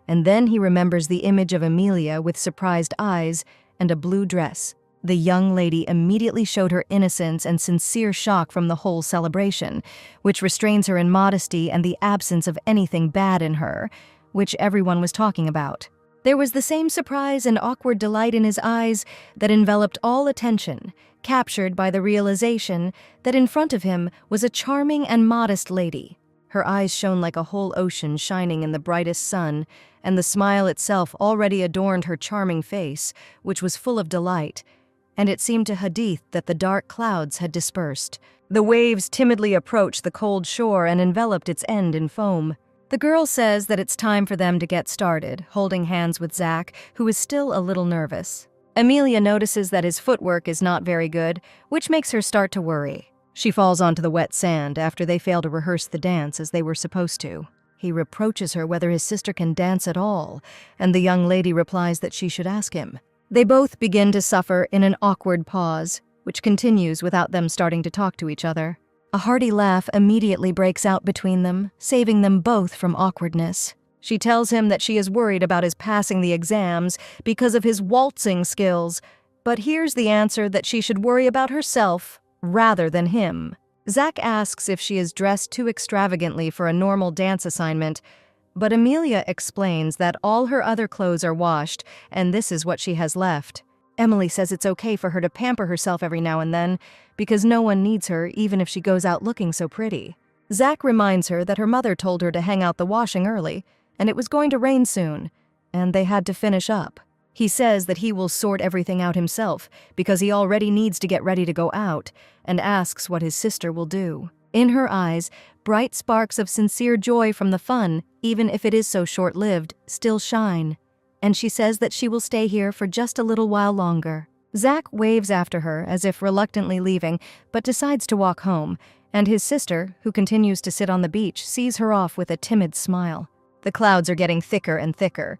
And then he remembers the image of Amelia with surprised eyes and a blue dress. The young lady immediately showed her innocence and sincere shock from the whole celebration, which restrains her in modesty and the absence of anything bad in her, which everyone was talking about. There was the same surprise and awkward delight in his eyes that enveloped all attention, captured by the realization that in front of him was a charming and modest lady. Her eyes shone like a whole ocean shining in the brightest sun, and the smile itself already adorned her charming face, which was full of delight, and it seemed to Hadith that the dark clouds had dispersed. The waves timidly approached the cold shore and enveloped its end in foam. The girl says that it's time for them to get started, holding hands with Zach, who is still a little nervous. Amelia notices that his footwork is not very good, which makes her start to worry. She falls onto the wet sand after they fail to rehearse the dance as they were supposed to. He reproaches her whether his sister can dance at all, and the young lady replies that she should ask him. They both begin to suffer in an awkward pause, which continues without them starting to talk to each other. A hearty laugh immediately breaks out between them, saving them both from awkwardness. She tells him that she is worried about his passing the exams because of his waltzing skills, but here's the answer that she should worry about herself rather than him. Zach asks if she is dressed too extravagantly for a normal dance assignment, But Amelia explains that all her other clothes are washed, and this is what she has left. Emily says it's okay for her to pamper herself every now and then, because no one needs her even if she goes out looking so pretty. Zach reminds her that her mother told her to hang out the washing early, and it was going to rain soon, and they had to finish up. He says that he will sort everything out himself, because he already needs to get ready to go out, and asks what his sister will do. In her eyes, bright sparks of sincere joy from the fun, even if it is so short-lived, still shine. And she says that she will stay here for just a little while longer. Zach waves after her as if reluctantly leaving, but decides to walk home, and his sister, who continues to sit on the beach, sees her off with a timid smile. The clouds are getting thicker and thicker,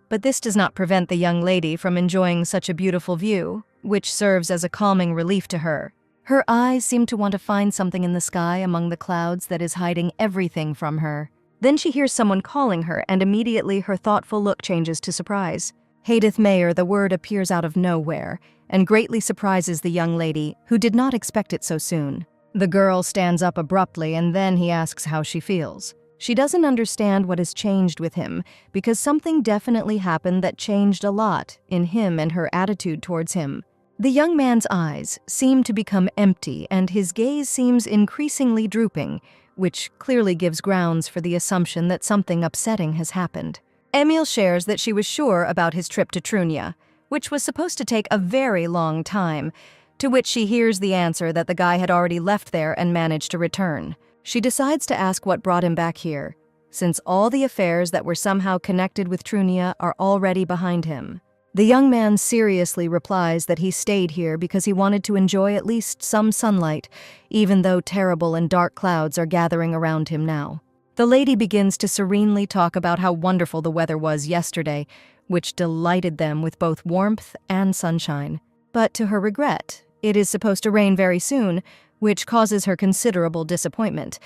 but this does not prevent the young lady from enjoying such a beautiful view, which serves as a calming relief to her. Her eyes seem to want to find something in the sky among the clouds that is hiding everything from her. Then she hears someone calling her, and immediately her thoughtful look changes to surprise. Hadith Mayer, the word appears out of nowhere, and greatly surprises the young lady, who did not expect it so soon. The girl stands up abruptly, and then he asks how she feels. She doesn't understand what has changed with him, because something definitely happened that changed a lot in him and her attitude towards him. The young man's eyes seem to become empty, and his gaze seems increasingly drooping, which clearly gives grounds for the assumption that something upsetting has happened. Emil shares that she was sure about his trip to Trunia, which was supposed to take a very long time, to which she hears the answer that the guy had already left there and managed to return. She decides to ask what brought him back here, since all the affairs that were somehow connected with Trunia are already behind him. The young man seriously replies that he stayed here because he wanted to enjoy at least some sunlight, even though terrible and dark clouds are gathering around him now. The lady begins to serenely talk about how wonderful the weather was yesterday, which delighted them with both warmth and sunshine. But to her regret, it is supposed to rain very soon, which causes her considerable disappointment.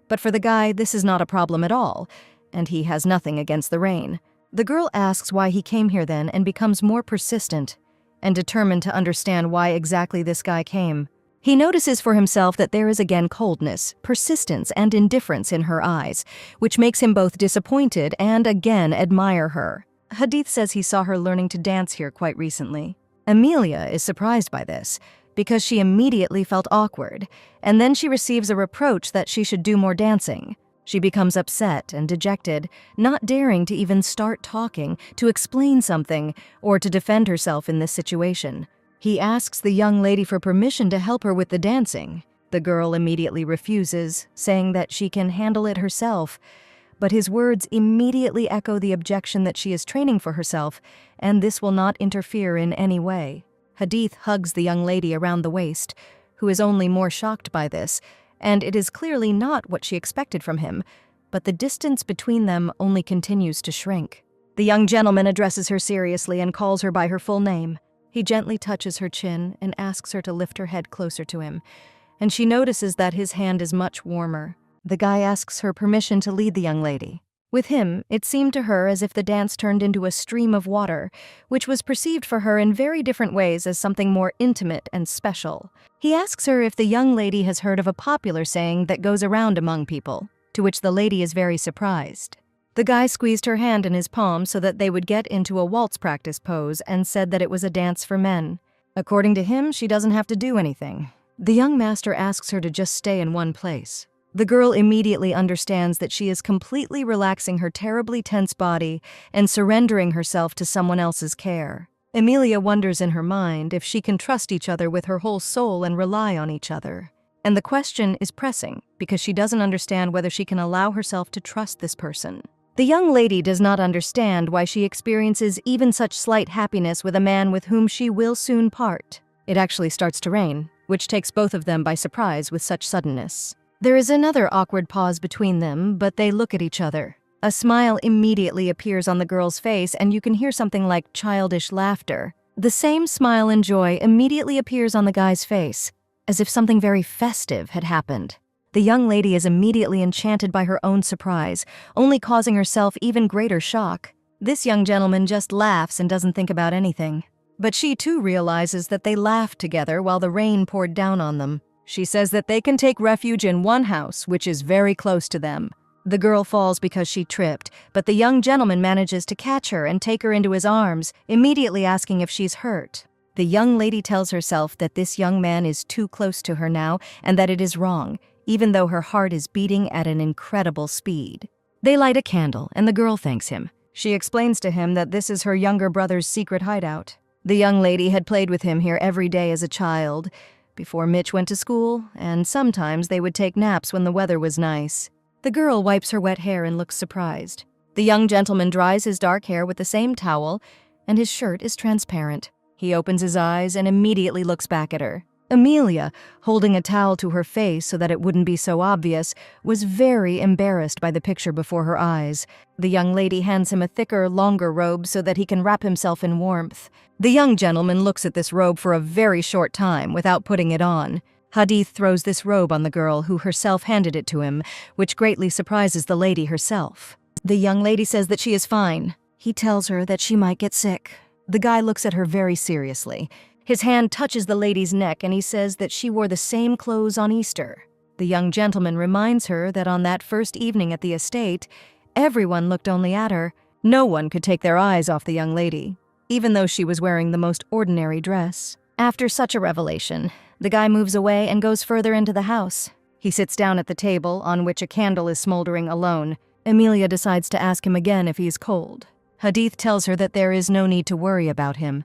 But for the guy, this is not a problem at all, and he has nothing against the rain. The girl asks why he came here then and becomes more persistent and determined to understand why exactly this guy came. He notices for himself that there is again coldness, persistence, and indifference in her eyes, which makes him both disappointed and again admire her. Hadith says he saw her learning to dance here quite recently. Amelia is surprised by this, because she immediately felt awkward, and then she receives a reproach that she should do more dancing. She becomes upset and dejected, not daring to even start talking, to explain something, or to defend herself in this situation. He asks the young lady for permission to help her with the dancing. The girl immediately refuses, saying that she can handle it herself, but his words immediately echo the objection that she is training for herself, and this will not interfere in any way. Hadith hugs the young lady around the waist, who is only more shocked by this, and it is clearly not what she expected from him, but the distance between them only continues to shrink. The young gentleman addresses her seriously and calls her by her full name. He gently touches her chin and asks her to lift her head closer to him, and she notices that his hand is much warmer. The guy asks her permission to lead the young lady. With him, it seemed to her as if the dance turned into a stream of water, which was perceived for her in very different ways as something more intimate and special. He asks her if the young lady has heard of a popular saying that goes around among people, to which the lady is very surprised. The guy squeezed her hand in his palm so that they would get into a waltz practice pose and said that it was a dance for men. According to him, she doesn't have to do anything. The young master asks her to just stay in one place. The girl immediately understands that she is completely relaxing her terribly tense body and surrendering herself to someone else's care. Amelia wonders in her mind if she can trust each other with her whole soul and rely on each other. And the question is pressing because she doesn't understand whether she can allow herself to trust this person. The young lady does not understand why she experiences even such slight happiness with a man with whom she will soon part. It actually starts to rain, which takes both of them by surprise with such suddenness. There is another awkward pause between them, but they look at each other. A smile immediately appears on the girl's face, and you can hear something like childish laughter. The same smile and joy immediately appears on the guy's face, as if something very festive had happened. The young lady is immediately enchanted by her own surprise, only causing herself even greater shock. This young gentleman just laughs and doesn't think about anything. But she too realizes that they laughed together while the rain poured down on them. She says that they can take refuge in one house, which is very close to them. The girl falls because she tripped, but the young gentleman manages to catch her and take her into his arms, immediately asking if she's hurt. The young lady tells herself that this young man is too close to her now and that it is wrong, even though her heart is beating at an incredible speed. They light a candle, and the girl thanks him. She explains to him that this is her younger brother's secret hideout. The young lady had played with him here every day as a child, before Mitch went to school, and sometimes they would take naps when the weather was nice. The girl wipes her wet hair and looks surprised. The young gentleman dries his dark hair with the same towel, and his shirt is transparent. He opens his eyes and immediately looks back at her. Amelia, holding a towel to her face so that it wouldn't be so obvious, was very embarrassed by the picture before her eyes. The young lady hands him a thicker, longer robe so that he can wrap himself in warmth. The young gentleman looks at this robe for a very short time without putting it on. Hadith throws this robe on the girl, who herself handed it to him, which greatly surprises the lady herself. The young lady says that she is fine. He tells her that she might get sick. The guy looks at her very seriously. His hand touches the lady's neck and he says that she wore the same clothes on Easter. The young gentleman reminds her that on that first evening at the estate, everyone looked only at her. No one could take their eyes off the young lady, even though she was wearing the most ordinary dress. After such a revelation, the guy moves away and goes further into the house. He sits down at the table on which a candle is smoldering alone. Amelia decides to ask him again if he is cold. Hadith tells her that there is no need to worry about him,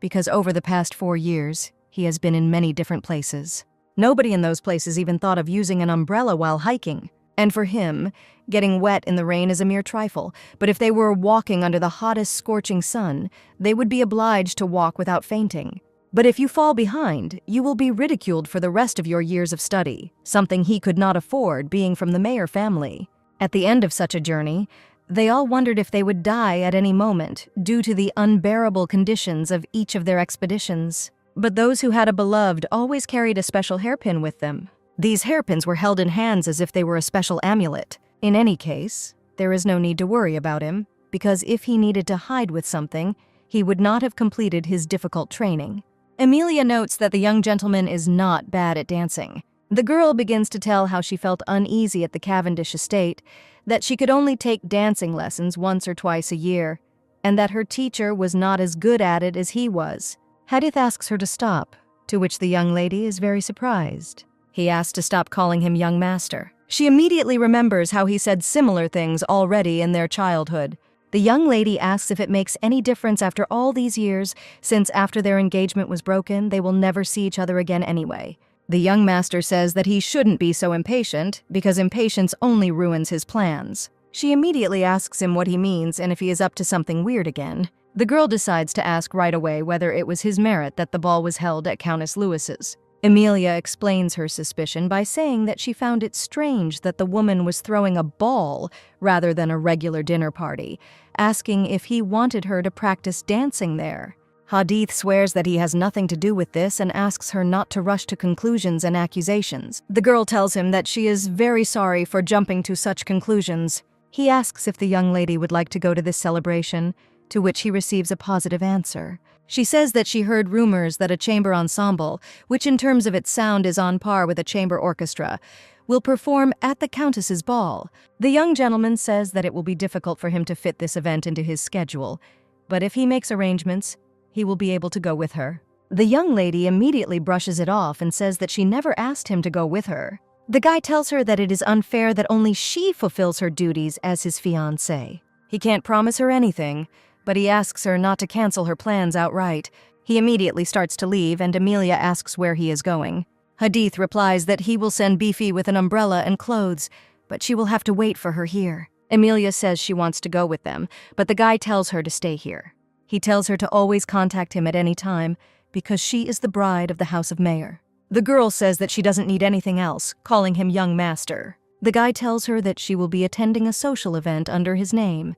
because over the past 4 years, he has been in many different places. Nobody in those places even thought of using an umbrella while hiking. And for him, getting wet in the rain is a mere trifle, but if they were walking under the hottest scorching sun, they would be obliged to walk without fainting. But if you fall behind, you will be ridiculed for the rest of your years of study, something he could not afford being from the Mayer family. At the end of such a journey, they all wondered if they would die at any moment due to the unbearable conditions of each of their expeditions. But those who had a beloved always carried a special hairpin with them. These hairpins were held in hands as if they were a special amulet. In any case, there is no need to worry about him, because if he needed to hide with something, he would not have completed his difficult training. Amelia notes that the young gentleman is not bad at dancing. The girl begins to tell how she felt uneasy at the Cavendish estate, that she could only take dancing lessons once or twice a year, and that her teacher was not as good at it as he was. Hadith asks her to stop, to which the young lady is very surprised. He asks to stop calling him young master. She immediately remembers how he said similar things already in their childhood. The young lady asks if it makes any difference after all these years, since after their engagement was broken, they will never see each other again anyway. The young master says that he shouldn't be so impatient, because impatience only ruins his plans. She immediately asks him what he means and if he is up to something weird again. The girl decides to ask right away whether it was his merit that the ball was held at Countess Lewis's. Amelia explains her suspicion by saying that she found it strange that the woman was throwing a ball rather than a regular dinner party, asking if he wanted her to practice dancing there. Hadith swears that he has nothing to do with this and asks her not to rush to conclusions and accusations. The girl tells him that she is very sorry for jumping to such conclusions. He asks if the young lady would like to go to this celebration, to which he receives a positive answer. She says that she heard rumors that a chamber ensemble, which in terms of its sound is on par with a chamber orchestra, will perform at the Countess's ball. The young gentleman says that it will be difficult for him to fit this event into his schedule, but if he makes arrangements, he will be able to go with her. The young lady immediately brushes it off and says that she never asked him to go with her. The guy tells her that it is unfair that only she fulfills her duties as his fiancée. He can't promise her anything, but he asks her not to cancel her plans outright. He immediately starts to leave, and Amelia asks where he is going. Hadith replies that he will send Beefy with an umbrella and clothes, but she will have to wait for her here. Amelia says she wants to go with them, but the guy tells her to stay here. He tells her to always contact him at any time, because she is the bride of the House of Mayer. The girl says that she doesn't need anything else, calling him young master. The guy tells her that she will be attending a social event under his name,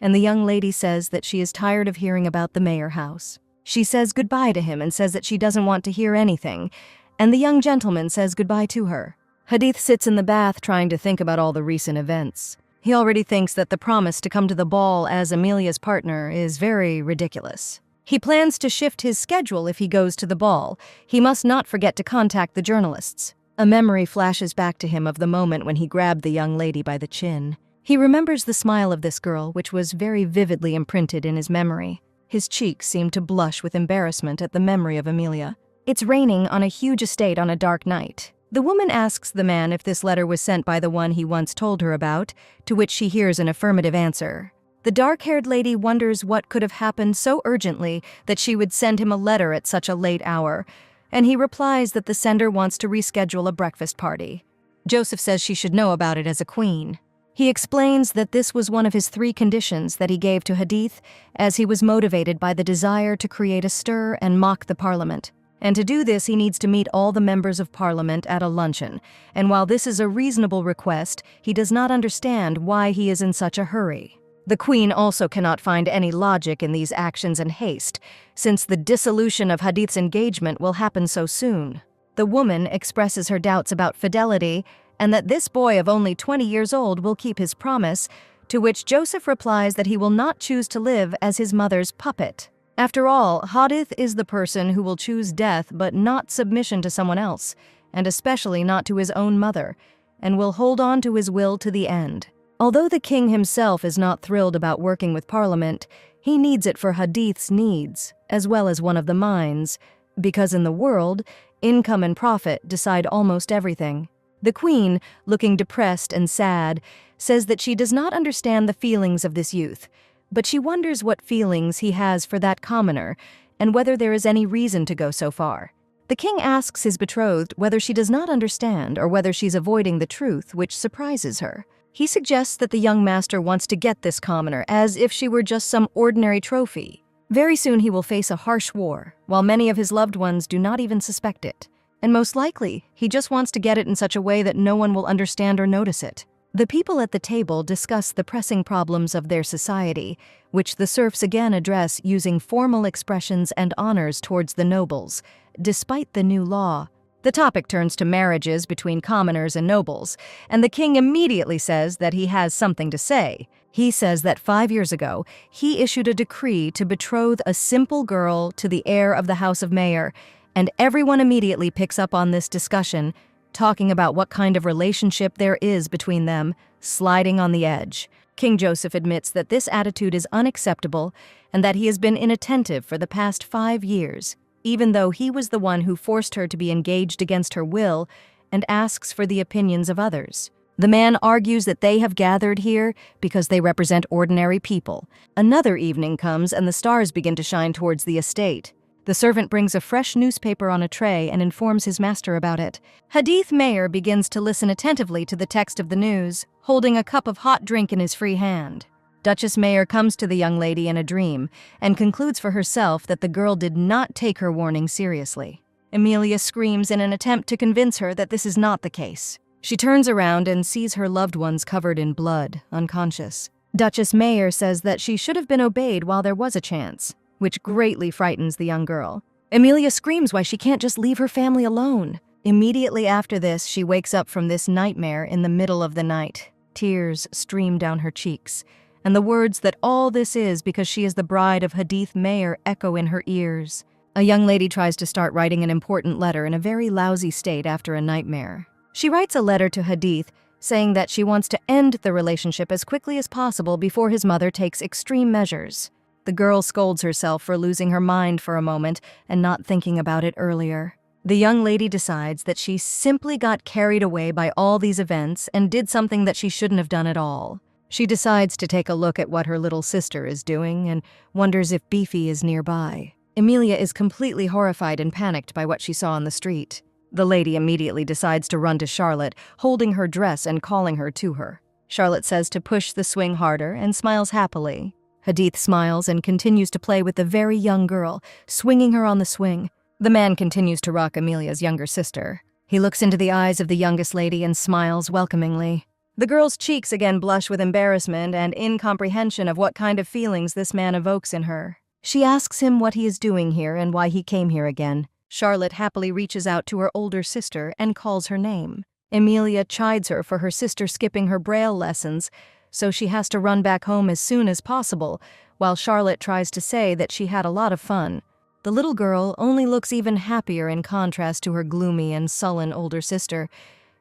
and the young lady says that she is tired of hearing about the Mayer house. She says goodbye to him and says that she doesn't want to hear anything, and the young gentleman says goodbye to her. Hadith sits in the bath trying to think about all the recent events. He already thinks that the promise to come to the ball as Amelia's partner is very ridiculous. He plans to shift his schedule if he goes to the ball. He must not forget to contact the journalists. A memory flashes back to him of the moment when he grabbed the young lady by the chin. He remembers the smile of this girl, which was very vividly imprinted in his memory. His cheeks seemed to blush with embarrassment at the memory of Emilia. It's raining on a huge estate on a dark night. The woman asks the man if this letter was sent by the one he once told her about, to which she hears an affirmative answer. The dark-haired lady wonders what could have happened so urgently that she would send him a letter at such a late hour, and he replies that the sender wants to reschedule a breakfast party. Joseph says she should know about it as a queen. He explains that this was one of his 3 conditions that he gave to Hadith, as he was motivated by the desire to create a stir and mock the parliament. And to do this, he needs to meet all the members of parliament at a luncheon, and while this is a reasonable request, he does not understand why he is in such a hurry. The queen also cannot find any logic in these actions and haste, since the dissolution of Hadith's engagement will happen so soon. The woman expresses her doubts about fidelity, and that this boy of only 20 years old will keep his promise, to which Joseph replies that he will not choose to live as his mother's puppet. After all, Hadith is the person who will choose death but not submission to someone else, and especially not to his own mother, and will hold on to his will to the end. Although the king himself is not thrilled about working with Parliament, he needs it for Hadith's needs, as well as one of the mines, because in the world, income and profit decide almost everything. The queen, looking depressed and sad, says that she does not understand the feelings of this youth, but she wonders what feelings he has for that commoner, and whether there is any reason to go so far. The king asks his betrothed whether she does not understand or whether she's avoiding the truth, which surprises her. He suggests that the young master wants to get this commoner as if she were just some ordinary trophy. Very soon he will face a harsh war, while many of his loved ones do not even suspect it. And most likely, he just wants to get it in such a way that no one will understand or notice it. The people at the table discuss the pressing problems of their society, which the serfs again address using formal expressions and honors towards the nobles, despite the new law. The topic turns to marriages between commoners and nobles, and the king immediately says that he has something to say. He says that 5 years ago, he issued a decree to betroth a simple girl to the heir of the House of Mayor, and everyone immediately picks up on this discussion, talking about what kind of relationship there is between them, sliding on the edge. King Joseph admits that this attitude is unacceptable and that he has been inattentive for the past 5 years, even though he was the one who forced her to be engaged against her will, and asks for the opinions of others. The man argues that they have gathered here because they represent ordinary people. Another evening comes and the stars begin to shine towards the estate. The servant brings a fresh newspaper on a tray and informs his master about it. Hadith Mayor begins to listen attentively to the text of the news, holding a cup of hot drink in his free hand. Duchess Mayor comes to the young lady in a dream and concludes for herself that the girl did not take her warning seriously. Emilia screams in an attempt to convince her that this is not the case. She turns around and sees her loved ones covered in blood, unconscious. Duchess Mayor says that she should have been obeyed while there was a chance, which greatly frightens the young girl. Emilia screams why she can't just leave her family alone. Immediately after this, she wakes up from this nightmare in the middle of the night. Tears stream down her cheeks, and the words that all this is because she is the bride of Hadith Mayor echo in her ears. A young lady tries to start writing an important letter in a very lousy state after a nightmare. She writes a letter to Hadith, saying that she wants to end the relationship as quickly as possible before his mother takes extreme measures. The girl scolds herself for losing her mind for a moment and not thinking about it earlier. The young lady decides that she simply got carried away by all these events and did something that she shouldn't have done at all. She decides to take a look at what her little sister is doing and wonders if Beefy is nearby. Emilia is completely horrified and panicked by what she saw on the street. The lady immediately decides to run to Charlotte, holding her dress and calling her to her. Charlotte says to push the swing harder and smiles happily. Hadith smiles and continues to play with the very young girl, swinging her on the swing. The man continues to rock Emilia's younger sister. He looks into the eyes of the youngest lady and smiles welcomingly. The girl's cheeks again blush with embarrassment and incomprehension of what kind of feelings this man evokes in her. She asks him what he is doing here and why he came here again. Charlotte happily reaches out to her older sister and calls her name. Emilia chides her for her sister skipping her Braille lessons, so she has to run back home as soon as possible, while Charlotte tries to say that she had a lot of fun. The little girl only looks even happier in contrast to her gloomy and sullen older sister,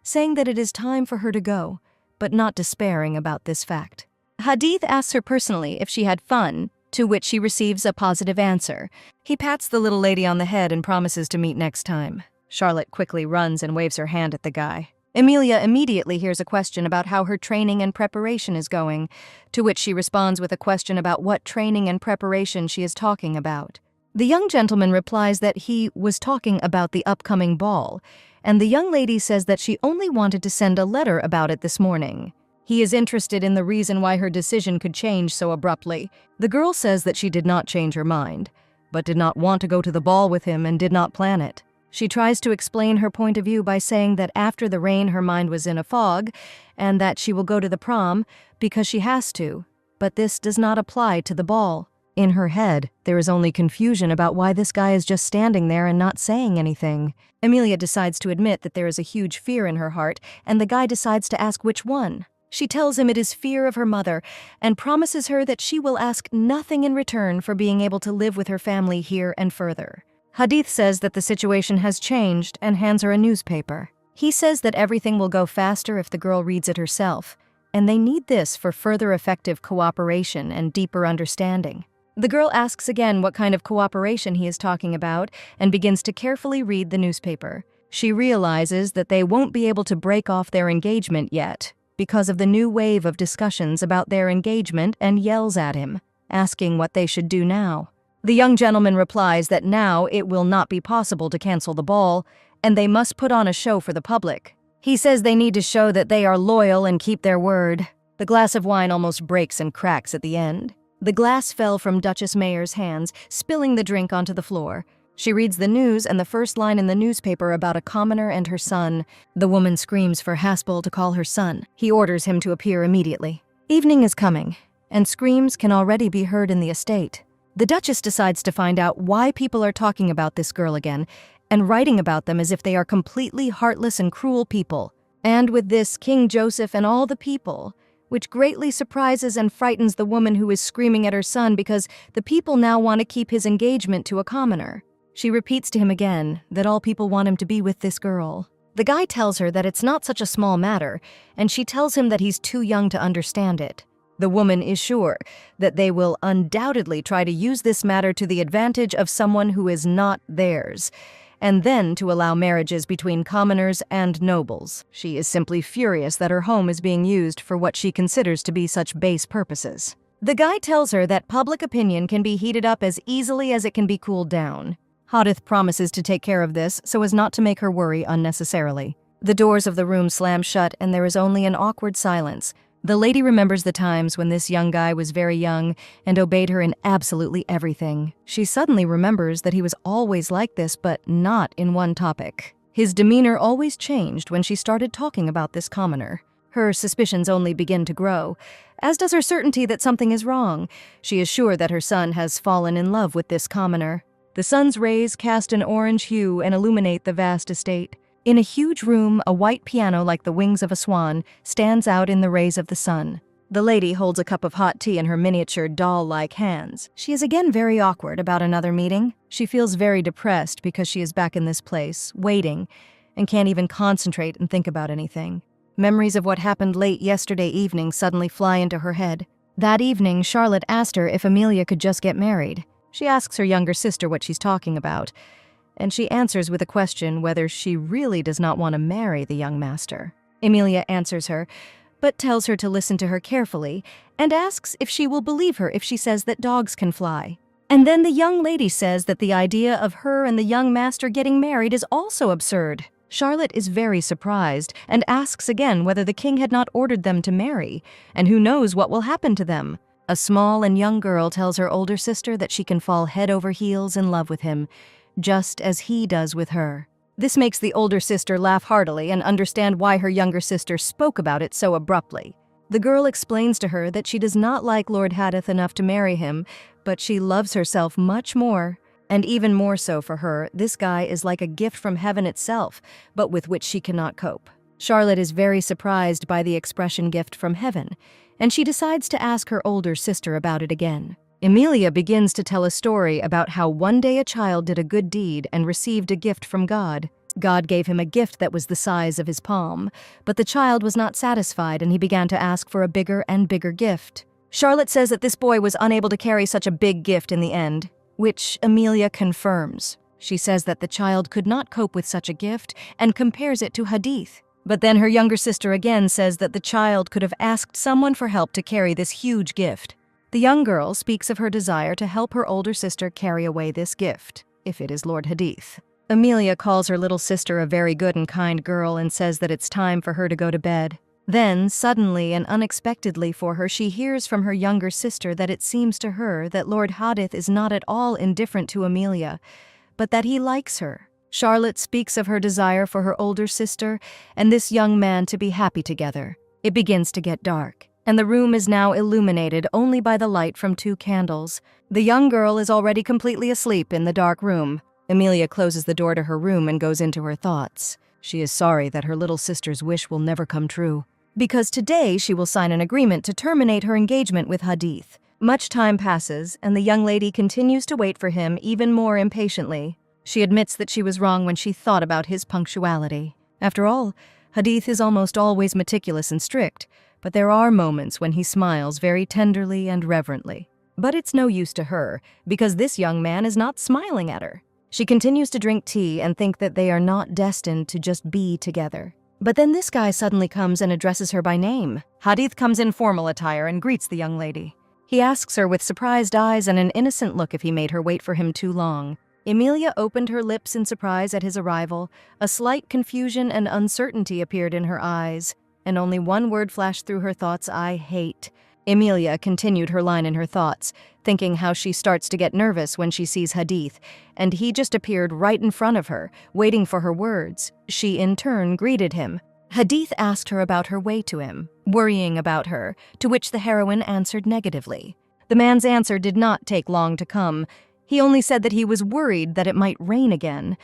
saying that it is time for her to go, but not despairing about this fact. Hadith asks her personally if she had fun, to which she receives a positive answer. He pats the little lady on the head and promises to meet next time. Charlotte quickly runs and waves her hand at the guy. Emilia immediately hears a question about how her training and preparation is going, to which she responds with a question about what training and preparation she is talking about. The young gentleman replies that he was talking about the upcoming ball, and the young lady says that she only wanted to send a letter about it this morning. He is interested in the reason why her decision could change so abruptly. The girl says that she did not change her mind, but did not want to go to the ball with him and did not plan it. She tries to explain her point of view by saying that after the rain her mind was in a fog and that she will go to the prom because she has to, but this does not apply to the ball. In her head, there is only confusion about why this guy is just standing there and not saying anything. Emilia decides to admit that there is a huge fear in her heart, and the guy decides to ask which one. She tells him it is fear of her mother and promises her that she will ask nothing in return for being able to live with her family here and further. Hadith says that the situation has changed and hands her a newspaper. He says that everything will go faster if the girl reads it herself, and they need this for further effective cooperation and deeper understanding. The girl asks again what kind of cooperation he is talking about and begins to carefully read the newspaper. She realizes that they won't be able to break off their engagement yet because of the new wave of discussions about their engagement and yells at him, asking what they should do now. The young gentleman replies that now it will not be possible to cancel the ball, and they must put on a show for the public. He says they need to show that they are loyal and keep their word. The glass of wine almost breaks and cracks at the end. The glass fell from Duchess Mayer's hands, spilling the drink onto the floor. She reads the news and the first line in the newspaper about a commoner and her son. The woman screams for Haspel to call her son. He orders him to appear immediately. Evening is coming, and screams can already be heard in the estate. The Duchess decides to find out why people are talking about this girl again and writing about them as if they are completely heartless and cruel people. And with this, King Joseph and all the people, which greatly surprises and frightens the woman who is screaming at her son because the people now want to keep his engagement to a commoner. She repeats to him again that all people want him to be with this girl. The guy tells her that it's not such a small matter, and she tells him that he's too young to understand it. The woman is sure that they will undoubtedly try to use this matter to the advantage of someone who is not theirs, and then to allow marriages between commoners and nobles. She is simply furious that her home is being used for what she considers to be such base purposes. The guy tells her that public opinion can be heated up as easily as it can be cooled down. Hadith promises to take care of this so as not to make her worry unnecessarily. The doors of the room slam shut and there is only an awkward silence. The lady remembers the times when this young guy was very young and obeyed her in absolutely everything. She suddenly remembers that he was always like this, but not in one topic. His demeanor always changed when she started talking about this commoner. Her suspicions only begin to grow, as does her certainty that something is wrong. She is sure that her son has fallen in love with this commoner. The sun's rays cast an orange hue and illuminate the vast estate. In a huge room, a white piano like the wings of a swan stands out in the rays of the sun. The lady holds a cup of hot tea in her miniature doll-like hands. She is again very awkward about another meeting. She feels very depressed because she is back in this place, waiting, and can't even concentrate and think about anything. Memories of what happened late yesterday evening suddenly fly into her head. That evening, Charlotte asked her if Emilia could just get married. She asks her younger sister what she's talking about, and she answers with a question whether she really does not want to marry the young master. Emilia answers her, but tells her to listen to her carefully and asks if she will believe her if she says that dogs can fly. And then the young lady says that the idea of her and the young master getting married is also absurd. Charlotte is very surprised and asks again whether the king had not ordered them to marry, and who knows what will happen to them. A small and young girl tells her older sister that she can fall head over heels in love with him, just as he does with her. This makes the older sister laugh heartily and understand why her younger sister spoke about it so abruptly. The girl explains to her that she does not like Lord Hadith enough to marry him, but she loves herself much more. And even more so for her, this guy is like a gift from heaven itself, but with which she cannot cope. Charlotte is very surprised by the expression gift from heaven, and she decides to ask her older sister about it again. Emilia begins to tell a story about how one day a child did a good deed and received a gift from God. God gave him a gift that was the size of his palm, but the child was not satisfied and he began to ask for a bigger and bigger gift. Charlotte says that this boy was unable to carry such a big gift in the end, which Emilia confirms. She says that the child could not cope with such a gift and compares it to Hadith. But then her younger sister again says that the child could have asked someone for help to carry this huge gift. The young girl speaks of her desire to help her older sister carry away this gift, if it is Lord Hadith. Emilia calls her little sister a very good and kind girl and says that it's time for her to go to bed. Then, suddenly and unexpectedly for her, she hears from her younger sister that it seems to her that Lord Hadith is not at all indifferent to Emilia, but that he likes her. Charlotte speaks of her desire for her older sister and this young man to be happy together. It begins to get dark, and the room is now illuminated only by the light from 2 candles. The young girl is already completely asleep in the dark room. Emilia closes the door to her room and goes into her thoughts. She is sorry that her little sister's wish will never come true, because today she will sign an agreement to terminate her engagement with Hadith. Much time passes, and the young lady continues to wait for him even more impatiently. She admits that she was wrong when she thought about his punctuality. After all, Hadith is almost always meticulous and strict, but there are moments when he smiles very tenderly and reverently. But it's no use to her, because this young man is not smiling at her. She continues to drink tea and think that they are not destined to just be together. But then this guy suddenly comes and addresses her by name. Hadith comes in formal attire and greets the young lady. He asks her with surprised eyes and an innocent look if he made her wait for him too long. Emilia opened her lips in surprise at his arrival. A slight confusion and uncertainty appeared in her eyes, and only one word flashed through her thoughts: I hate. Emilia continued her line in her thoughts, thinking how she starts to get nervous when she sees Hadith, and he just appeared right in front of her, waiting for her words. She in turn greeted him. Hadith asked her about her way to him, worrying about her, to which the heroine answered negatively. The man's answer did not take long to come. He only said that he was worried that it might rain again.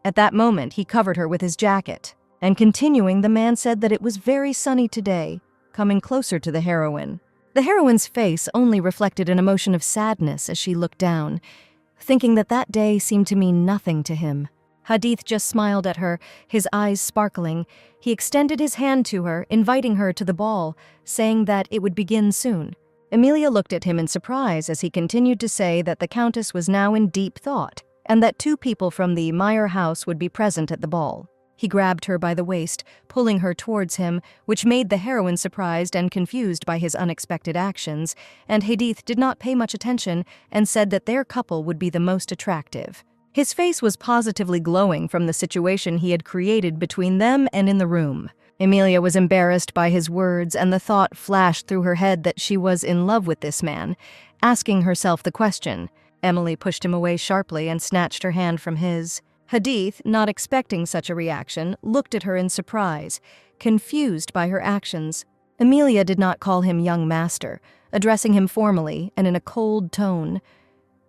At that moment, he covered her with his jacket. And continuing, the man said that it was very sunny today, coming closer to the heroine. The heroine's face only reflected an emotion of sadness as she looked down, thinking that that day seemed to mean nothing to him. Hadith just smiled at her, his eyes sparkling. He extended his hand to her, inviting her to the ball, saying that it would begin soon. Emilia looked at him in surprise as he continued to say that the Countess was now in deep thought, and that 2 people from the Meyer house would be present at the ball. He grabbed her by the waist, pulling her towards him, which made the heroine surprised and confused by his unexpected actions, and Hadith did not pay much attention and said that their couple would be the most attractive. His face was positively glowing from the situation he had created between them and in the room. Emilia was embarrassed by his words, and the thought flashed through her head that she was in love with this man, asking herself the question. Emily pushed him away sharply and snatched her hand from his. Hadith, not expecting such a reaction, looked at her in surprise, confused by her actions. Emilia did not call him young master, addressing him formally and in a cold tone.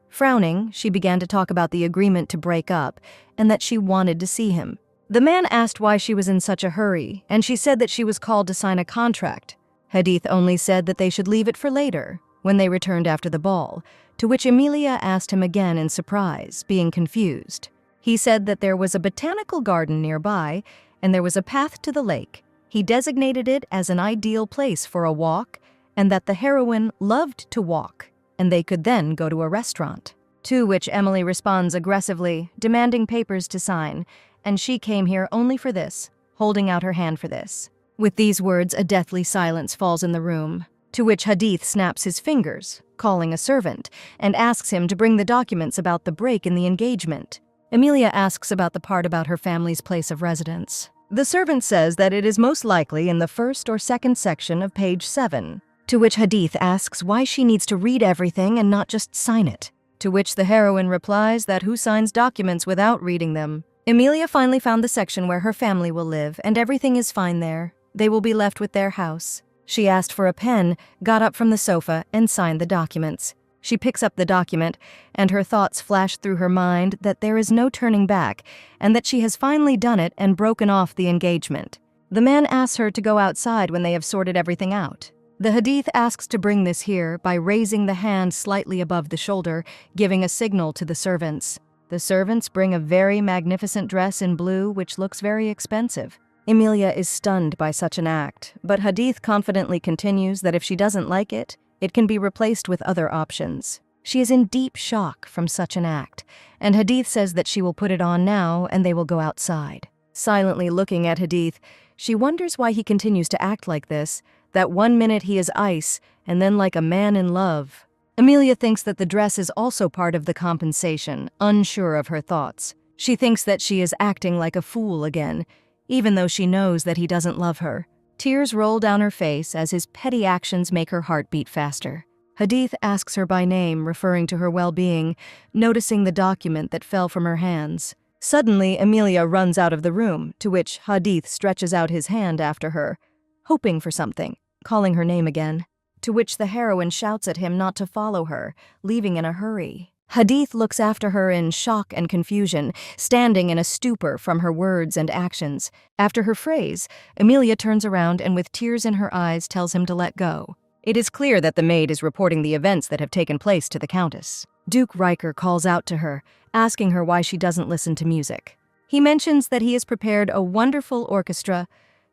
Frowning, she began to talk about the agreement to break up and that she wanted to see him. The man asked why she was in such a hurry, and she said that she was called to sign a contract. Hadith only said that they should leave it for later, when they returned after the ball, to which Emilia asked him again in surprise, being confused. He said that there was a botanical garden nearby, and there was a path to the lake. He designated it as an ideal place for a walk, and that the heroine loved to walk, and they could then go to a restaurant. To which Emily responds aggressively, demanding papers to sign, and she came here only for this, holding out her hand for this. With these words, a deathly silence falls in the room, to which Hadith snaps his fingers, calling a servant, and asks him to bring the documents about the break in the engagement. Emilia asks about the part about her family's place of residence. The servant says that it is most likely in the 1st or 2nd section of page 7, to which Hadith asks why she needs to read everything and not just sign it, to which the heroine replies that who signs documents without reading them. Emilia finally found the section where her family will live, and everything is fine there. They will be left with their house. She asked for a pen, got up from the sofa, and signed the documents. She picks up the document, and her thoughts flash through her mind that there is no turning back, and that she has finally done it and broken off the engagement. The man asks her to go outside when they have sorted everything out. The Hadith asks to bring this here by raising the hand slightly above the shoulder, giving a signal to the servants. The servants bring a very magnificent dress in blue, which looks very expensive. Emilia is stunned by such an act, but Hadith confidently continues that if she doesn't like it, it can be replaced with other options. She is in deep shock from such an act, and Hadith says that she will put it on now and they will go outside. Silently looking at Hadith, she wonders why he continues to act like this, that 1 minute he is ice, and then like a man in love. Emilia thinks that the dress is also part of the compensation, unsure of her thoughts. She thinks that she is acting like a fool again, even though she knows that he doesn't love her. Tears roll down her face as his petty actions make her heart beat faster. Hadith asks her by name, referring to her well-being, noticing the document that fell from her hands. Suddenly, Emilia runs out of the room, to which Hadith stretches out his hand after her, hoping for something, calling her name again, to which the heroine shouts at him not to follow her, leaving in a hurry. Hadith looks after her in shock and confusion, standing in a stupor from her words and actions. After her phrase, Emilia turns around and with tears in her eyes tells him to let go. It is clear that the maid is reporting the events that have taken place to the Countess. Duke Riker calls out to her, asking her why she doesn't listen to music. He mentions that he has prepared a wonderful orchestra,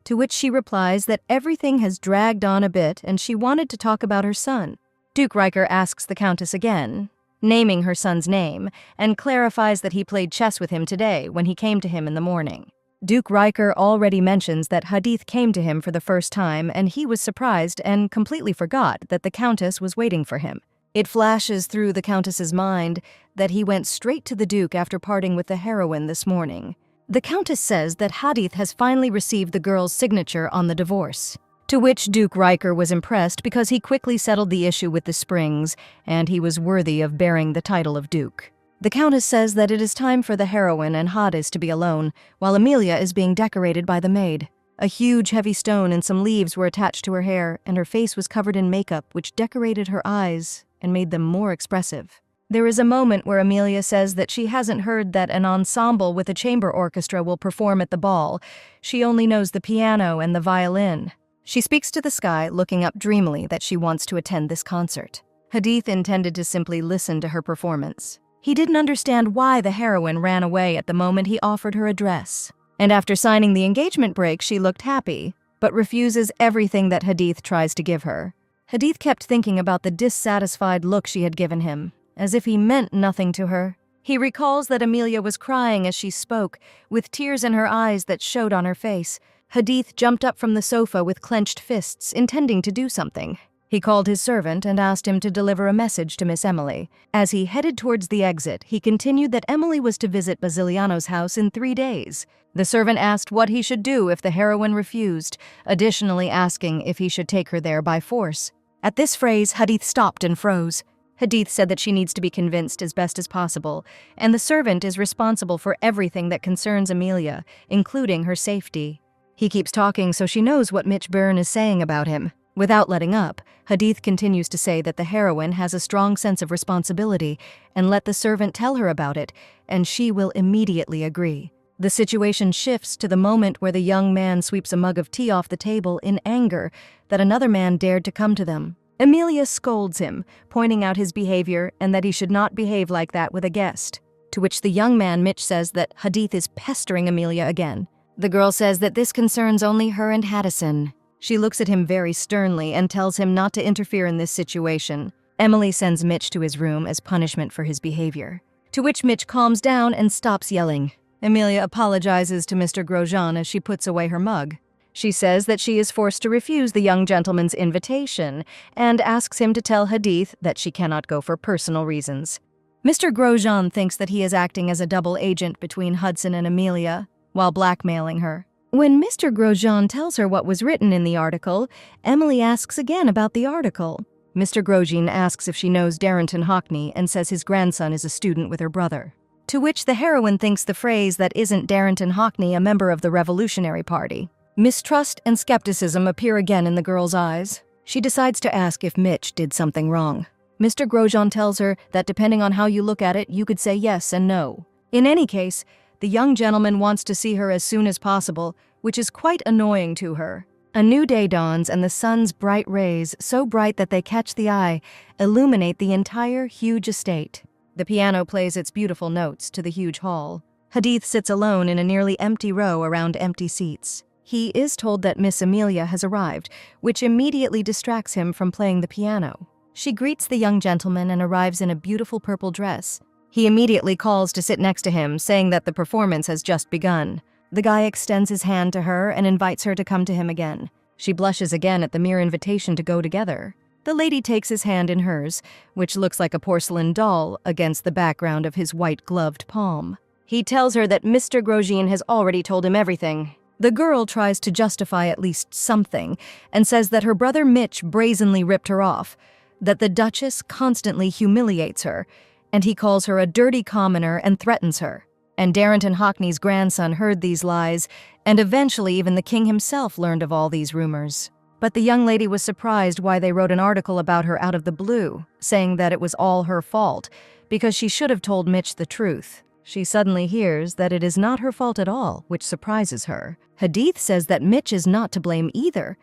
to which she replies that everything has dragged on a bit and she wanted to talk about her son. Duke Riker asks the Countess again, naming her son's name, and clarifies that he played chess with him today when he came to him in the morning. Duke Riker already mentions that Hadith came to him for the first time and he was surprised and completely forgot that the Countess was waiting for him. It flashes through the Countess's mind that he went straight to the Duke after parting with the heroine this morning. The Countess says that Hadith has finally received the girl's signature on the divorce, to which Duke Riker was impressed because he quickly settled the issue with the Springs, and he was worthy of bearing the title of Duke. The Countess says that it is time for the heroine and Hadith to be alone, while Emilia is being decorated by the maid. A huge heavy stone and some leaves were attached to her hair, and her face was covered in makeup which decorated her eyes and made them more expressive. There is a moment where Emilia says that she hasn't heard that an ensemble with a chamber orchestra will perform at the ball. She only knows the piano and the violin. She speaks to the sky, looking up dreamily that she wants to attend this concert. Hadith intended to simply listen to her performance. He didn't understand why the heroine ran away at the moment he offered her a dress. And after signing the engagement break, she looked happy, but refuses everything that Hadith tries to give her. Hadith kept thinking about the dissatisfied look she had given him, as if he meant nothing to her. He recalls that Emilia was crying as she spoke, with tears in her eyes that showed on her face. Hadith jumped up from the sofa with clenched fists, intending to do something. He called his servant and asked him to deliver a message to Miss Emily. As he headed towards the exit, he continued that Emily was to visit Basiliano's house in 3 days. The servant asked what he should do if the heroine refused, additionally asking if he should take her there by force. At this phrase, Hadith stopped and froze. Hadith said that she needs to be convinced as best as possible, and the servant is responsible for everything that concerns Emilia, including her safety. He keeps talking so she knows what Mitch Byrne is saying about him. Without letting up, Hadith continues to say that the heroine has a strong sense of responsibility and let the servant tell her about it, and she will immediately agree. The situation shifts to the moment where the young man sweeps a mug of tea off the table in anger that another man dared to come to them. Emilia scolds him, pointing out his behavior and that he should not behave like that with a guest, to which the young man Mitch says that Hadith is pestering Emilia again. The girl says that this concerns only her and Haddison. She looks at him very sternly and tells him not to interfere in this situation. Emily sends Mitch to his room as punishment for his behavior, to which Mitch calms down and stops yelling. Emilia apologizes to Mr. Grosjean as she puts away her mug. She says that she is forced to refuse the young gentleman's invitation and asks him to tell Hadith that she cannot go for personal reasons. Mr. Grosjean thinks that he is acting as a double agent between Hudson and Emilia while blackmailing her. When Mr. Grosjean tells her what was written in the article, Emily asks again about the article. Mr. Grosjean asks if she knows Darrington Hockney and says his grandson is a student with her brother. To which the heroine thinks the phrase that isn't Darrington Hockney a member of the Revolutionary Party. Mistrust and skepticism appear again in the girl's eyes. She decides to ask if Mitch did something wrong. Mr. Grosjean tells her that depending on how you look at it, you could say yes and no. In any case, the young gentleman wants to see her as soon as possible, which is quite annoying to her. A new day dawns and the sun's bright rays, so bright that they catch the eye, illuminate the entire huge estate. The piano plays its beautiful notes to the huge hall. Hadith sits alone in a nearly empty row around empty seats. He is told that Miss Amelia has arrived, which immediately distracts him from playing the piano. She greets the young gentleman and arrives in a beautiful purple dress. He immediately calls to sit next to him, saying that the performance has just begun. The guy extends his hand to her and invites her to come to him again. She blushes again at the mere invitation to go together. The lady takes his hand in hers, which looks like a porcelain doll against the background of his white-gloved palm. He tells her that Mr. Grosjean has already told him everything. The girl tries to justify at least something and says that her brother Mitch brazenly ripped her off, that the Duchess constantly humiliates her, and he calls her a dirty commoner and threatens her. And Darrington Hockney's grandson heard these lies, and eventually even the king himself learned of all these rumors. But the young lady was surprised why they wrote an article about her out of the blue, saying that it was all her fault, because she should have told Mitch the truth. She suddenly hears that it is not her fault at all, which surprises her. Hadith says that Mitch is not to blame either,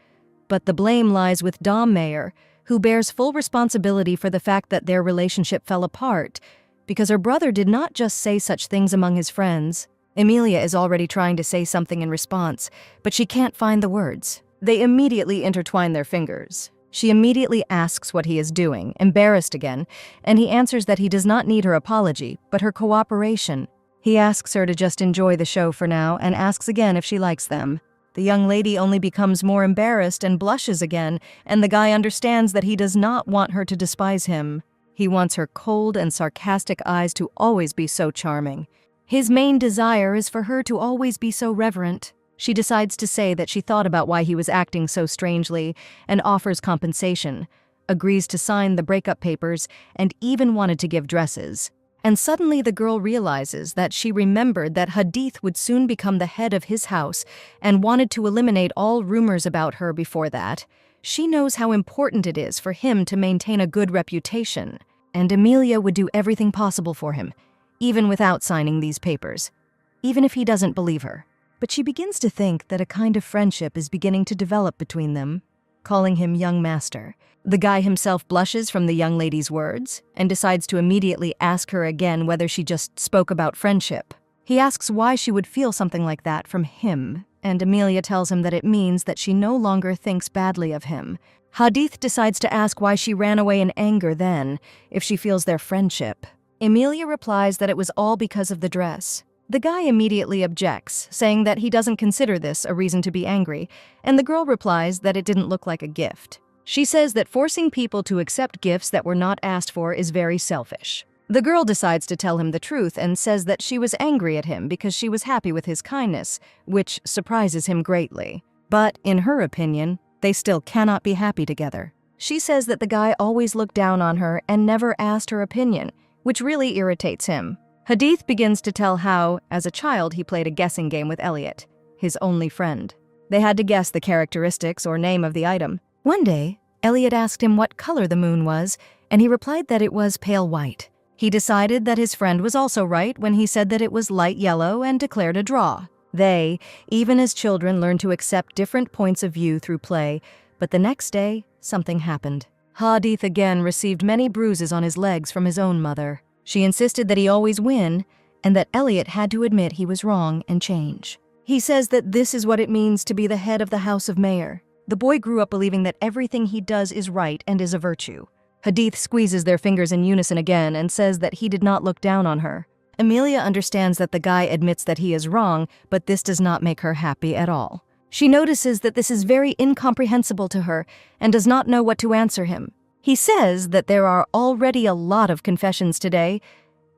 but the blame lies with Dom Mayer, who bears full responsibility for the fact that their relationship fell apart, because her brother did not just say such things among his friends. Emilia is already trying to say something in response, but she can't find the words. They immediately intertwine their fingers. She immediately asks what he is doing, embarrassed again, and he answers that he does not need her apology, but her cooperation. He asks her to just enjoy the show for now and asks again if she likes them. The young lady only becomes more embarrassed and blushes again, and the guy understands that he does not want her to despise him. He wants her cold and sarcastic eyes to always be so charming. His main desire is for her to always be so reverent. She decides to say that she thought about why he was acting so strangely and offers compensation, agrees to sign the breakup papers, and even wanted to give dresses. And suddenly the girl realizes that she remembered that Hadith would soon become the head of his house and wanted to eliminate all rumors about her before that. She knows how important it is for him to maintain a good reputation, and Emilia would do everything possible for him, even without signing these papers, even if he doesn't believe her. But she begins to think that a kind of friendship is beginning to develop between them, calling him young master. The guy himself blushes from the young lady's words and decides to immediately ask her again whether she just spoke about friendship. He asks why she would feel something like that from him, and Emilia tells him that it means that she no longer thinks badly of him. Hadith decides to ask why she ran away in anger then, if she feels their friendship. Emilia replies that it was all because of the dress. The guy immediately objects, saying that he doesn't consider this a reason to be angry, and the girl replies that it didn't look like a gift. She says that forcing people to accept gifts that were not asked for is very selfish. The girl decides to tell him the truth and says that she was angry at him because she was happy with his kindness, which surprises him greatly. But, in her opinion, they still cannot be happy together. She says that the guy always looked down on her and never asked her opinion, which really irritates him. Hadith begins to tell how, as a child, he played a guessing game with Elliot, his only friend. They had to guess the characteristics or name of the item. One day, Elliot asked him what color the moon was, and he replied that it was pale white. He decided that his friend was also right when he said that it was light yellow and declared a draw. They, even as children, learned to accept different points of view through play, but the next day, something happened. Hadith again received many bruises on his legs from his own mother. She insisted that he always win, and that Elliot had to admit he was wrong and change. He says that this is what it means to be the head of the House of Mayer. The boy grew up believing that everything he does is right and is a virtue. Hadith squeezes their fingers in unison again and says that he did not look down on her. Emilia understands that the guy admits that he is wrong, but this does not make her happy at all. She notices that this is very incomprehensible to her and does not know what to answer him. He says that there are already a lot of confessions today,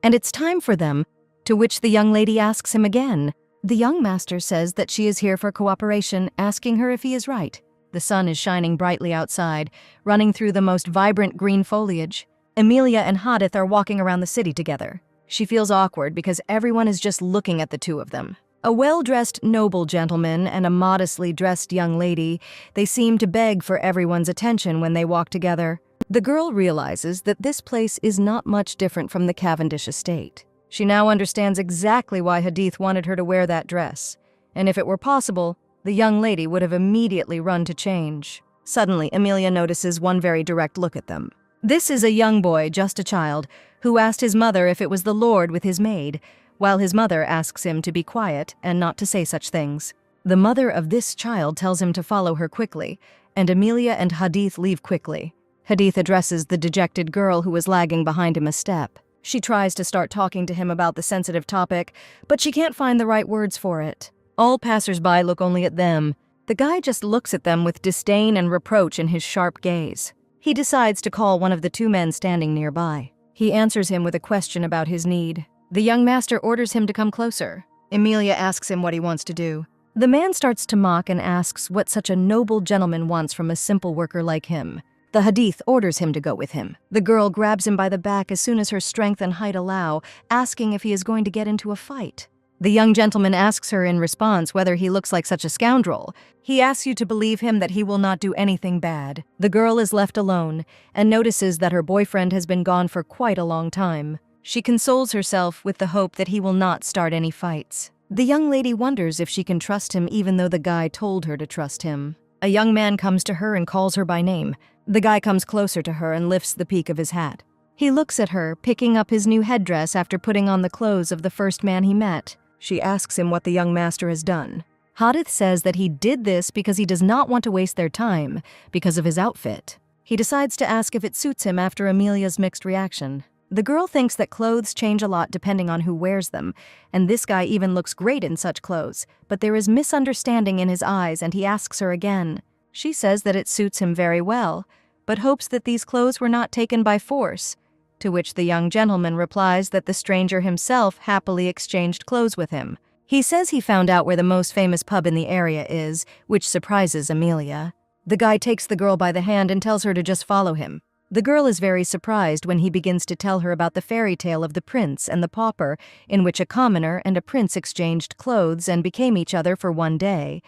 and it's time for them, to which the young lady asks him again. The young master says that she is here for cooperation, asking her if he is right. The sun is shining brightly outside, running through the most vibrant green foliage. Emilia and Hadith are walking around the city together. She feels awkward because everyone is just looking at the two of them. A well-dressed noble gentleman and a modestly dressed young lady, they seem to beg for everyone's attention when they walk together. The girl realizes that this place is not much different from the Cavendish estate. She now understands exactly why Hadith wanted her to wear that dress, and if it were possible, The young lady would have immediately run to change. Suddenly, Emilia notices one very direct look at them. This is a young boy, just a child, who asked his mother if it was the Lord with his maid, while his mother asks him to be quiet and not to say such things. The mother of this child tells him to follow her quickly, and Emilia and Hadith leave quickly. Hadith addresses the dejected girl who is lagging behind him a step. She tries to start talking to him about the sensitive topic, but she can't find the right words for it. All passers-by look only at them. The guy just looks at them with disdain and reproach in his sharp gaze. He decides to call one of the two men standing nearby. He answers him with a question about his need. The young master orders him to come closer. Emilia asks him what he wants to do. The man starts to mock and asks what such a noble gentleman wants from a simple worker like him. The Hadith orders him to go with him. The girl grabs him by the back as soon as her strength and height allow, asking if he is going to get into a fight. The young gentleman asks her in response whether he looks like such a scoundrel. He asks you to believe him that he will not do anything bad. The girl is left alone and notices that her boyfriend has been gone for quite a long time. She consoles herself with the hope that he will not start any fights. The young lady wonders if she can trust him even though the guy told her to trust him. A young man comes to her and calls her by name. The guy comes closer to her and lifts the peak of his hat. He looks at her, picking up his new headdress after putting on the clothes of the first man he met. She asks him what the young master has done. Hadith says that he did this because he does not want to waste their time, because of his outfit. He decides to ask if it suits him after Emilia's mixed reaction. The girl thinks that clothes change a lot depending on who wears them, and this guy even looks great in such clothes, but there is misunderstanding in his eyes and he asks her again. She says that it suits him very well, but hopes that these clothes were not taken by force, to which the young gentleman replies that the stranger himself happily exchanged clothes with him. He says he found out where the most famous pub in the area is, which surprises Emilia. The guy takes the girl by the hand and tells her to just follow him. The girl is very surprised when he begins to tell her about the fairy tale of the prince and the pauper, in which a commoner and a prince exchanged clothes and became each other for one day.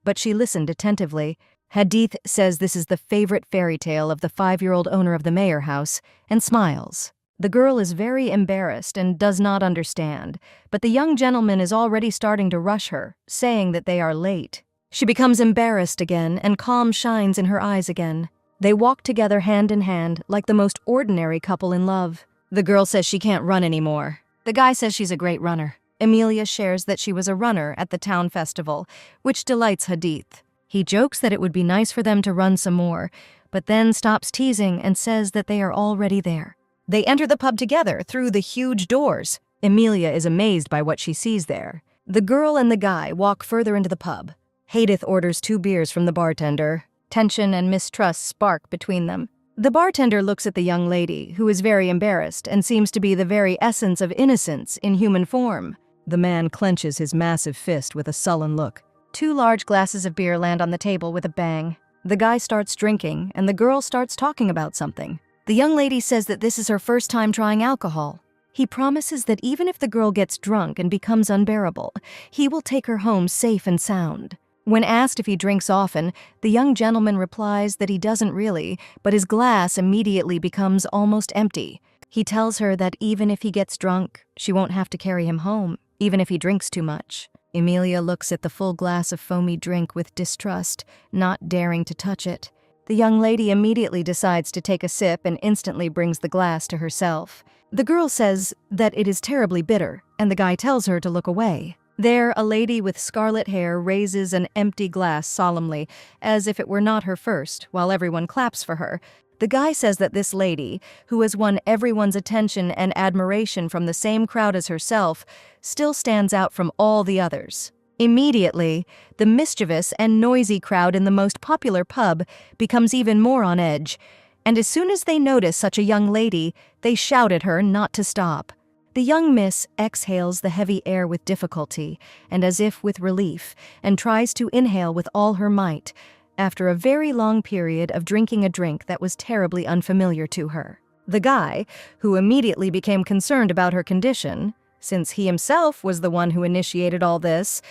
But she listened attentively. Hadith says this is the favorite fairy tale of the 5-year-old owner of the mayor house, and smiles. The girl is very embarrassed and does not understand, but the young gentleman is already starting to rush her, saying that they are late. She becomes embarrassed again, and calm shines in her eyes again. They walk together hand in hand, like the most ordinary couple in love. The girl says she can't run anymore. The guy says she's a great runner. Emilia shares that she was a runner at the town festival, which delights Hadith. He jokes that it would be nice for them to run some more, but then stops teasing and says that they are already there. They enter the pub together through the huge doors. Emilia is amazed by what she sees there. The girl and the guy walk further into the pub. Hadith orders 2 beers from the bartender. Tension and mistrust spark between them. The bartender looks at the young lady, who is very embarrassed and seems to be the very essence of innocence in human form. The man clenches his massive fist with a sullen look. 2 large glasses of beer land on the table with a bang. The guy starts drinking, and the girl starts talking about something. The young lady says that this is her first time trying alcohol. He promises that even if the girl gets drunk and becomes unbearable, he will take her home safe and sound. When asked if he drinks often, the young gentleman replies that he doesn't really, but his glass immediately becomes almost empty. He tells her that even if he gets drunk, she won't have to carry him home, even if he drinks too much. Emilia looks at the full glass of foamy drink with distrust, not daring to touch it. The young lady immediately decides to take a sip and instantly brings the glass to herself. The girl says that it is terribly bitter, and the guy tells her to look away. There, a lady with scarlet hair raises an empty glass solemnly, as if it were not her first, while everyone claps for her. The guy says that this lady, who has won everyone's attention and admiration from the same crowd as herself, still stands out from all the others. Immediately, the mischievous and noisy crowd in the most popular pub becomes even more on edge, and as soon as they notice such a young lady, they shout at her not to stop. The young miss exhales the heavy air with difficulty, and as if with relief, and tries to inhale with all her might, after a very long period of drinking a drink that was terribly unfamiliar to her. The guy, who immediately became concerned about her condition, since he himself was the one who initiated all this,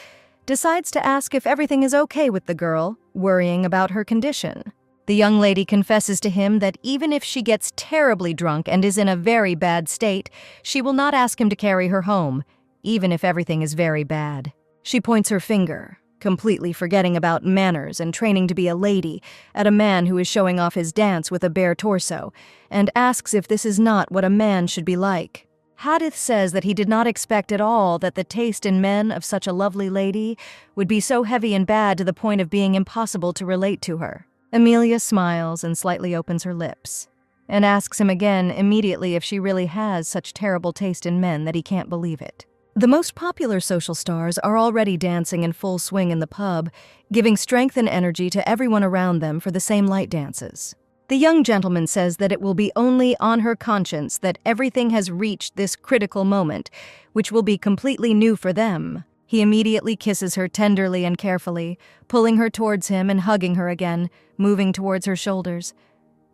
decides to ask if everything is okay with the girl, worrying about her condition. The young lady confesses to him that even if she gets terribly drunk and is in a very bad state, she will not ask him to carry her home, even if everything is very bad. She points her finger. completely forgetting about manners and training to be a lady, at a man who is showing off his dance with a bare torso, and asks if this is not what a man should be like. Hadith says that he did not expect at all that the taste in men of such a lovely lady would be so heavy and bad to the point of being impossible to relate to her. Emilia smiles and slightly opens her lips, and asks him again immediately if she really has such terrible taste in men that he can't believe it. The most popular social stars are already dancing in full swing in the pub, giving strength and energy to everyone around them for the same light dances. The young gentleman says that it will be only on her conscience that everything has reached this critical moment, which will be completely new for them. He immediately kisses her tenderly and carefully, pulling her towards him and hugging her again, moving towards her shoulders,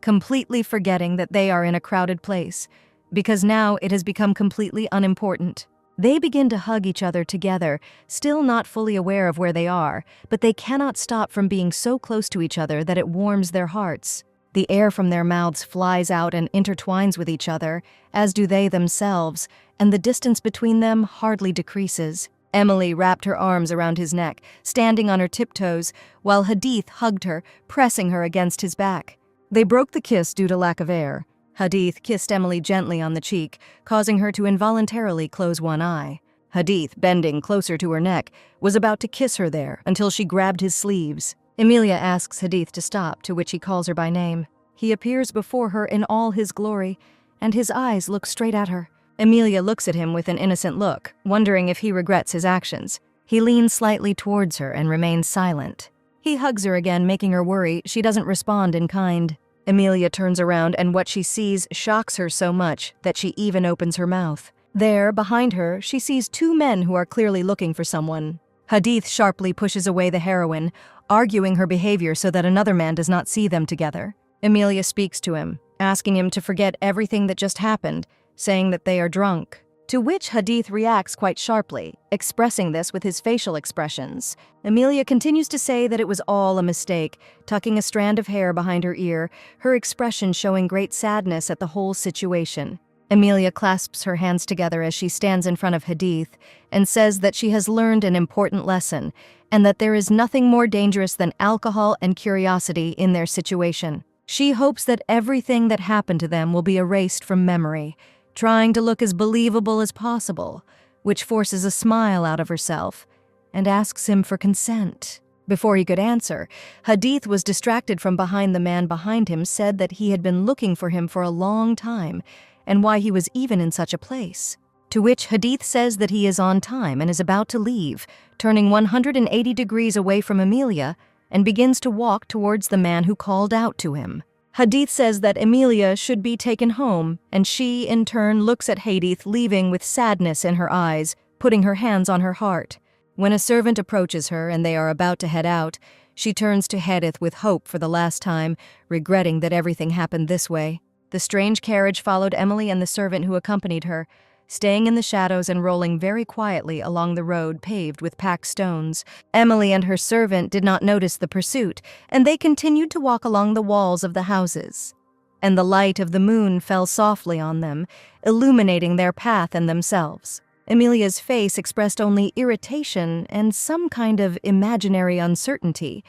completely forgetting that they are in a crowded place, because now it has become completely unimportant. They begin to hug each other together, still not fully aware of where they are, but they cannot stop from being so close to each other that it warms their hearts. The air from their mouths flies out and intertwines with each other, as do they themselves, and the distance between them hardly decreases. Emily wrapped her arms around his neck, standing on her tiptoes, while Hadith hugged her, pressing her against his back. They broke the kiss due to lack of air. Hadith kissed Emily gently on the cheek, causing her to involuntarily close one eye. Hadith, bending closer to her neck, was about to kiss her there until she grabbed his sleeves. Emilia asks Hadith to stop, to which he calls her by name. He appears before her in all his glory, and his eyes look straight at her. Emilia looks at him with an innocent look, wondering if he regrets his actions. He leans slightly towards her and remains silent. He hugs her again, making her worry she doesn't respond in kind. Emilia turns around, and what she sees shocks her so much that she even opens her mouth. There, behind her, she sees two men who are clearly looking for someone. Hadith sharply pushes away the heroine, arguing her behavior so that another man does not see them together. Emilia speaks to him, asking him to forget everything that just happened, saying that they are drunk. To which Hadith reacts quite sharply, expressing this with his facial expressions. Emilia continues to say that it was all a mistake, tucking a strand of hair behind her ear, her expression showing great sadness at the whole situation. Emilia clasps her hands together as she stands in front of Hadith and says that she has learned an important lesson and that there is nothing more dangerous than alcohol and curiosity in their situation. She hopes that everything that happened to them will be erased from memory, trying to look as believable as possible, which forces a smile out of herself, and asks him for consent. Before he could answer, Hadith was distracted from behind the man behind him, said that he had been looking for him for a long time, and why he was even in such a place. To which Hadith says that he is on time and is about to leave, turning 180 degrees away from Emilia, and begins to walk towards the man who called out to him. Hadith says that Emilia should be taken home, and she, in turn, looks at Hadith leaving with sadness in her eyes, putting her hands on her heart. When a servant approaches her and they are about to head out, she turns to Hadith with hope for the last time, regretting that everything happened this way. The strange carriage followed Emily and the servant who accompanied her, staying in the shadows and rolling very quietly along the road paved with packed stones. Emily and her servant did not notice the pursuit, and they continued to walk along the walls of the houses. And the light of the moon fell softly on them, illuminating their path and themselves. Emilia's face expressed only irritation and some kind of imaginary uncertainty,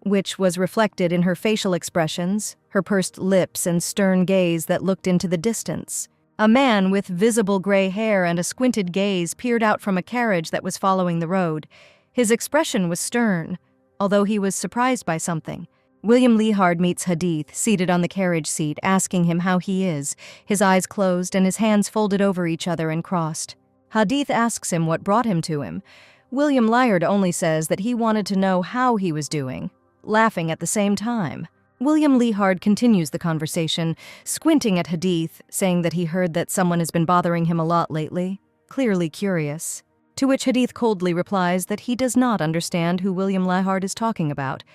which was reflected in her facial expressions, her pursed lips and stern gaze that looked into the distance. A man with visible gray hair and a squinted gaze peered out from a carriage that was following the road. His expression was stern, although he was surprised by something. William Lehard meets Hadith, seated on the carriage seat, asking him how he is, his eyes closed and his hands folded over each other and crossed. Hadith asks him what brought him to him. William Lehard only says that he wanted to know how he was doing, laughing at the same time. William Lehard continues the conversation, squinting at Hadith, saying that he heard that someone has been bothering him a lot lately, clearly curious. To which Hadith coldly replies that he does not understand who William Lehard is talking about,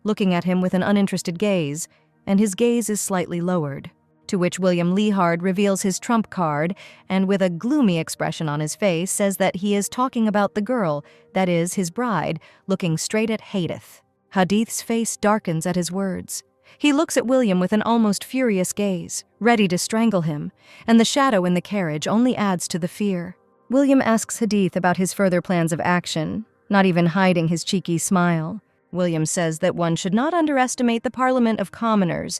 looking at him with an uninterested gaze, and his gaze is slightly lowered. To which William Lehard reveals his trump card and with a gloomy expression on his face says that he is talking about the girl, that is, his bride, looking straight at Hadith. Hadith's face darkens at his words. He looks at William with an almost furious gaze, ready to strangle him, and the shadow in the carriage only adds to the fear. William asks Hadith about his further plans of action, not even hiding his cheeky smile. William says that one should not underestimate the Parliament of Commoners,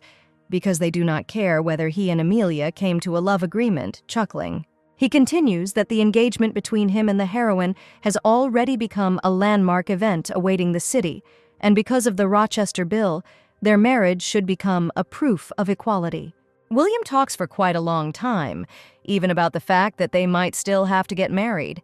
because they do not care whether he and Amelia came to a love agreement, chuckling. He continues that the engagement between him and the heroine has already become a landmark event awaiting the city, and because of the Rochester Bill, their marriage should become a proof of equality. William talks for quite a long time, even about the fact that they might still have to get married,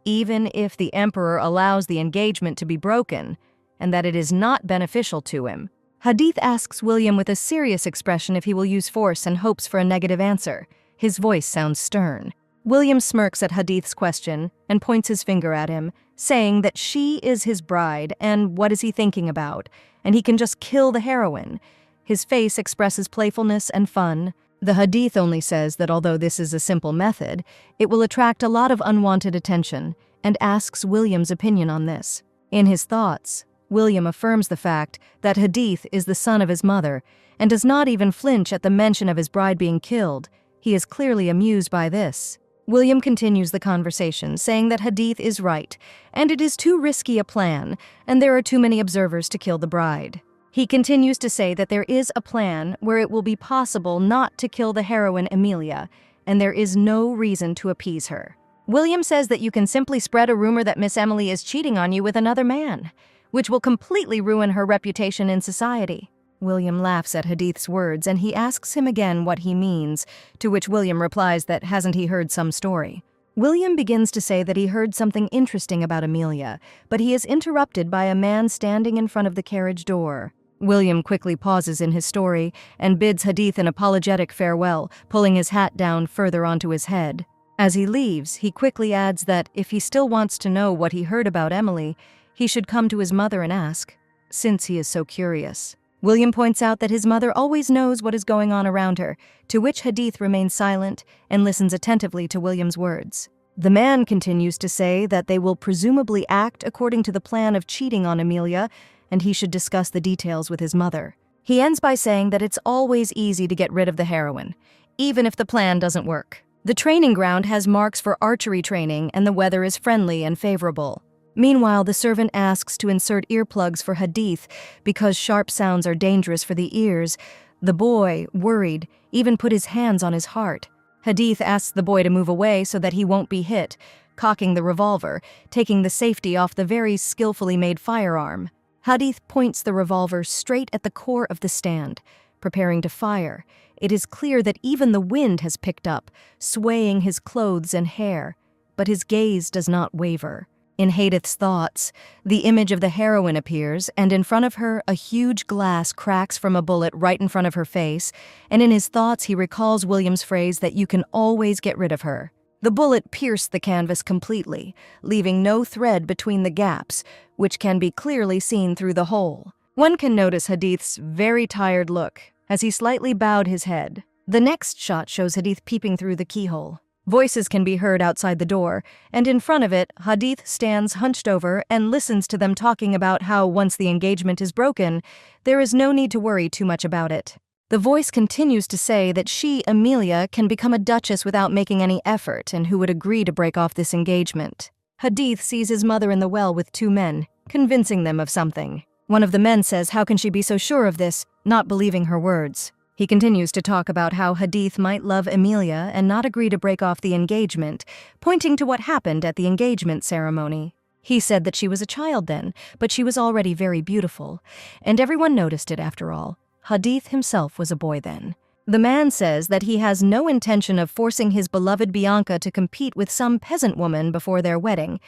even if the emperor allows the engagement to be broken, and that it is not beneficial to him. Hadith asks William with a serious expression if he will use force and hopes for a negative answer. His voice sounds stern. William smirks at Hadith's question and points his finger at him, saying that she is his bride and what is he thinking about, and he can just kill the heroine. His face expresses playfulness and fun. The Hadith only says that although this is a simple method, it will attract a lot of unwanted attention, and asks William's opinion on this. In his thoughts, William affirms the fact that Hadith is the son of his mother and does not even flinch at the mention of his bride being killed. He is clearly amused by this. William continues the conversation, saying that Hadith is right, and it is too risky a plan, and there are too many observers to kill the bride. He continues to say that there is a plan where it will be possible not to kill the heroine Amelia, and there is no reason to appease her. William says that you can simply spread a rumor that Miss Emily is cheating on you with another man, which will completely ruin her reputation in society. William laughs at Hadith's words, and he asks him again what he means, to which William replies that hasn't he heard some story. William begins to say that he heard something interesting about Amelia, but he is interrupted by a man standing in front of the carriage door. William quickly pauses in his story and bids Hadith an apologetic farewell, pulling his hat down further onto his head. As he leaves, he quickly adds that if he still wants to know what he heard about Emily, he should come to his mother and ask, since he is so curious. William points out that his mother always knows what is going on around her, to which Hadith remains silent and listens attentively to William's words. The man continues to say that they will presumably act according to the plan of cheating on Amelia, and he should discuss the details with his mother. He ends by saying that it's always easy to get rid of the heroine, even if the plan doesn't work. The training ground has marks for archery training, and the weather is friendly and favorable. Meanwhile, the servant asks to insert earplugs for Hadith because sharp sounds are dangerous for the ears. The boy, worried, even put his hands on his heart. Hadith asks the boy to move away so that he won't be hit, cocking the revolver, taking the safety off the very skillfully made firearm. Hadith points the revolver straight at the core of the stand, preparing to fire. It is clear that even the wind has picked up, swaying his clothes and hair, but his gaze does not waver. In Hadith's thoughts, the image of the heroine appears, and in front of her, a huge glass cracks from a bullet right in front of her face, and in his thoughts he recalls William's phrase that you can always get rid of her. The bullet pierced the canvas completely, leaving no thread between the gaps, which can be clearly seen through the hole. One can notice Hadith's very tired look, as he slightly bowed his head. The next shot shows Hadith peeping through the keyhole. Voices can be heard outside the door, and in front of it, Hadith stands hunched over and listens to them talking about how once the engagement is broken, there is no need to worry too much about it. The voice continues to say that she, Amelia, can become a duchess without making any effort and who would agree to break off this engagement. Hadith sees his mother in the well with two men, convincing them of something. One of the men says how can she be so sure of this, not believing her words. He continues to talk about how Hadith might love Amelia and not agree to break off the engagement, pointing to what happened at the engagement ceremony. He said that she was a child then, but she was already very beautiful, and everyone noticed it after all. Hadith himself was a boy then. The man says that he has no intention of forcing his beloved Bianca to compete with some peasant woman before their wedding,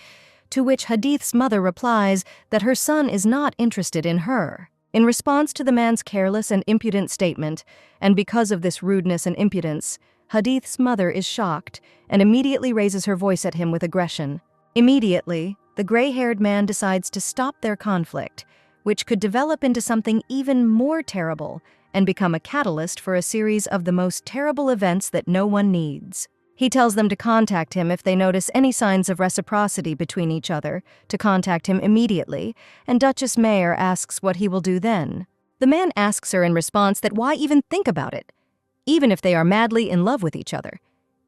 to which Hadith's mother replies that her son is not interested in her. In response to the man's careless and impudent statement, and because of this rudeness and impudence, Hadith's mother is shocked and immediately raises her voice at him with aggression. Immediately, the gray-haired man decides to stop their conflict, which could develop into something even more terrible and become a catalyst for a series of the most terrible events that no one needs. He tells them to contact him if they notice any signs of reciprocity between each other, to contact him immediately, and Duchess Mayer asks what he will do then. The man asks her in response that why even think about it? Even if they are madly in love with each other,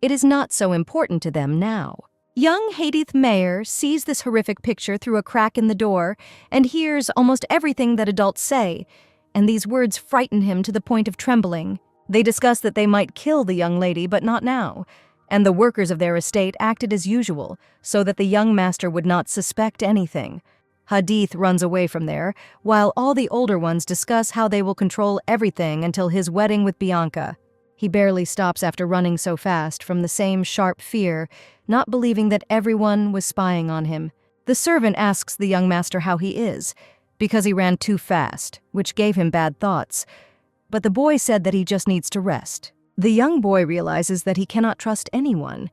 it is not so important to them now. Young Hadith Mayer sees this horrific picture through a crack in the door and hears almost everything that adults say, and these words frighten him to the point of trembling. They discuss that they might kill the young lady, but not now, and the workers of their estate acted as usual, so that the young master would not suspect anything. Hadith runs away from there, while all the older ones discuss how they will control everything until his wedding with Bianca. He barely stops after running so fast from the same sharp fear, not believing that everyone was spying on him. The servant asks the young master how he is, because he ran too fast, which gave him bad thoughts. But the boy said that he just needs to rest. The young boy realizes that he cannot trust anyone,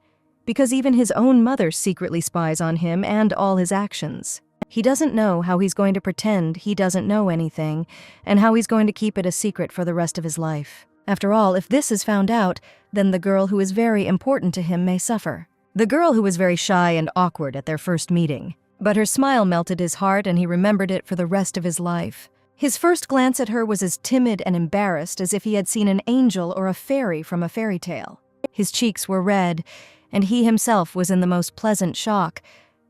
because even his own mother secretly spies on him and all his actions. He doesn't know how he's going to pretend he doesn't know anything, and how he's going to keep it a secret for the rest of his life. After all, if this is found out, then the girl who is very important to him may suffer. The girl who was very shy and awkward at their first meeting. But her smile melted his heart, and he remembered it for the rest of his life. His first glance at her was as timid and embarrassed as if he had seen an angel or a fairy from a fairy tale. His cheeks were red, and he himself was in the most pleasant shock,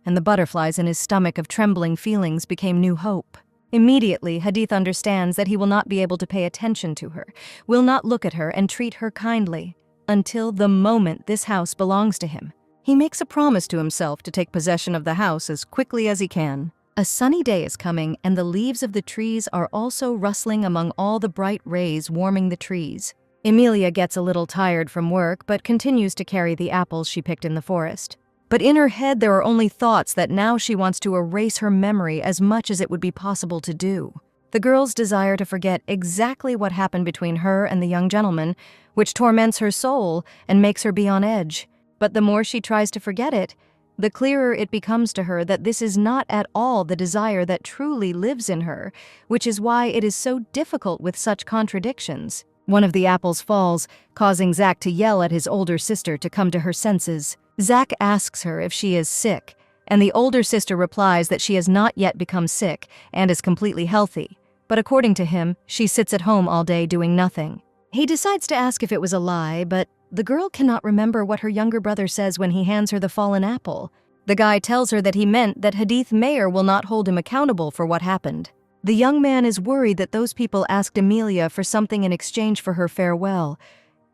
and the butterflies in his stomach of trembling feelings became new hope. Immediately, Hadith understands that he will not be able to pay attention to her, will not look at her and treat her kindly, until the moment this house belongs to him. He makes a promise to himself to take possession of the house as quickly as he can. A sunny day is coming, and the leaves of the trees are also rustling among all the bright rays warming the trees. Emilia gets a little tired from work, but continues to carry the apples she picked in the forest. But in her head there are only thoughts that now she wants to erase her memory as much as it would be possible to do. The girl's desire to forget exactly what happened between her and the young gentleman, which torments her soul and makes her be on edge. But the more she tries to forget it, the clearer it becomes to her that this is not at all the desire that truly lives in her, which is why it is so difficult with such contradictions. One of the apples falls, causing Zach to yell at his older sister to come to her senses. Zach asks her if she is sick, and the older sister replies that she has not yet become sick and is completely healthy. But according to him, she sits at home all day doing nothing. He decides to ask if it was a lie, but the girl cannot remember what her younger brother says when he hands her the fallen apple. The guy tells her that he meant that Hadith Mayer will not hold him accountable for what happened. The young man is worried that those people asked Emilia for something in exchange for her farewell,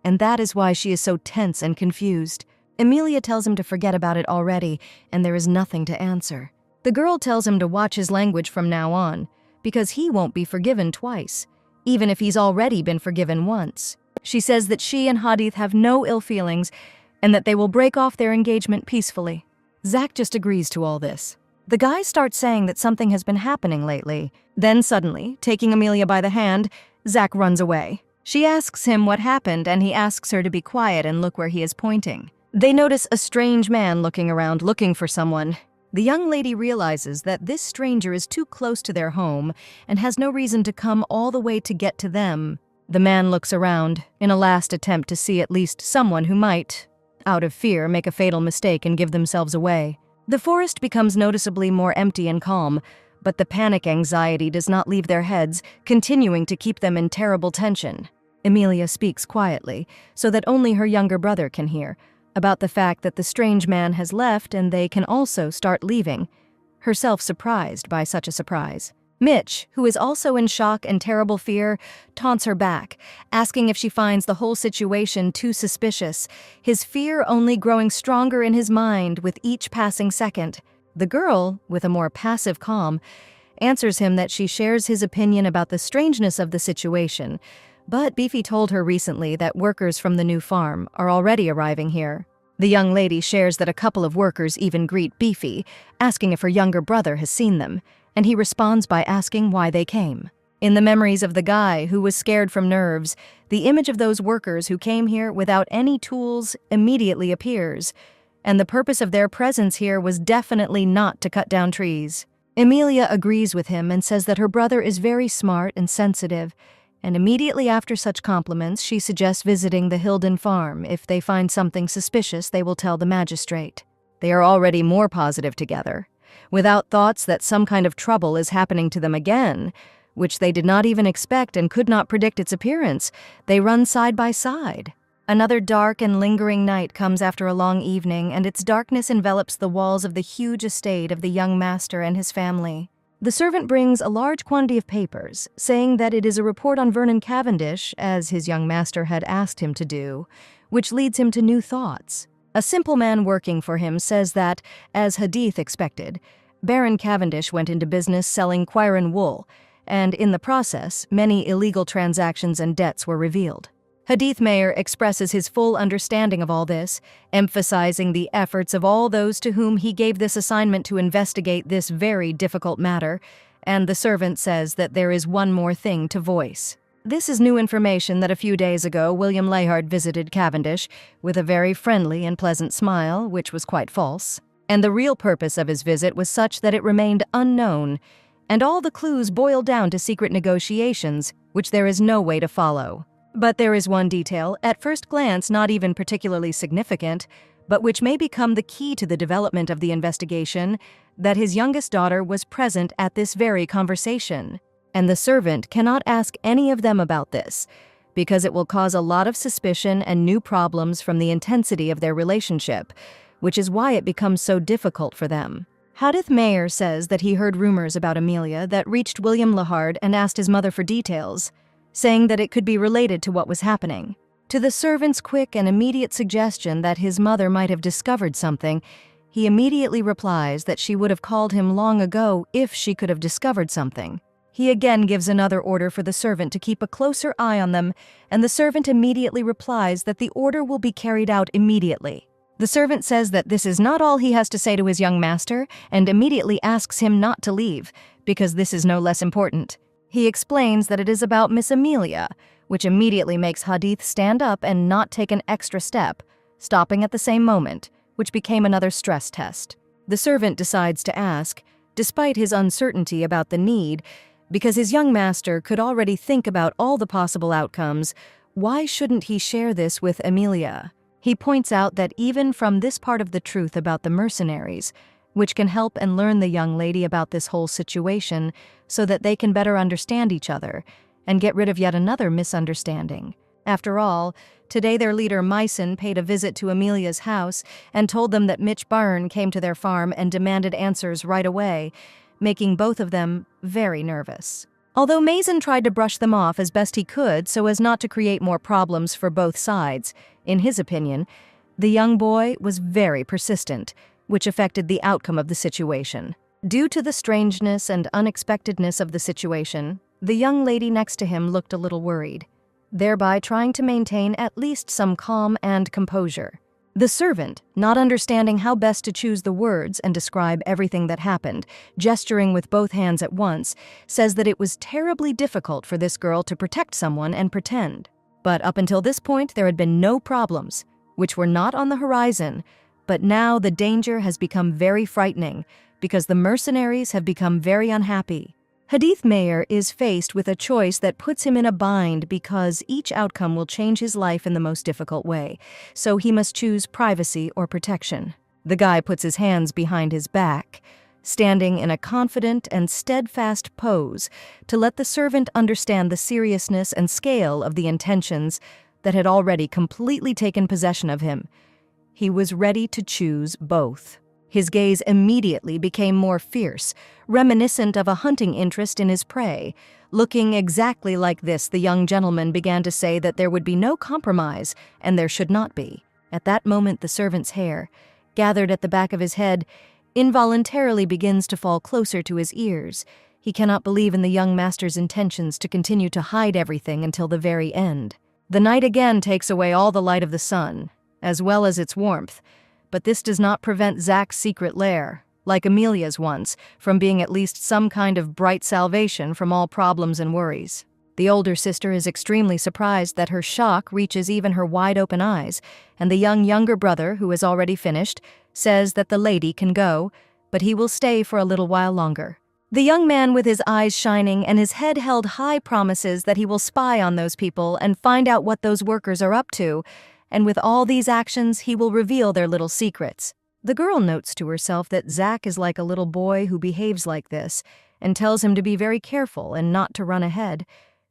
and that is why she is so tense and confused. Emilia tells him to forget about it already, and there is nothing to answer. The girl tells him to watch his language from now on, because he won't be forgiven twice, even if he's already been forgiven once. She says that she and Hadith have no ill feelings, and that they will break off their engagement peacefully. Zach just agrees to all this. The guy starts saying that something has been happening lately. Then suddenly, taking Emilia by the hand, Zach runs away. She asks him what happened, and he asks her to be quiet and look where he is pointing. They notice a strange man looking around, looking for someone. The young lady realizes that this stranger is too close to their home and has no reason to come all the way to get to them. The man looks around, in a last attempt to see at least someone who might, out of fear, make a fatal mistake and give themselves away. The forest becomes noticeably more empty and calm, but the panic anxiety does not leave their heads, continuing to keep them in terrible tension. Emilia speaks quietly, so that only her younger brother can hear, about the fact that the strange man has left and they can also start leaving, herself surprised by such a surprise. Mitch, who is also in shock and terrible fear, taunts her back, asking if she finds the whole situation too suspicious, his fear only growing stronger in his mind with each passing second. The girl, with a more passive calm, answers him that she shares his opinion about the strangeness of the situation, but Beefy told her recently that workers from the new farm are already arriving here. The young lady shares that a couple of workers even greet Beefy, asking if her younger brother has seen them, and he responds by asking why they came. In the memories of the guy who was scared from nerves, the image of those workers who came here without any tools immediately appears, and the purpose of their presence here was definitely not to cut down trees. Emilia agrees with him and says that her brother is very smart and sensitive, and immediately after such compliments, she suggests visiting the Hilden farm. If they find something suspicious, they will tell the magistrate. They are already more positive together, without thoughts that some kind of trouble is happening to them again, which they did not even expect and could not predict its appearance. They run side by side. Another dark and lingering night comes after a long evening, and its darkness envelops the walls of the huge estate of the young master and his family. The servant brings a large quantity of papers, saying that it is a report on Vernon Cavendish, as his young master had asked him to do, which leads him to new thoughts. A simple man working for him says that, as Hadith expected, Baron Cavendish went into business selling Quiron wool, and in the process, many illegal transactions and debts were revealed. Hadith Mayer expresses his full understanding of all this, emphasizing the efforts of all those to whom he gave this assignment to investigate this very difficult matter, and the servant says that there is one more thing to voice. This is new information that a few days ago William Layard visited Cavendish with a very friendly and pleasant smile, which was quite false, and the real purpose of his visit was such that it remained unknown, and all the clues boil down to secret negotiations, which there is no way to follow. But there is one detail, at first glance not even particularly significant, but which may become the key to the development of the investigation, that his youngest daughter was present at this very conversation. And the servant cannot ask any of them about this, because it will cause a lot of suspicion and new problems from the intensity of their relationship, which is why it becomes so difficult for them. Hadith Mayer says that he heard rumors about Amelia that reached William Layard and asked his mother for details, saying that it could be related to what was happening. To the servant's quick and immediate suggestion that his mother might have discovered something, he immediately replies that she would have called him long ago if she could have discovered something. He again gives another order for the servant to keep a closer eye on them, and the servant immediately replies that the order will be carried out immediately. The servant says that this is not all he has to say to his young master, and immediately asks him not to leave, because this is no less important. He explains that it is about Miss Amelia, which immediately makes Hadith stand up and not take an extra step, stopping at the same moment, which became another stress test. The servant decides to ask, despite his uncertainty about the need, because his young master could already think about all the possible outcomes, why shouldn't he share this with Amelia? He points out that even from this part of the truth about the mercenaries, which can help and learn the young lady about this whole situation so that they can better understand each other and get rid of yet another misunderstanding. After all, today their leader Myson paid a visit to Amelia's house and told them that Mitch Byrne came to their farm and demanded answers right away, making both of them very nervous. Although Mason tried to brush them off as best he could so as not to create more problems for both sides, in his opinion, the young boy was very persistent, which affected the outcome of the situation. Due to the strangeness and unexpectedness of the situation, the young lady next to him looked a little worried, thereby trying to maintain at least some calm and composure. The servant, not understanding how best to choose the words and describe everything that happened, gesturing with both hands at once, says that it was terribly difficult for this girl to protect someone and pretend. But up until this point, there had been no problems, which were not on the horizon, but now the danger has become very frightening because the mercenaries have become very unhappy. Hadith Mayer is faced with a choice that puts him in a bind because each outcome will change his life in the most difficult way, so he must choose privacy or protection. The guy puts his hands behind his back, standing in a confident and steadfast pose to let the servant understand the seriousness and scale of the intentions that had already completely taken possession of him. He was ready to choose both. His gaze immediately became more fierce, reminiscent of a hunting interest in his prey. Looking exactly like this, the young gentleman began to say that there would be no compromise, and there should not be. At that moment, the servant's hair, gathered at the back of his head, involuntarily begins to fall closer to his ears. He cannot believe in the young master's intentions to continue to hide everything until the very end. The night again takes away all the light of the sun, as well as its warmth, but this does not prevent Zach's secret lair, like Amelia's once, from being at least some kind of bright salvation from all problems and worries. The older sister is extremely surprised that her shock reaches even her wide-open eyes, and the younger brother, who has already finished, says that the lady can go, but he will stay for a little while longer. The young man with his eyes shining and his head held high promises that he will spy on those people and find out what those workers are up to, and with all these actions he will reveal their little secrets. The girl notes to herself that Zach is like a little boy who behaves like this and tells him to be very careful and not to run ahead,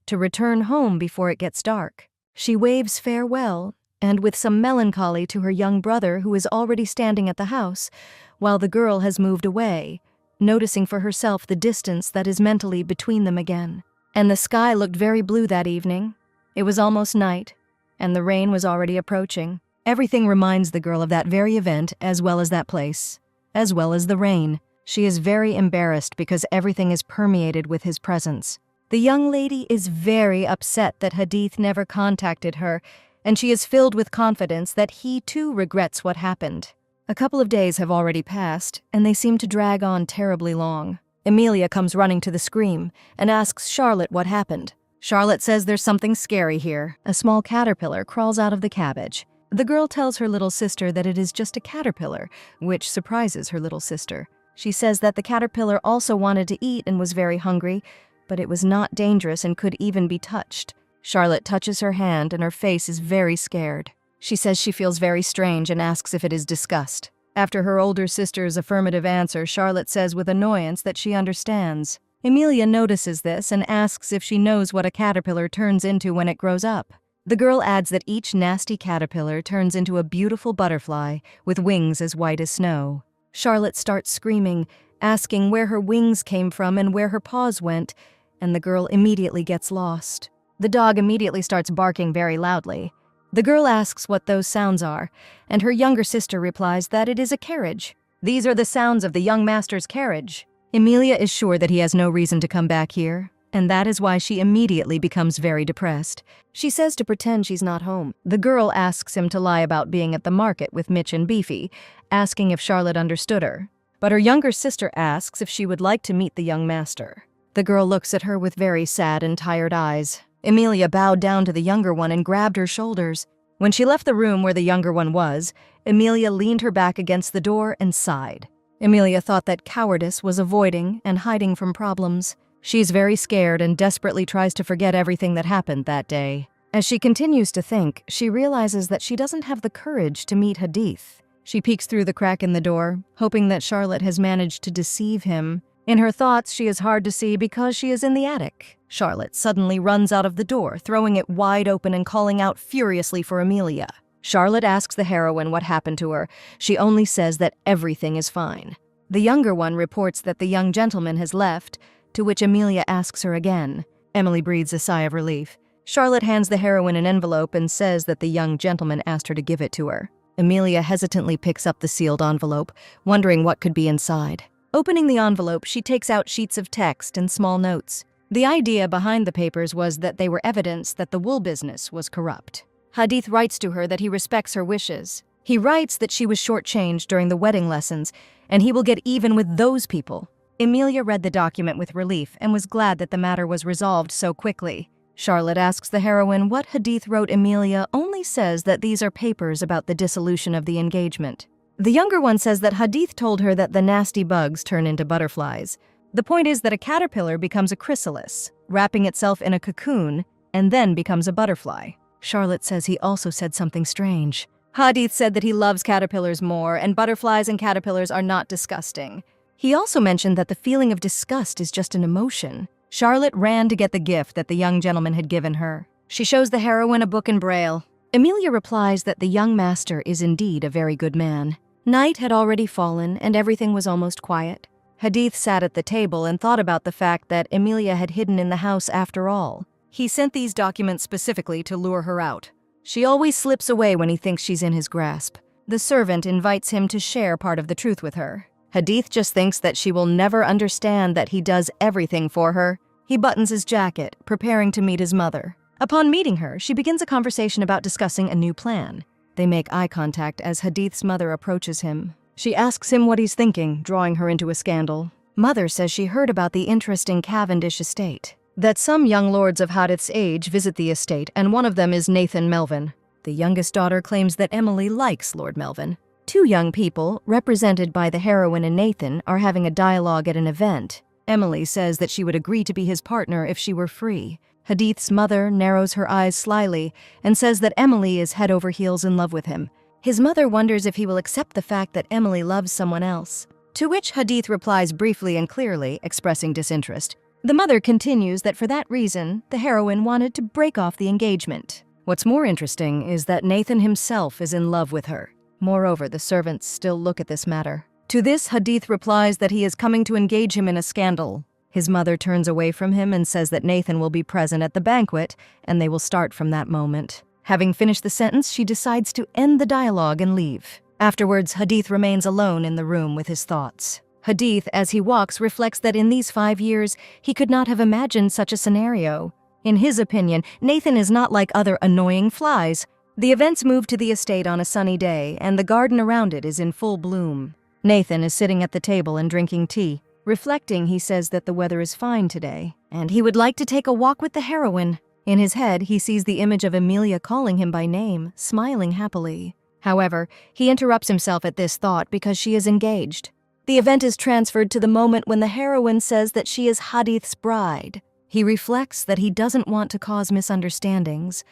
to return home before it gets dark. She waves farewell and with some melancholy to her young brother who is already standing at the house, while the girl has moved away, noticing for herself the distance that is mentally between them again. And the sky looked very blue that evening. It was almost night, and the rain was already approaching. Everything reminds the girl of that very event, as well as that place, as well as the rain. She is very embarrassed because everything is permeated with his presence. The young lady is very upset that Hadith never contacted her, and she is filled with confidence that he too regrets what happened. A couple of days have already passed, and they seem to drag on terribly long. Emilia comes running to the scream and asks Charlotte what happened. Charlotte says there's something scary here. A small caterpillar crawls out of the cabbage. The girl tells her little sister that it is just a caterpillar, which surprises her little sister. She says that the caterpillar also wanted to eat and was very hungry, but it was not dangerous and could even be touched. Charlotte touches her hand and her face is very scared. She says she feels very strange and asks if it is disgust. After her older sister's affirmative answer, Charlotte says with annoyance that she understands. Emilia notices this and asks if she knows what a caterpillar turns into when it grows up. The girl adds that each nasty caterpillar turns into a beautiful butterfly with wings as white as snow. Charlotte starts screaming, asking where her wings came from and where her paws went, and the girl immediately gets lost. The dog immediately starts barking very loudly. The girl asks what those sounds are, and her younger sister replies that it is a carriage. These are the sounds of the young master's carriage. Emilia is sure that he has no reason to come back here, and that is why she immediately becomes very depressed. She says to pretend she's not home. The girl asks him to lie about being at the market with Mitch and Beefy, asking if Charlotte understood her. But her younger sister asks if she would like to meet the young master. The girl looks at her with very sad and tired eyes. Emilia bowed down to the younger one and grabbed her shoulders. When she left the room where the younger one was, Emilia leaned her back against the door and sighed. Emilia thought that cowardice was avoiding and hiding from problems. She's very scared and desperately tries to forget everything that happened that day. As she continues to think, she realizes that she doesn't have the courage to meet Hadith. She peeks through the crack in the door, hoping that Charlotte has managed to deceive him. In her thoughts, she is hard to see because she is in the attic. Charlotte suddenly runs out of the door, throwing it wide open and calling out furiously for Emilia. Charlotte asks the heroine what happened to her. She only says that everything is fine. The younger one reports that the young gentleman has left, to which Emilia asks her again. Emily breathes a sigh of relief. Charlotte hands the heroine an envelope and says that the young gentleman asked her to give it to her. Emilia hesitantly picks up the sealed envelope, wondering what could be inside. Opening the envelope, she takes out sheets of text and small notes. The idea behind the papers was that they were evidence that the wool business was corrupt. Hadith writes to her that he respects her wishes. He writes that she was shortchanged during the wedding lessons, and he will get even with those people. Emilia read the document with relief and was glad that the matter was resolved so quickly. Charlotte asks the heroine what Hadith wrote. Emilia only says that these are papers about the dissolution of the engagement. The younger one says that Hadith told her that the nasty bugs turn into butterflies. The point is that a caterpillar becomes a chrysalis, wrapping itself in a cocoon, and then becomes a butterfly. Charlotte says he also said something strange. Hadith said that he loves caterpillars more, and butterflies and caterpillars are not disgusting. He also mentioned that the feeling of disgust is just an emotion. Charlotte ran to get the gift that the young gentleman had given her. She shows the heroine a book in Braille. Emilia replies that the young master is indeed a very good man. Night had already fallen, and everything was almost quiet. Hadith sat at the table and thought about the fact that Emilia had hidden in the house after all. He sent these documents specifically to lure her out. She always slips away when he thinks she's in his grasp. The servant invites him to share part of the truth with her. Hadith just thinks that she will never understand that he does everything for her. He buttons his jacket, preparing to meet his mother. Upon meeting her, she begins a conversation about discussing a new plan. They make eye contact as Hadith's mother approaches him. She asks him what he's thinking, drawing her into a scandal. Mother says she heard about the interesting Cavendish estate. That some young lords of Hadith's age visit the estate, and one of them is Nathan Melvin. The youngest daughter claims that Emily likes Lord Melvin. Two young people, represented by the heroine and Nathan, are having a dialogue at an event. Emily says that she would agree to be his partner if she were free. Hadith's mother narrows her eyes slyly and says that Emily is head over heels in love with him. His mother wonders if he will accept the fact that Emily loves someone else. To which Hadith replies briefly and clearly, expressing disinterest. The mother continues that for that reason, the heroine wanted to break off the engagement. What's more interesting is that Nathan himself is in love with her. Moreover, the servants still look at this matter. To this, Hadith replies that he is coming to engage him in a scandal. His mother turns away from him and says that Nathan will be present at the banquet, and they will start from that moment. Having finished the sentence, she decides to end the dialogue and leave. Afterwards, Hadith remains alone in the room with his thoughts. Hadith, as he walks, reflects that in these 5 years, he could not have imagined such a scenario. In his opinion, Nathan is not like other annoying flies. The events move to the estate on a sunny day, and the garden around it is in full bloom. Nathan is sitting at the table and drinking tea. Reflecting, he says that the weather is fine today, and he would like to take a walk with the heroine. In his head, he sees the image of Amelia calling him by name, smiling happily. However, he interrupts himself at this thought because she is engaged. The event is transferred to the moment when the heroine says that she is Hadith's bride. He reflects that he doesn't want to cause misunderstandings,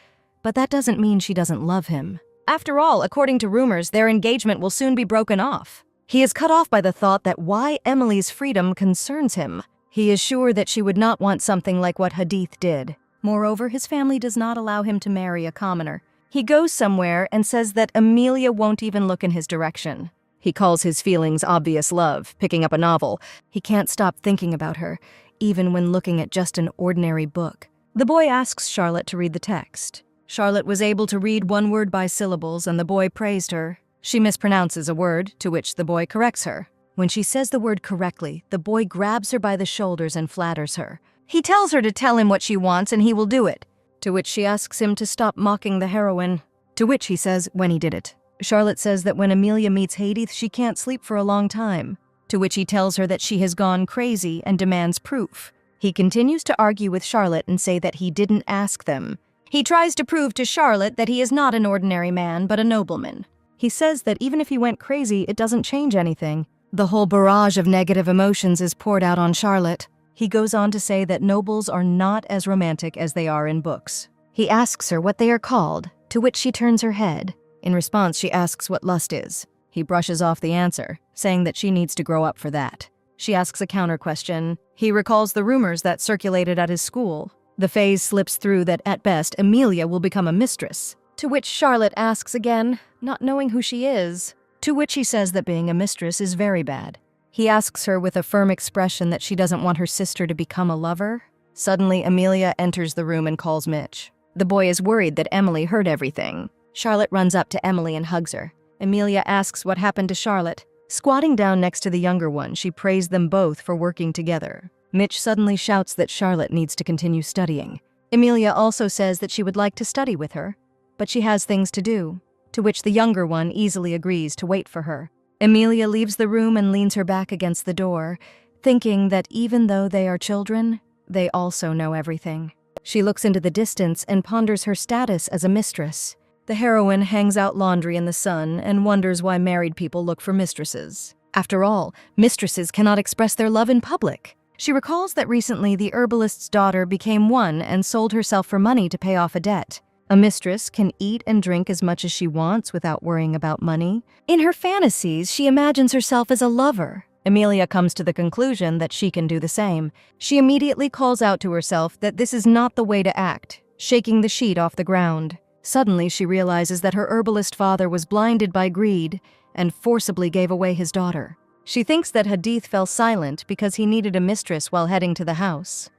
but that doesn't mean she doesn't love him. After all, according to rumors, their engagement will soon be broken off. He is cut off by the thought that why Emily's freedom concerns him. He is sure that she would not want something like what Hadith did. Moreover, his family does not allow him to marry a commoner. He goes somewhere and says that Amelia won't even look in his direction. He calls his feelings obvious love, picking up a novel. He can't stop thinking about her, even when looking at just an ordinary book. The boy asks Charlotte to read the text. Charlotte was able to read one word by syllables, and the boy praised her. She mispronounces a word, to which the boy corrects her. When she says the word correctly, the boy grabs her by the shoulders and flatters her. He tells her to tell him what she wants and he will do it, to which she asks him to stop mocking the heroine, to which he says when he did it. Charlotte says that when Amelia meets Hadith, she can't sleep for a long time, to which he tells her that she has gone crazy and demands proof. He continues to argue with Charlotte and say that he didn't ask them. He tries to prove to Charlotte that he is not an ordinary man, but a nobleman. He says that even if he went crazy, it doesn't change anything. The whole barrage of negative emotions is poured out on Charlotte. He goes on to say that nobles are not as romantic as they are in books. He asks her what they are called, to which she turns her head. In response, she asks what lust is. He brushes off the answer, saying that she needs to grow up for that. She asks a counter question. He recalls the rumors that circulated at his school. The phase slips through that at best, Amelia will become a mistress, to which Charlotte asks again, not knowing who she is, to which he says that being a mistress is very bad. He asks her with a firm expression that she doesn't want her sister to become a lover. Suddenly, Amelia enters the room and calls Mitch. The boy is worried that Emily heard everything. Charlotte runs up to Emily and hugs her. Amelia asks what happened to Charlotte. Squatting down next to the younger one, she praised them both for working together. Mitch suddenly shouts that Charlotte needs to continue studying. Amelia also says that she would like to study with her, but she has things to do, to which the younger one easily agrees to wait for her. Amelia leaves the room and leans her back against the door, thinking that even though they are children, they also know everything. She looks into the distance and ponders her status as a mistress. The heroine hangs out laundry in the sun and wonders why married people look for mistresses. After all, mistresses cannot express their love in public. She recalls that recently the herbalist's daughter became one and sold herself for money to pay off a debt. A mistress can eat and drink as much as she wants without worrying about money. In her fantasies, she imagines herself as a lover. Amelia comes to the conclusion that she can do the same. She immediately calls out to herself that this is not the way to act, shaking the sheet off the ground. Suddenly, she realizes that her herbalist father was blinded by greed and forcibly gave away his daughter. She thinks that Hadith fell silent because he needed a mistress while heading to the house.